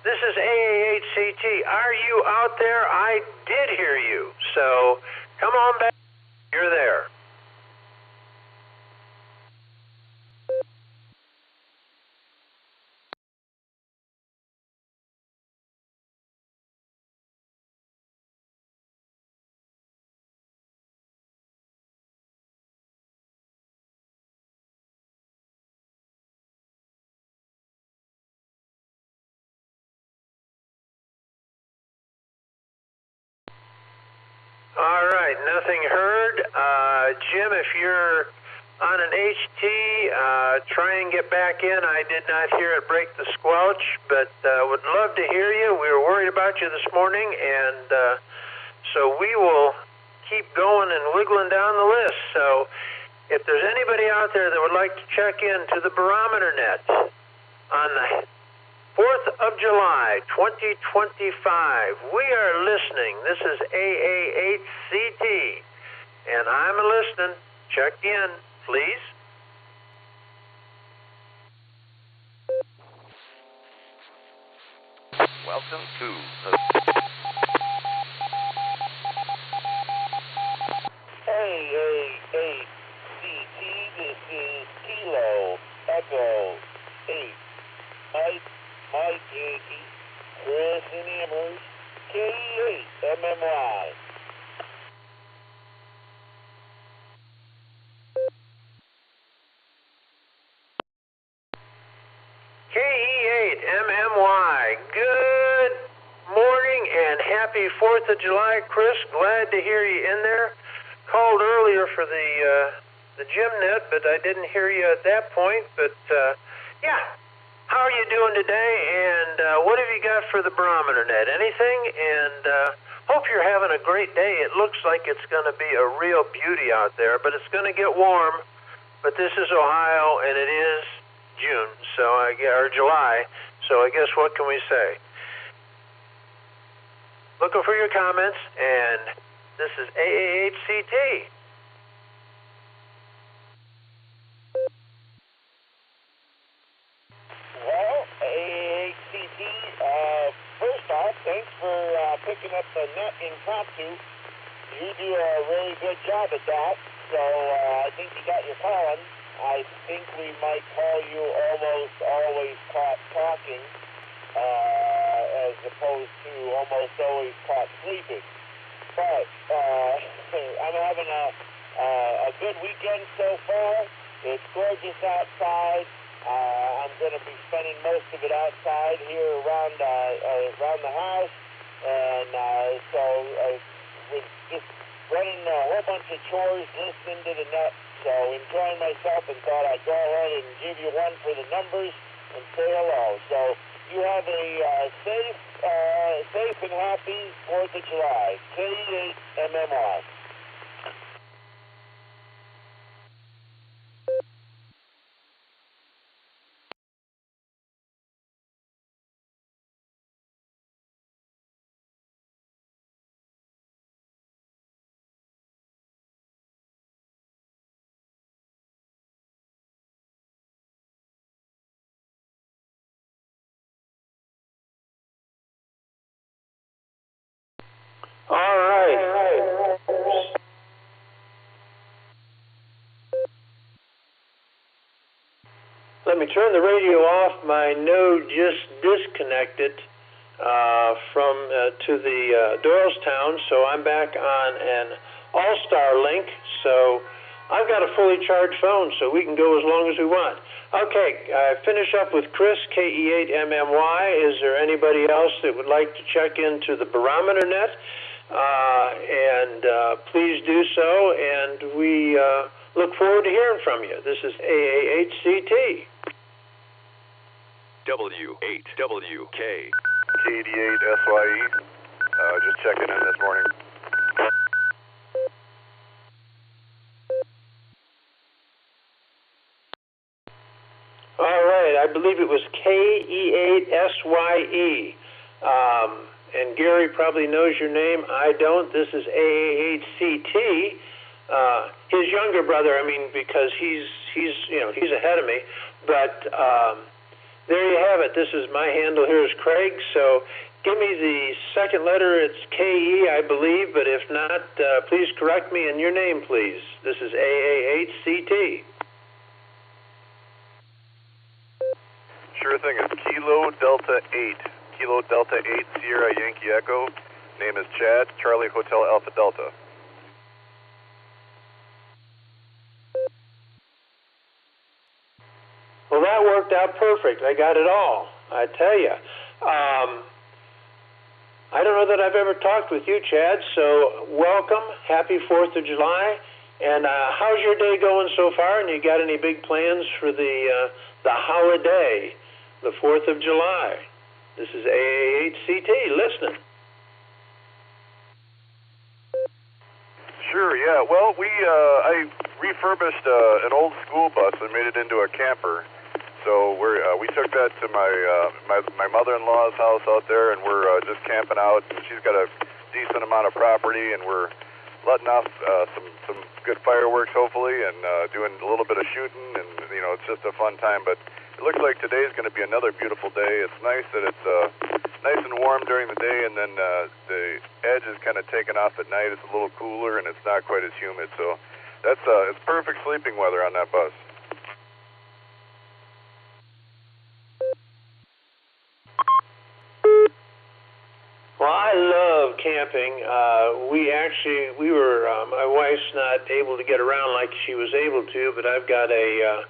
this is AA8CT. Are you out there? I did hear you. So come on back. You're there. All right, nothing heard. Jim, if you're on an HT, try and get back in. I did not hear it break the squelch, but would love to hear you. We were worried about you this morning, and so we will keep going and wiggling down the list. So if there's anybody out there that would like to check in to the Barometer Net on the 4th of July, 2025. We are listening. This is AA8CT, and I'm listening. Check in, please. Welcome to AA8CT. This is Kilo Echo 8. Mike Yankee, Chris and Amherst, KE8 MMY. KE8 MMY. Good morning and happy 4th of July, Chris. Glad to hear you in there. Called earlier for the gym net, but I didn't hear you at that point. But yeah. How are you doing today, and what have you got for the Barometer Net? Anything? And hope you're having a great day. It looks like it's going to be a real beauty out there, but it's going to get warm. But this is Ohio, and it is June, or July, so I guess what can we say? Looking for your comments, and this is AA8CT. Well, AA8CT, first off, thanks for picking up the net impromptu. You do a really good job at that, so I think you got your calling. I think we might call you almost always caught talking, as opposed to almost always caught sleeping. But I'm having a good weekend so far. It's gorgeous outside. I'm going to be spending most of it outside here around the house, and so with the chores listening to the net. So enjoying myself and thought I'd go ahead and give you one for the numbers and say hello. So you have a safe and happy 4th of July. K8MMY. All right. Let me turn the radio off. My node just disconnected to the Doylestown, so I'm back on an Allstar link. So I've got a fully charged phone, so we can go as long as we want. Okay, I finish up with Chris, KE8MMY. Is there anybody else that would like to check into the Barometer Net? Please do so, and we look forward to hearing from you. This is AAHCT. W8WK. K88SYE. Just checking in this morning. All right, I believe it was KE8SYE. And Gary probably knows your name. I don't. This is AAHCT. His younger brother, because he's ahead of me. But there you have it. This is my handle here is Craig. So give me the second letter. It's KE, I believe. But if not, please correct me. And your name, please. This is AAHCT. Sure thing. It's Kilo Delta 8. Kilo Delta 8, Sierra Yankee Echo. Name is Chad, Charlie Hotel Alpha Delta. Well, that worked out perfect. I got it all, I tell you. I don't know that I've ever talked with you, Chad, so welcome. Happy 4th of July. And how's your day going so far? And you got any big plans for the holiday, the 4th of July? This is AAHCT listening. Sure, yeah. Well, I refurbished an old school bus and made it into a camper. So we took that to my mother-in-law's house out there, and we're just camping out. And she's got a decent amount of property, and we're letting off some good fireworks, hopefully, and doing a little bit of shooting. And it's just a fun time. But it looks like today's going to be another beautiful day. It's nice that it's nice and warm during the day, and then the edge is kind of taken off at night. It's a little cooler, and it's not quite as humid. So it's perfect sleeping weather on that bus. Well, I love camping. We were my wife's not able to get around like she was able to, but I've got a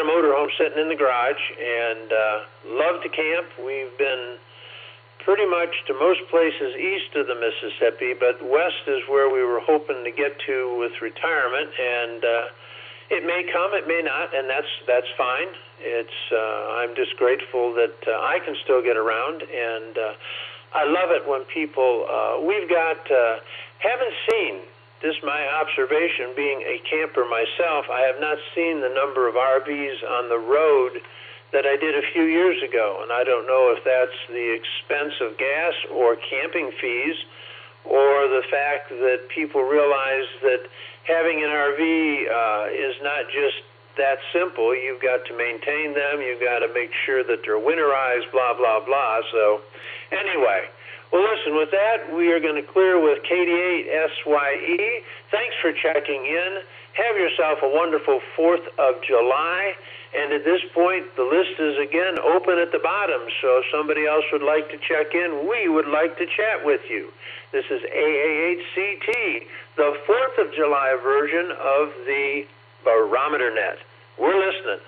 motorhome sitting in the garage, and love to camp. We've been pretty much to most places east of the Mississippi, but west is where we were hoping to get to with retirement, and it may come, it may not, and that's fine. I'm just grateful that I can still get around, and I love it when people, haven't seen, this is my observation, being a camper myself, I have not seen the number of RVs on the road that I did a few years ago, and I don't know if that's the expense of gas or camping fees, or the fact that people realize that having an RV is not just that simple. You've got to maintain them, you've got to make sure that they're winterized, blah, blah, blah. So anyway, well, listen, with that, we are going to clear with KD8SYE. Thanks for checking in. Have yourself a wonderful 4th of July. And at this point, the list is again open at the bottom. So if somebody else would like to check in, we would like to chat with you. This is AAHCT, the 4th of July version of the Barometer Net. We're listening.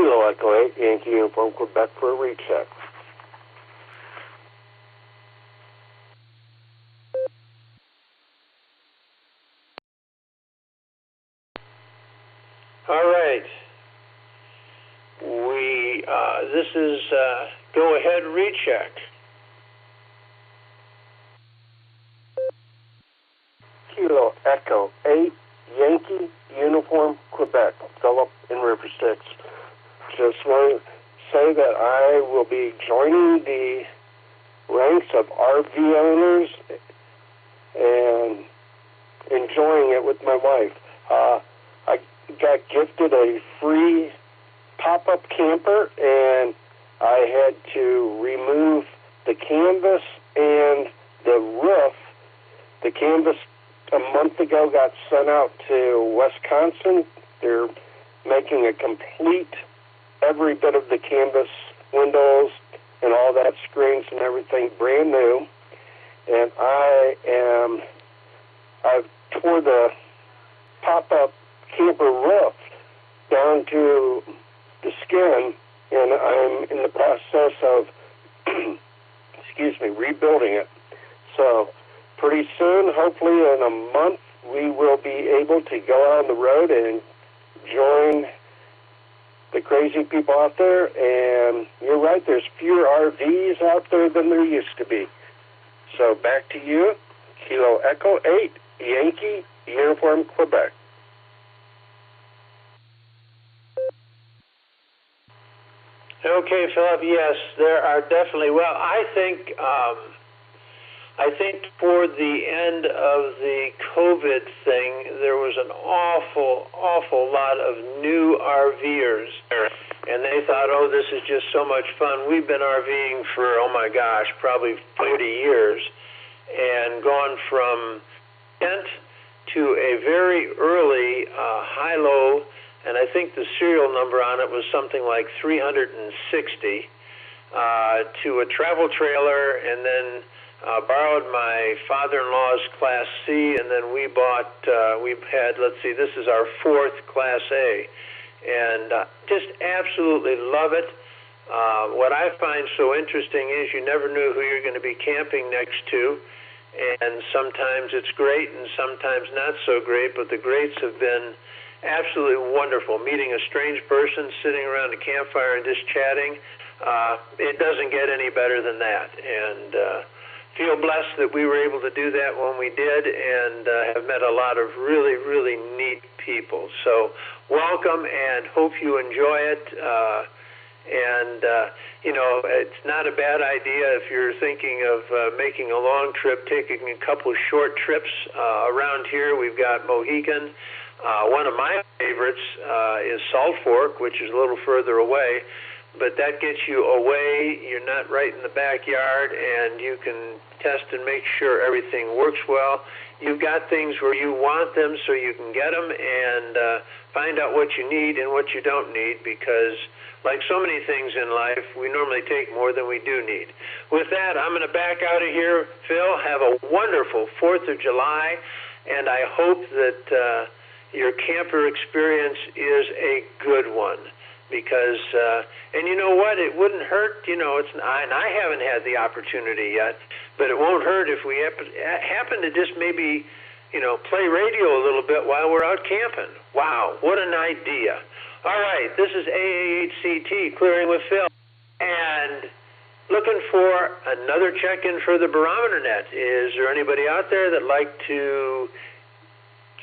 Kilo Echo 8, Yankee Uniform, Quebec for a recheck. All right. This is go ahead recheck. Kilo Echo 8, Yankee Uniform, Quebec, Philip in River Styx. Just want to say that I will be joining the ranks of RV owners and enjoying it with my wife. I got gifted a free pop-up camper, and I had to remove the canvas and the roof. The canvas a month ago got sent out to Wisconsin. They're making a complete, every bit of the canvas, windows and all that, screens and everything brand new. And I've tore the pop-up camper roof down to the skin, and I'm in the process of, rebuilding it. So pretty soon, hopefully in a month, we will be able to go on the road and join the crazy people out there. And you're right, there's fewer RVs out there than there used to be. So back to you, Kilo Echo 8, Yankee Uniform, Quebec. Okay, Philip, yes, there are definitely, well, I think for the end of the COVID thing, there was an awful lot of new RVers, and they thought, oh, this is just so much fun. We've been RVing for, oh my gosh, probably 40 years, and gone from tent to a very early high-low, and I think the serial number on it was something like 360, to a travel trailer, and then borrowed my father-in-law's Class C, and then we bought, we've had, let's see, this is our fourth Class A, and just absolutely love it. What I find so interesting is you never knew who you're going to be camping next to, and sometimes it's great and sometimes not so great, but the greats have been absolutely wonderful. Meeting a strange person, sitting around a campfire and just chatting, it doesn't get any better than that, and feel blessed that we were able to do that when we did, and have met a lot of really, really neat people. So welcome, and hope you enjoy it. You know, it's not a bad idea if you're thinking of making a long trip, taking a couple short trips around here. We've got Mohegan. One of my favorites is Salt Fork, which is a little further away, but that gets you away. You're not right in the backyard, and you can test and make sure everything works well. You've got things where you want them so you can get them, and find out what you need and what you don't need, because like so many things in life, we normally take more than we do need. With that, I'm going to back out of here. Phil, have a wonderful 4th of July, and I hope that your camper experience is a good one, because, and you know what, it wouldn't hurt, you know, and I haven't had the opportunity yet, but it won't hurt if we happen to just maybe, you know, play radio a little bit while we're out camping. Wow, what an idea. All right, this is AAHCT, Clearing with Phil, and looking for another check-in for the Barometer Net. Is there anybody out there that'd like to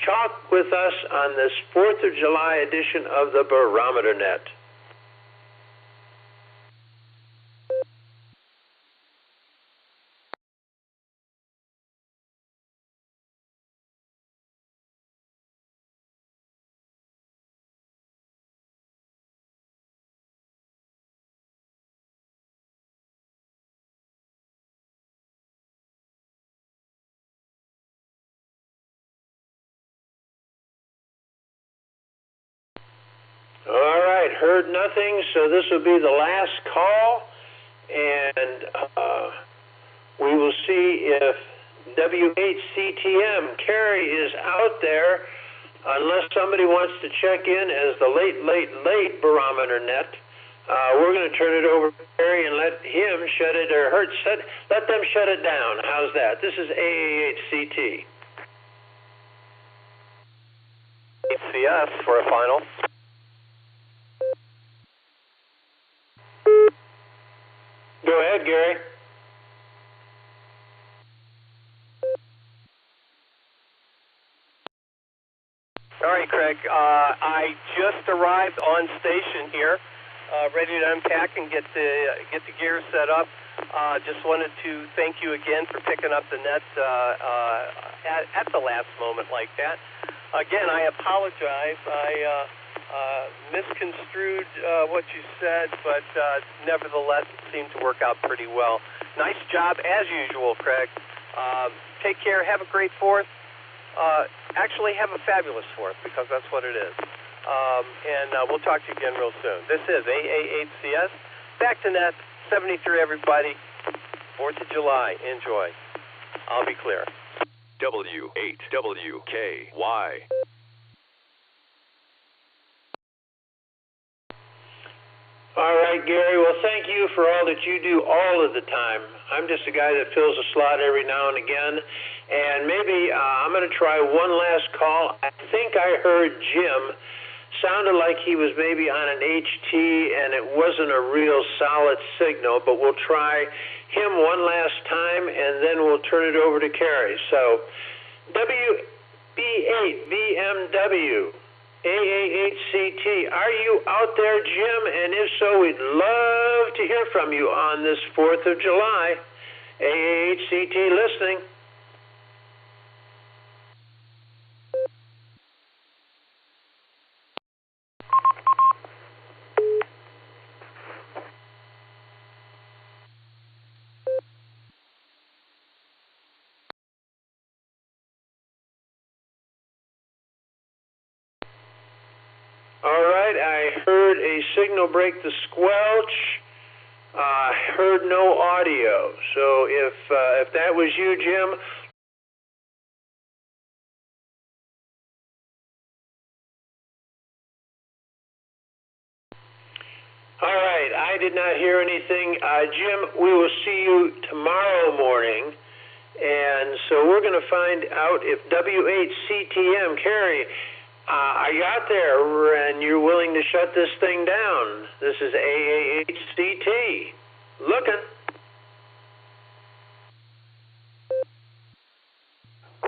talk with us on this 4th of July edition of the Barometer Net? All right, heard nothing, so this will be the last call, and we will see if WHCTM, Carrie, is out there. unless somebody wants to check in as the late Barometer Net, we're going to turn it over to Harry and let him shut it, or let them shut it down. How's that? This is AAHCT. HCS for a final. Go ahead, Gary. All right, Craig. I just arrived on station here, ready to unpack and get the gear set up. Just wanted to thank you again for picking up the net at the last moment like that. Again, I apologize. I misconstrued what you said, but nevertheless, it seemed to work out pretty well. Nice job, as usual, Craig. Take care. Have a great 4th. Actually, have a fabulous 4th, because that's what it is. And we'll talk to you again real soon. This is AAHCS. Back to net. 73, everybody. 4th of July. Enjoy. I'll be clear. W8WKY. All right, Gary. Well, thank you for all that you do all of the time. I'm just a guy that fills a slot every now and again. And maybe I'm going to try one last call. I think I heard Jim. Sounded like he was maybe on an HT, and it wasn't a real solid signal, but we'll try him one last time, and then we'll turn it over to Carrie. So, WB8BMW, AAHCT, are you out there, Jim? And if so, we'd love to hear from you on this 4th of July. AAHCT listening. All right, I heard a signal break the squelch. I heard no audio. So if that was you, Jim. All right, I did not hear anything. Jim, we will see you tomorrow morning. And so we're going to find out if W8CTM, Carrie, are you out there and you're willing to shut this thing down? This is AAHCT. Looking.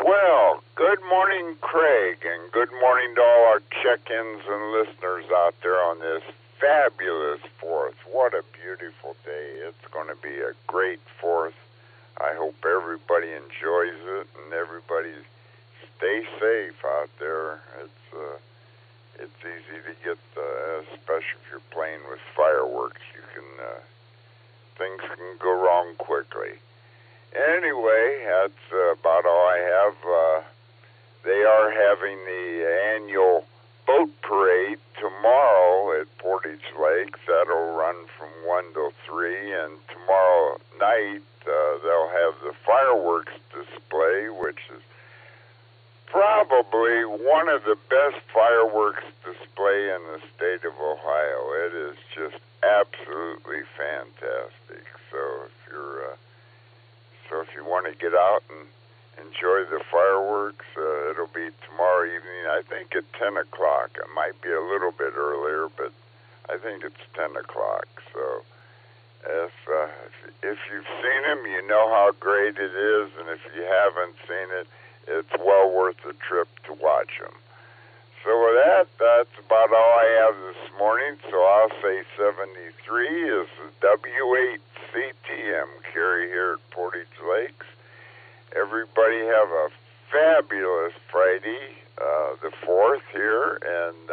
Well, good morning, Craig, and good morning to all our check-ins and listeners out there on this fabulous 4th. What a beautiful day. It's going to be a great 4th. I hope everybody enjoys it and everybody stay safe out there. It's easy to get, especially if you're playing with fireworks. Things can go wrong quickly. Anyway, that's about all I have. They are having the annual boat parade tomorrow at Portage Lakes. That'll run from 1 to 3, and tomorrow night they'll have the fireworks display, which is probably one of the best fireworks display in the state of Ohio. It is just absolutely fantastic. So if you want to get out and enjoy the fireworks, it'll be tomorrow evening. I think at 10 o'clock. It might be a little bit earlier, but I think it's 10 o'clock. So if you've seen them, you know how great it is, and if you haven't seen it, it's well worth the trip to watch them. So with that's about all I have this morning. So I'll say 73 is the W8CTM carry here at Portage Lakes. Everybody have a fabulous Friday, the 4th here, and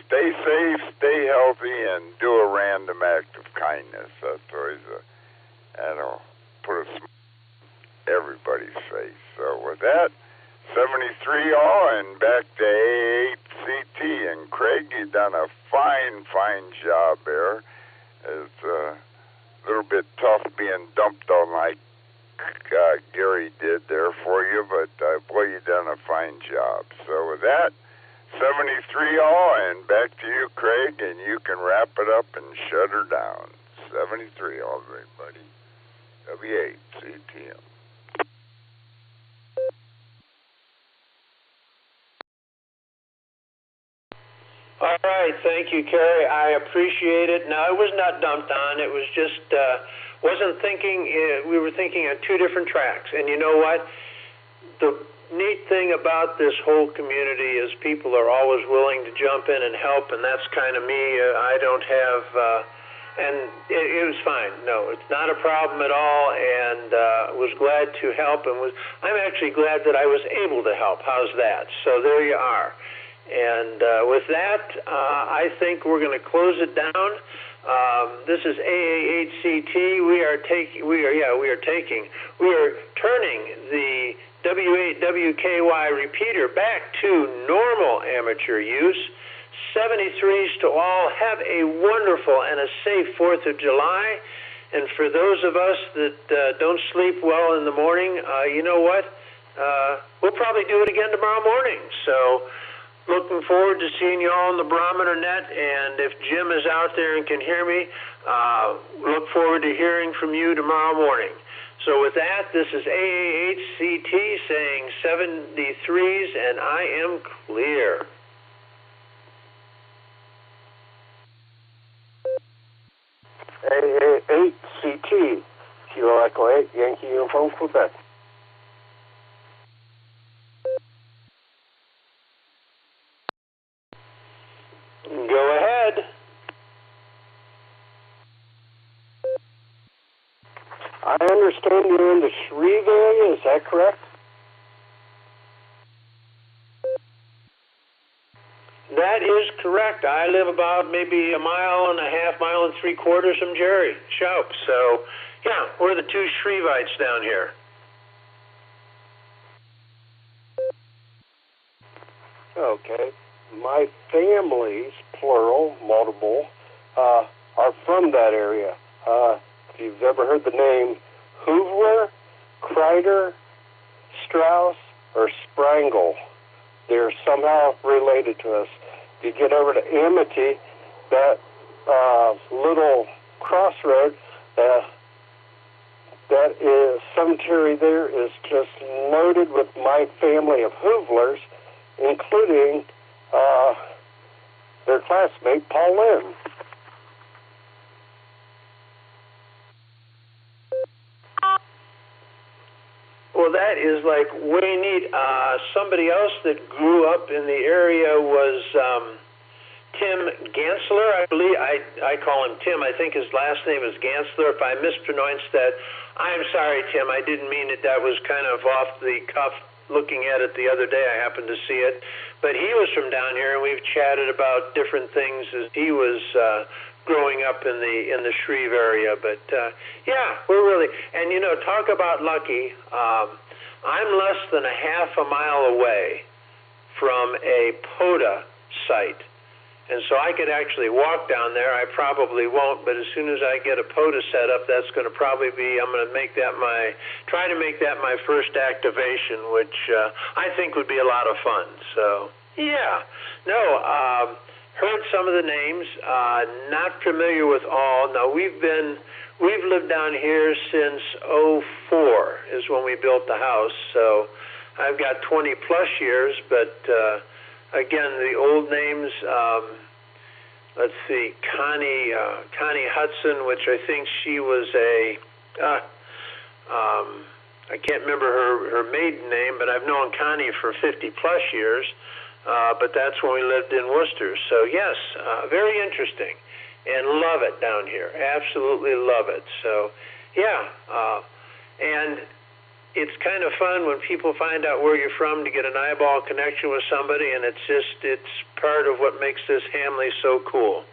stay safe, stay healthy, and do a random act of kindness. That's always that'll put a smile on everybody's face. So with that, 73 all, and back to AAHCT. And Craig, you've done a fine job there. It's a little bit tough being dumped on like Gary did there for you, but boy, you've done a fine job. So with that, 73 all, and back to you, Craig, and you can wrap it up and shut her down. 73 all, everybody. W8CTM. All right, thank you, Kerry. I appreciate it. No, it was not dumped on. It was just, wasn't thinking, we were thinking on two different tracks. And you know what? The neat thing about this whole community is people are always willing to jump in and help, and that's kind of me. I don't have, and it was fine. No, it's not a problem at all, and was glad to help, and I'm actually glad that I was able to help. How's that? So there you are. And with that, I think we're going to close it down. This is AA8CT. We are turning the W8WKY repeater back to normal amateur use. 73s to all. Have a wonderful and a safe 4th of July. And for those of us that don't sleep well in the morning, you know what? We'll probably do it again tomorrow morning. So looking forward to seeing you all on the Barometer Net. And if Jim is out there and can hear me, look forward to hearing from you tomorrow morning. So with that, this is AA8CT saying 73s, and I am clear. AA8CT, Kilo Echo 8, Yankee Uniform, Quebec. Go ahead. I understand you're in the Shreve area, is that correct? That is correct. I live about maybe a mile and a half, mile and 3/4 from Jerry Shoup. So, yeah, we're the two Shrevites down here. Okay. My families, plural, multiple, are from that area. If you've ever heard the name Hoovler, Kreider, Strauss, or Sprangle, they're somehow related to us. If you get over to Amity, that little crossroad, that is cemetery there is just loaded with my family of Hoovlers, including their classmate, Paul Lynn. Well, that is like way neat. Somebody else that grew up in the area was Tim Gansler, I believe. I call him Tim. I think his last name is Gansler. If I mispronounced that, I'm sorry, Tim. I didn't mean it. That was kind of off the cuff. Looking at it the other day, I happened to see it. But he was from down here, and we've chatted about different things as he was growing up in the Shreve area. But yeah, we're really, and you know, talk about lucky. I'm less than a half a mile away from a POTA site, and so I could actually walk down there. I probably won't, but as soon as I get a POTA set up, that's going to probably be, I'm going to try to make that my first activation, which I think would be a lot of fun. So yeah, no, heard some of the names, not familiar with all. Now we've lived down here since '04 is when we built the house, so I've got 20 plus years, but again, the old names, let's see, Connie Hudson, which I think she was I can't remember her maiden name, but I've known Connie for 50 plus years, but that's when we lived in Worcester. So yes, very interesting, and love it down here, absolutely love it. So yeah, and it's kind of fun when people find out where you're from to get an eyeball connection with somebody, and it's part of what makes this family so cool.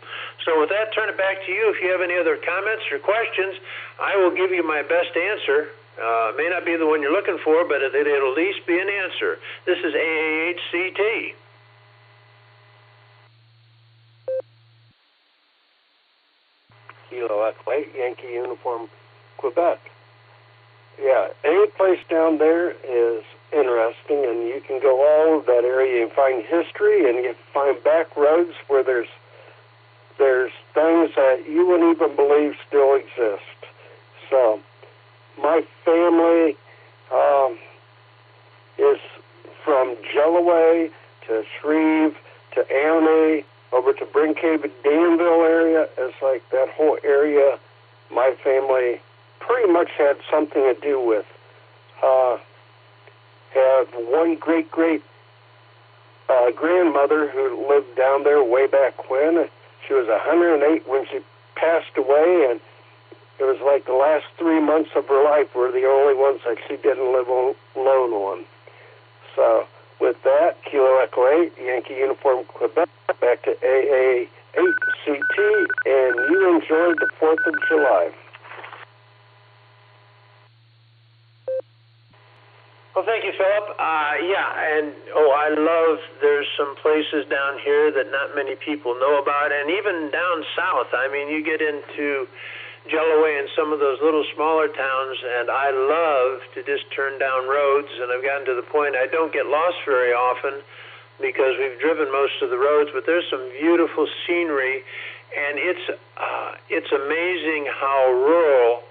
So with that, turn it back to you. If you have any other comments or questions, I will give you my best answer. It may not be the one you're looking for, but it'll at least be an answer. This is AA8CT. Kilo Echo 8, Yankee Uniform, Quebec. Yeah, any place down there is interesting, and you can go all over that area and find history, and you find back roads where there's things that you wouldn't even believe still exist. So my family is from Jellaway to Shreve to Amity over to Brinkhaven, Danville area. It's like that whole area my family pretty much had something to do with. Have one great grandmother who lived down there way back when. She was 108 when she passed away, and it was like the last 3 months of her life were the only ones that she didn't live alone on. So with that, Kilo Echo 8, Yankee Uniform Quebec, back to AA8CT, and you enjoyed the 4th of July. Well, thank you, Philip. I love, there's some places down here that not many people know about, and even down south. I mean, you get into Jellaway and some of those little smaller towns, and I love to just turn down roads, and I've gotten to the point I don't get lost very often because we've driven most of the roads, but there's some beautiful scenery, and it's amazing how rural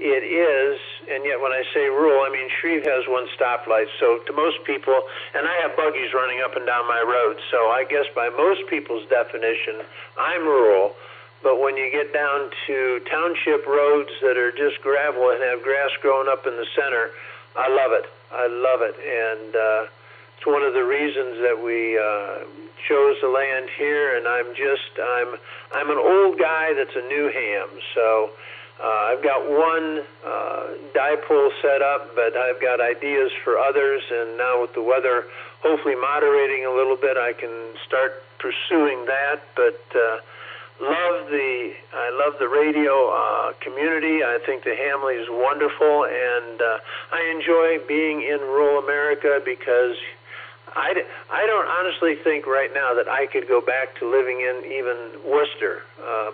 it is, and yet when I say rural, I mean Shreve has one stoplight, so to most people, and I have buggies running up and down my road, so I guess by most people's definition, I'm rural, but when you get down to township roads that are just gravel and have grass growing up in the center, I love it. I love it, and it's one of the reasons that we chose to land here, and I'm an old guy that's a new ham, so I've got one dipole set up, but I've got ideas for others, and now with the weather hopefully moderating a little bit, I can start pursuing that. But I love the radio community. I think the Hamley is wonderful, and I enjoy being in rural America because I don't honestly think right now that I could go back to living in even Worcester,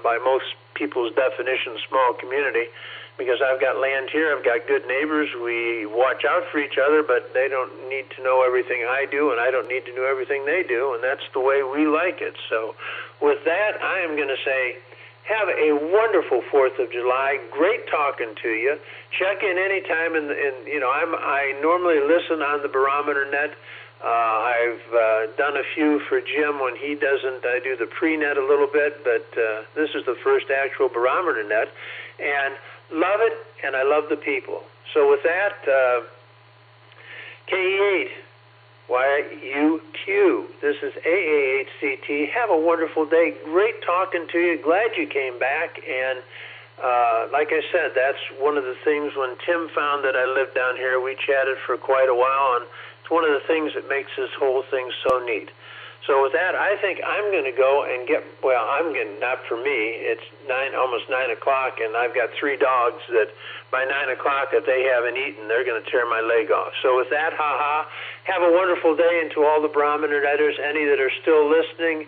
by most people's definition, small community, because I've got land here, I've got good neighbors, we watch out for each other, but they don't need to know everything I do, and I don't need to know everything they do, and that's the way we like it. So with that, I am going to say, have a wonderful 4th of July. Great talking to you. Check in anytime, I normally listen on the Barometer Net. I've done a few for Jim when he doesn't. I do the pre-net a little bit, but this is the first actual Barometer Net, and love it, and I love the people. So with that, KE8, YUQ, this is AA8CT. Have a wonderful day. Great talking to you. Glad you came back, and like I said, that's one of the things when Tim found that I lived down here, we chatted for quite a while, and it's one of the things that makes this whole thing so neat. So with that, I think I'm going to go and not for me, it's almost 9 o'clock, and I've got 3 dogs that by 9 o'clock, if they haven't eaten, they're going to tear my leg off. So with that, have a wonderful day, and to all the Barometer Netters, any that are still listening,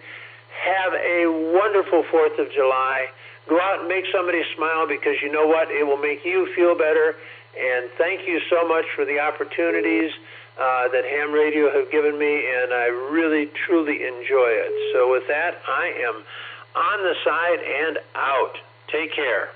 have a wonderful 4th of July. Go out and make somebody smile, because you know what? It will make you feel better, and thank you so much for the opportunities that ham radio have given me, and I really, truly enjoy it. So with that, I am on the side and out. Take care.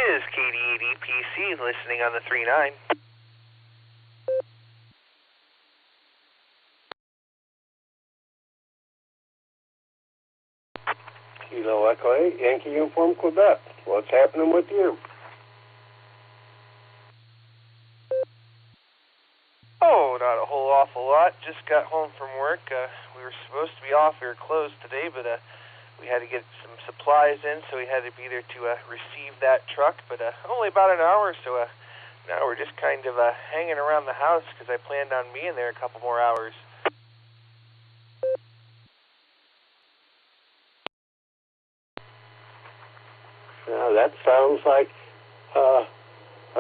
is KD8PC listening on the 3-9. Kilo Echo 8, Yankee Uniform Quebec. What's happening with you? Oh, not a whole awful lot. Just got home from work. We were supposed to be off. We were closed today, but we had to get some supplies in, so we had to be there to receive that truck. But only about an hour, so now we're just kind of hanging around the house because I planned on being there a couple more hours. Now that sounds like a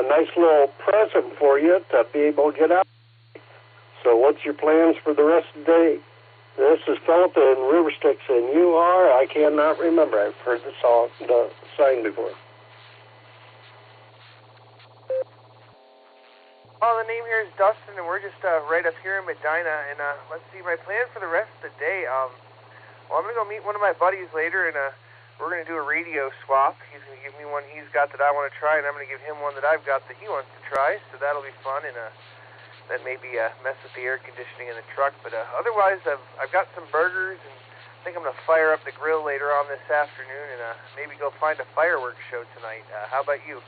nice little present for you to be able to get out. So what's your plans for the rest of the day? This is Philip in River Styx, and you are, I cannot remember. I've heard the song, the sign before. Oh, the name here is Dustin, and we're just right up here in Medina. And let's see, my plan for the rest of the day. Well, I'm going to go meet one of my buddies later, and we're going to do a radio swap. He's going to give me one he's got that I want to try, and I'm going to give him one that I've got that he wants to try. So that'll be fun, and then maybe mess with the air conditioning in the truck. But otherwise, I've got some burgers, and I think I'm going to fire up the grill later on this afternoon, and maybe go find a fireworks show tonight. How about you?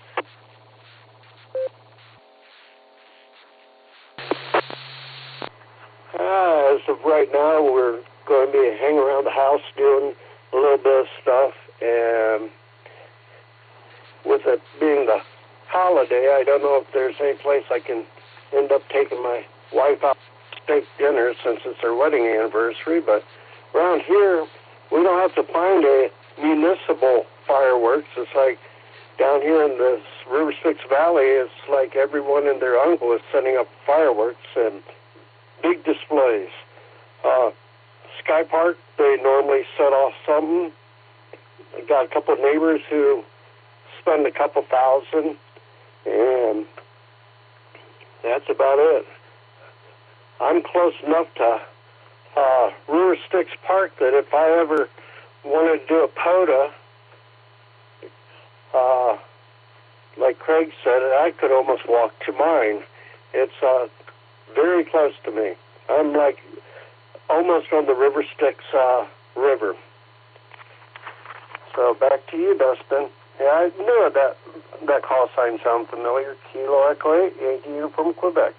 As of right now, we're going to be hanging around the house doing a little bit of stuff, and with it being the holiday, I don't know if there's any place I can end up taking my wife out to steak dinner since it's her wedding anniversary. But around here, we don't have to find a municipal fireworks. It's like down here in the River Styx Valley, it's like everyone and their uncle is setting up fireworks and big displays. Sky Park, they normally set off something. I got a couple of neighbors who spend a couple thousand, and that's about it. I'm close enough to River Styx Park that if I ever wanted to do a POTA, like Craig said, I could almost walk to mine. It's very close to me. I'm like almost on the River Styx River. So back to you, Dustin. Yeah, I knew that call sign sounded familiar. Kilo Echo 8, Yankee Uniform Quebec.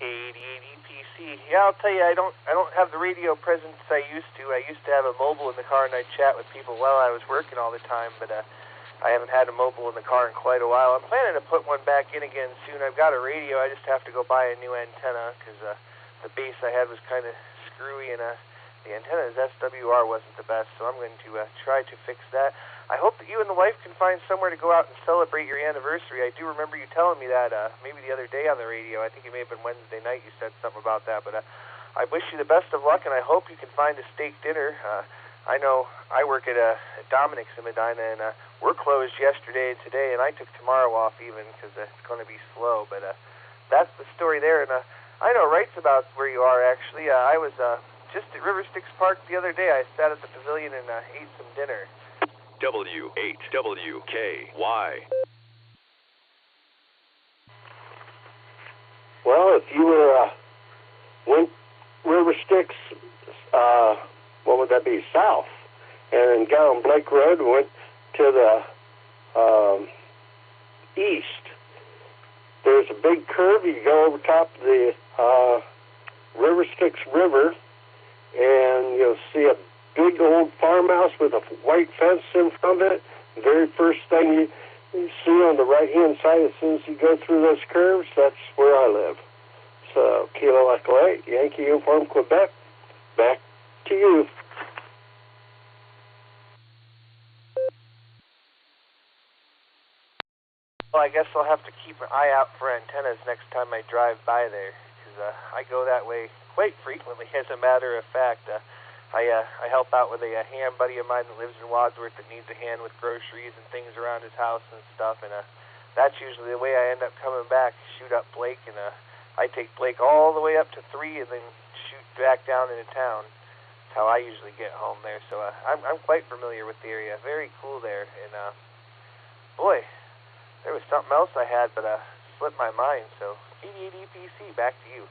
ADPC. Yeah, I'll tell you, I don't have the radio presence I used to. I used to have a mobile in the car, and I'd chat with people while I was working all the time, but I haven't had a mobile in the car in quite a while. I'm planning to put one back in again soon. I've got a radio. I just have to go buy a new antenna because the base I had was kind of screwy, and the antenna's SWR wasn't the best, so I'm going to try to fix that. I hope that you and the wife can find somewhere to go out and celebrate your anniversary. I do remember you telling me that maybe the other day on the radio. I think it may have been Wednesday night you said something about that, but I wish you the best of luck, and I hope you can find a steak dinner. I know I work at Dominic's in Medina, and we're closed yesterday and today, and I took tomorrow off even because it's going to be slow, but that's the story there. And I know Wright's about where you are, actually. I was just at River Styx Park the other day. I sat at the pavilion and ate some dinner. W8WKY. Well, if you were went River Styx, what would that be, south, and got on Blake Road and went to the east, there's a big curve. You go over top of the River Styx River, and you'll see a big old farmhouse with a white fence in front of it. The very first thing you see on the right-hand side as soon as you go through those curves, that's where I live. So, Kilo Echo 8, Yankee Uniform Quebec, back to you. Well, I guess I'll have to keep an eye out for antennas next time I drive by there, because I go that way quite frequently, as a matter of fact. I help out with a ham buddy of mine that lives in Wadsworth that needs a hand with groceries and things around his house and stuff, and that's usually the way I end up coming back, shoot up Blake, and I take Blake all the way up to 3 and then shoot back down into town. how I usually get home there. So I'm quite familiar with the area. Very cool there. And boy, there was something else I had, but slipped my mind. So 88 EPC, back to you.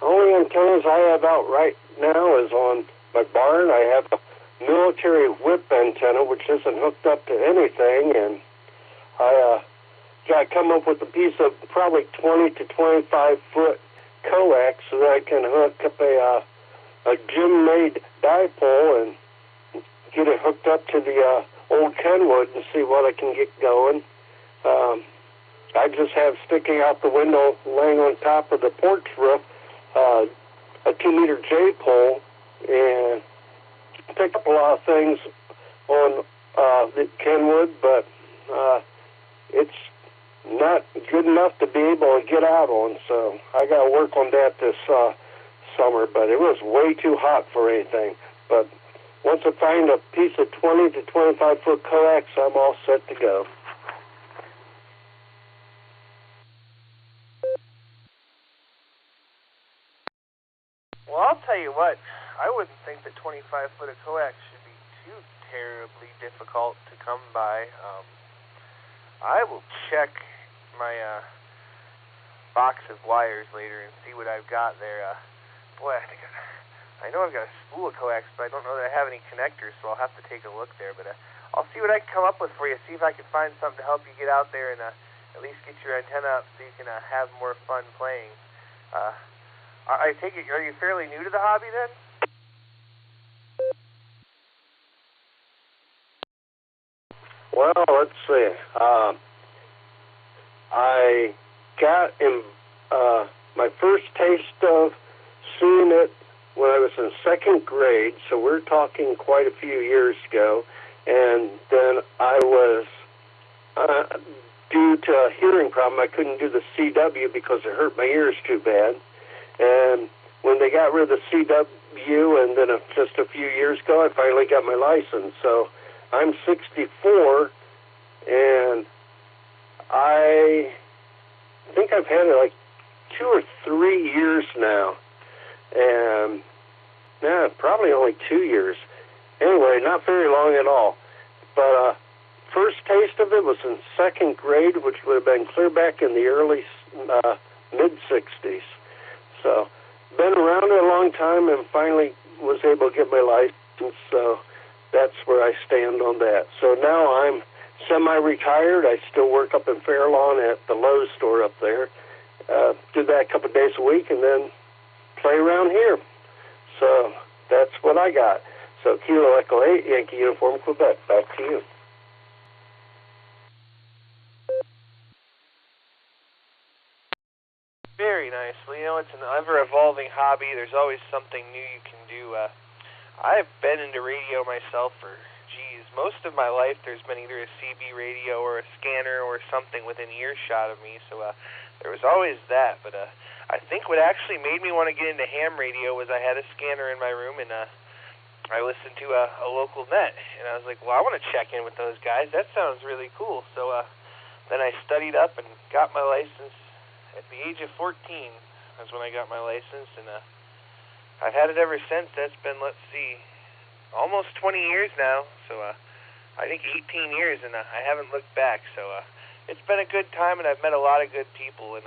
Only antennas I have out right now is on my barn. I have a military whip antenna, which isn't hooked up to anything, and I got to come up with a piece of probably 20 to 25 foot coax so that I can hook up a gym-made dipole and get it hooked up to the old Kenwood and see what I can get going. I just have sticking out the window, laying on top of the porch roof, a 2-meter J-pole, and picked up a lot of things on the Kenwood, but it's not good enough to be able to get out on, so I got to work on that this summer, but it was way too hot for anything. But once I find a piece of 20 to 25 foot coax, I'm all set to go. Well, I'll tell you what, I wouldn't think that 25 foot of coax should be too terribly difficult to come by. I will check my box of wires later and see what I've got there. Boy, I know I've got a spool of coax, but I don't know that I have any connectors, so I'll have to take a look there. But I'll see what I can come up with for you, see if I can find something to help you get out there and at least get your antenna up so you can have more fun playing. I take it, are you fairly new to the hobby then? Well, let's see. I got my first taste of seeing it when I was in second grade, so we're talking quite a few years ago. And then I was, due to a hearing problem, I couldn't do the CW because it hurt my ears too bad. And when they got rid of the CW, and then just a few years ago, I finally got my license. So I'm 64, and I think I've had it like 2 or 3 years now. And, probably only 2 years. Anyway, not very long at all. But first taste of it was in second grade, which would have been clear back in the early mid-60s. So, been around it a long time and finally was able to get my license, so that's where I stand on that. So now I'm semi-retired. I still work up in Fairlawn at the Lowe's store up there. Do that a couple of days a week and then play around here. So that's what I got. So Kilo Echo 8, Yankee Uniform, Quebec. Back to you. Very nice. Well, you know, it's an ever-evolving hobby. There's always something new you can do. I've been into radio myself for, most of my life. There's been either a CB radio or a scanner or something within earshot of me, so there was always that. But I think what actually made me want to get into ham radio was I had a scanner in my room, and I listened to a local net, and I was like, well, I want to check in with those guys. That sounds really cool. So then I studied up and got my license. At the age of 14, that's when I got my license, and I've had it ever since. That's been, let's see, almost 20 years now, so I think 18 years, and I haven't looked back. So it's been a good time, and I've met a lot of good people, and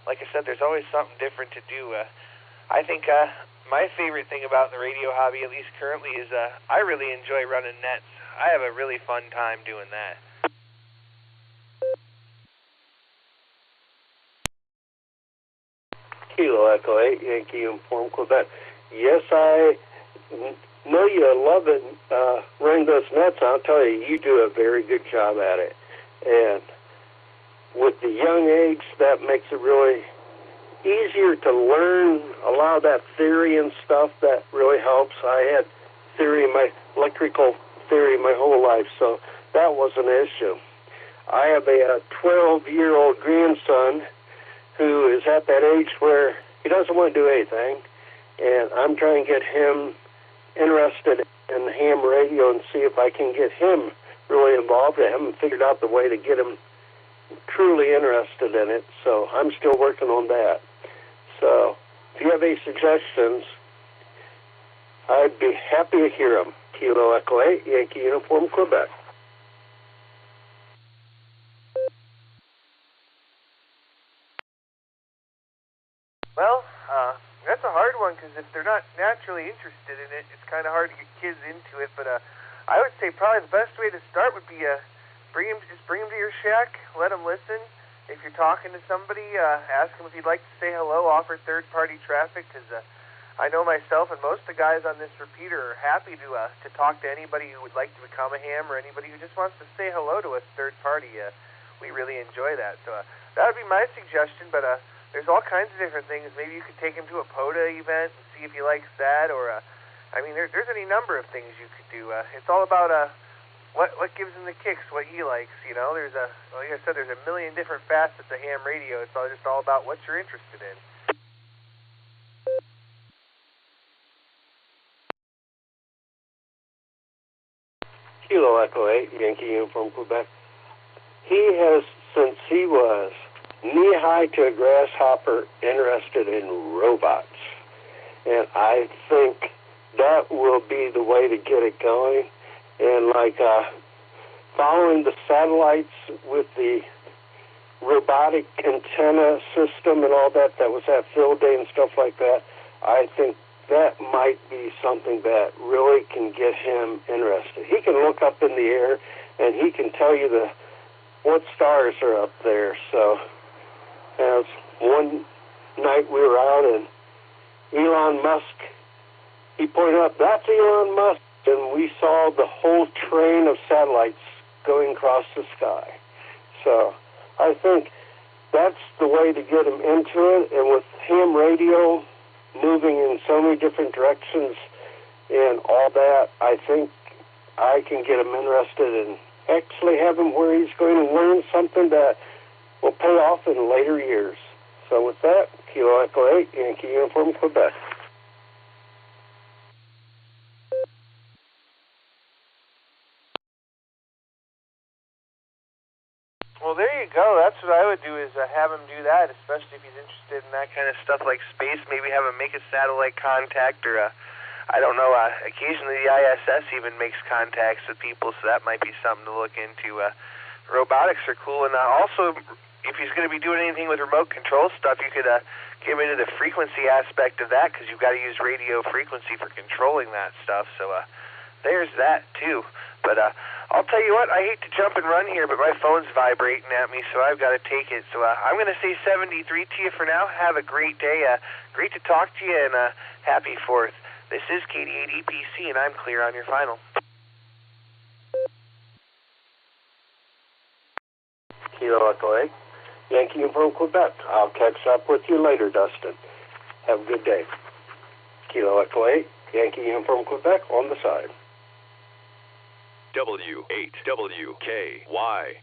like I said, there's always something different to do. I think my favorite thing about the radio hobby, at least currently, is I really enjoy running nets. I have a really fun time doing that. Kilo Echo 8, Yankee Uniform, Quebec. Yes, I know you love it, running those nets. I'll tell you, you do a very good job at it. And with the young age, that makes it really easier to learn a lot of that theory and stuff. That really helps. I had electrical theory my whole life, so that wasn't an issue. I have a 12-year-old grandson who is at that age where he doesn't want to do anything, and I'm trying to get him interested in ham radio and see if I can get him really involved. I haven't figured out the way to get him truly interested in it, so I'm still working on that. So if you have any suggestions, I'd be happy to hear them. Kilo Echo 8, Yankee Uniform, Quebec. Well, that's a hard one because if they're not naturally interested in it, it's kind of hard to get kids into it. But I would say probably the best way to start would be bring them to your shack, let them listen. If you're talking to somebody, ask them if you'd like to say hello, offer third-party traffic, because I know myself and most of the guys on this repeater are happy to talk to anybody who would like to become a ham or anybody who just wants to say hello to us third party. We really enjoy that. So that would be my suggestion, but there's all kinds of different things. Maybe you could take him to a POTA event and see if he likes that, or I mean, there's any number of things you could do. It's all about what gives him the kicks, what he likes. You know, like I said, there's a million different facets of ham radio. It's just all about what you're interested in. Kilo Echo 8, Yankee Uniform, Quebec. He has, since he was knee-high to a grasshopper, interested in robots. And I think that will be the way to get it going. And following the satellites with the robotic antenna system and all that was at field day and stuff like that, I think that might be something that really can get him interested. He can look up in the air and he can tell you what stars are up there. So as one night we were out and Elon Musk, he pointed up, that's Elon Musk, and we saw the whole train of satellites going across the sky. So I think that's the way to get him into it, and with ham radio moving in so many different directions and all that, I think I can get him interested and actually have him where he's going to learn something that will pay off in later years. So with that, Kilo Echo 8, Yankee Uniform, Quebec. Well, there you go. That's what I would do, is have him do that, especially if he's interested in that kind of stuff like space. Maybe have him make a satellite contact, or I don't know, occasionally the ISS even makes contacts with people, so that might be something to look into. Robotics are cool, and also, if he's going to be doing anything with remote control stuff, you could get into the frequency aspect of that, because you've got to use radio frequency for controlling that stuff, so there's that too. But I'll tell you what, I hate to jump and run here, but my phone's vibrating at me, so I've got to take it. So I'm going to say 73 to you for now. Have a great day. Great to talk to you, and happy 4th. This is KD8EPC, and I'm clear on your final. Kilo Echo 8, Yankee from Quebec. I'll catch up with you later, Dustin. Have a good day. Kilo Echo 8, Yankee from Quebec on the side. W8WKY.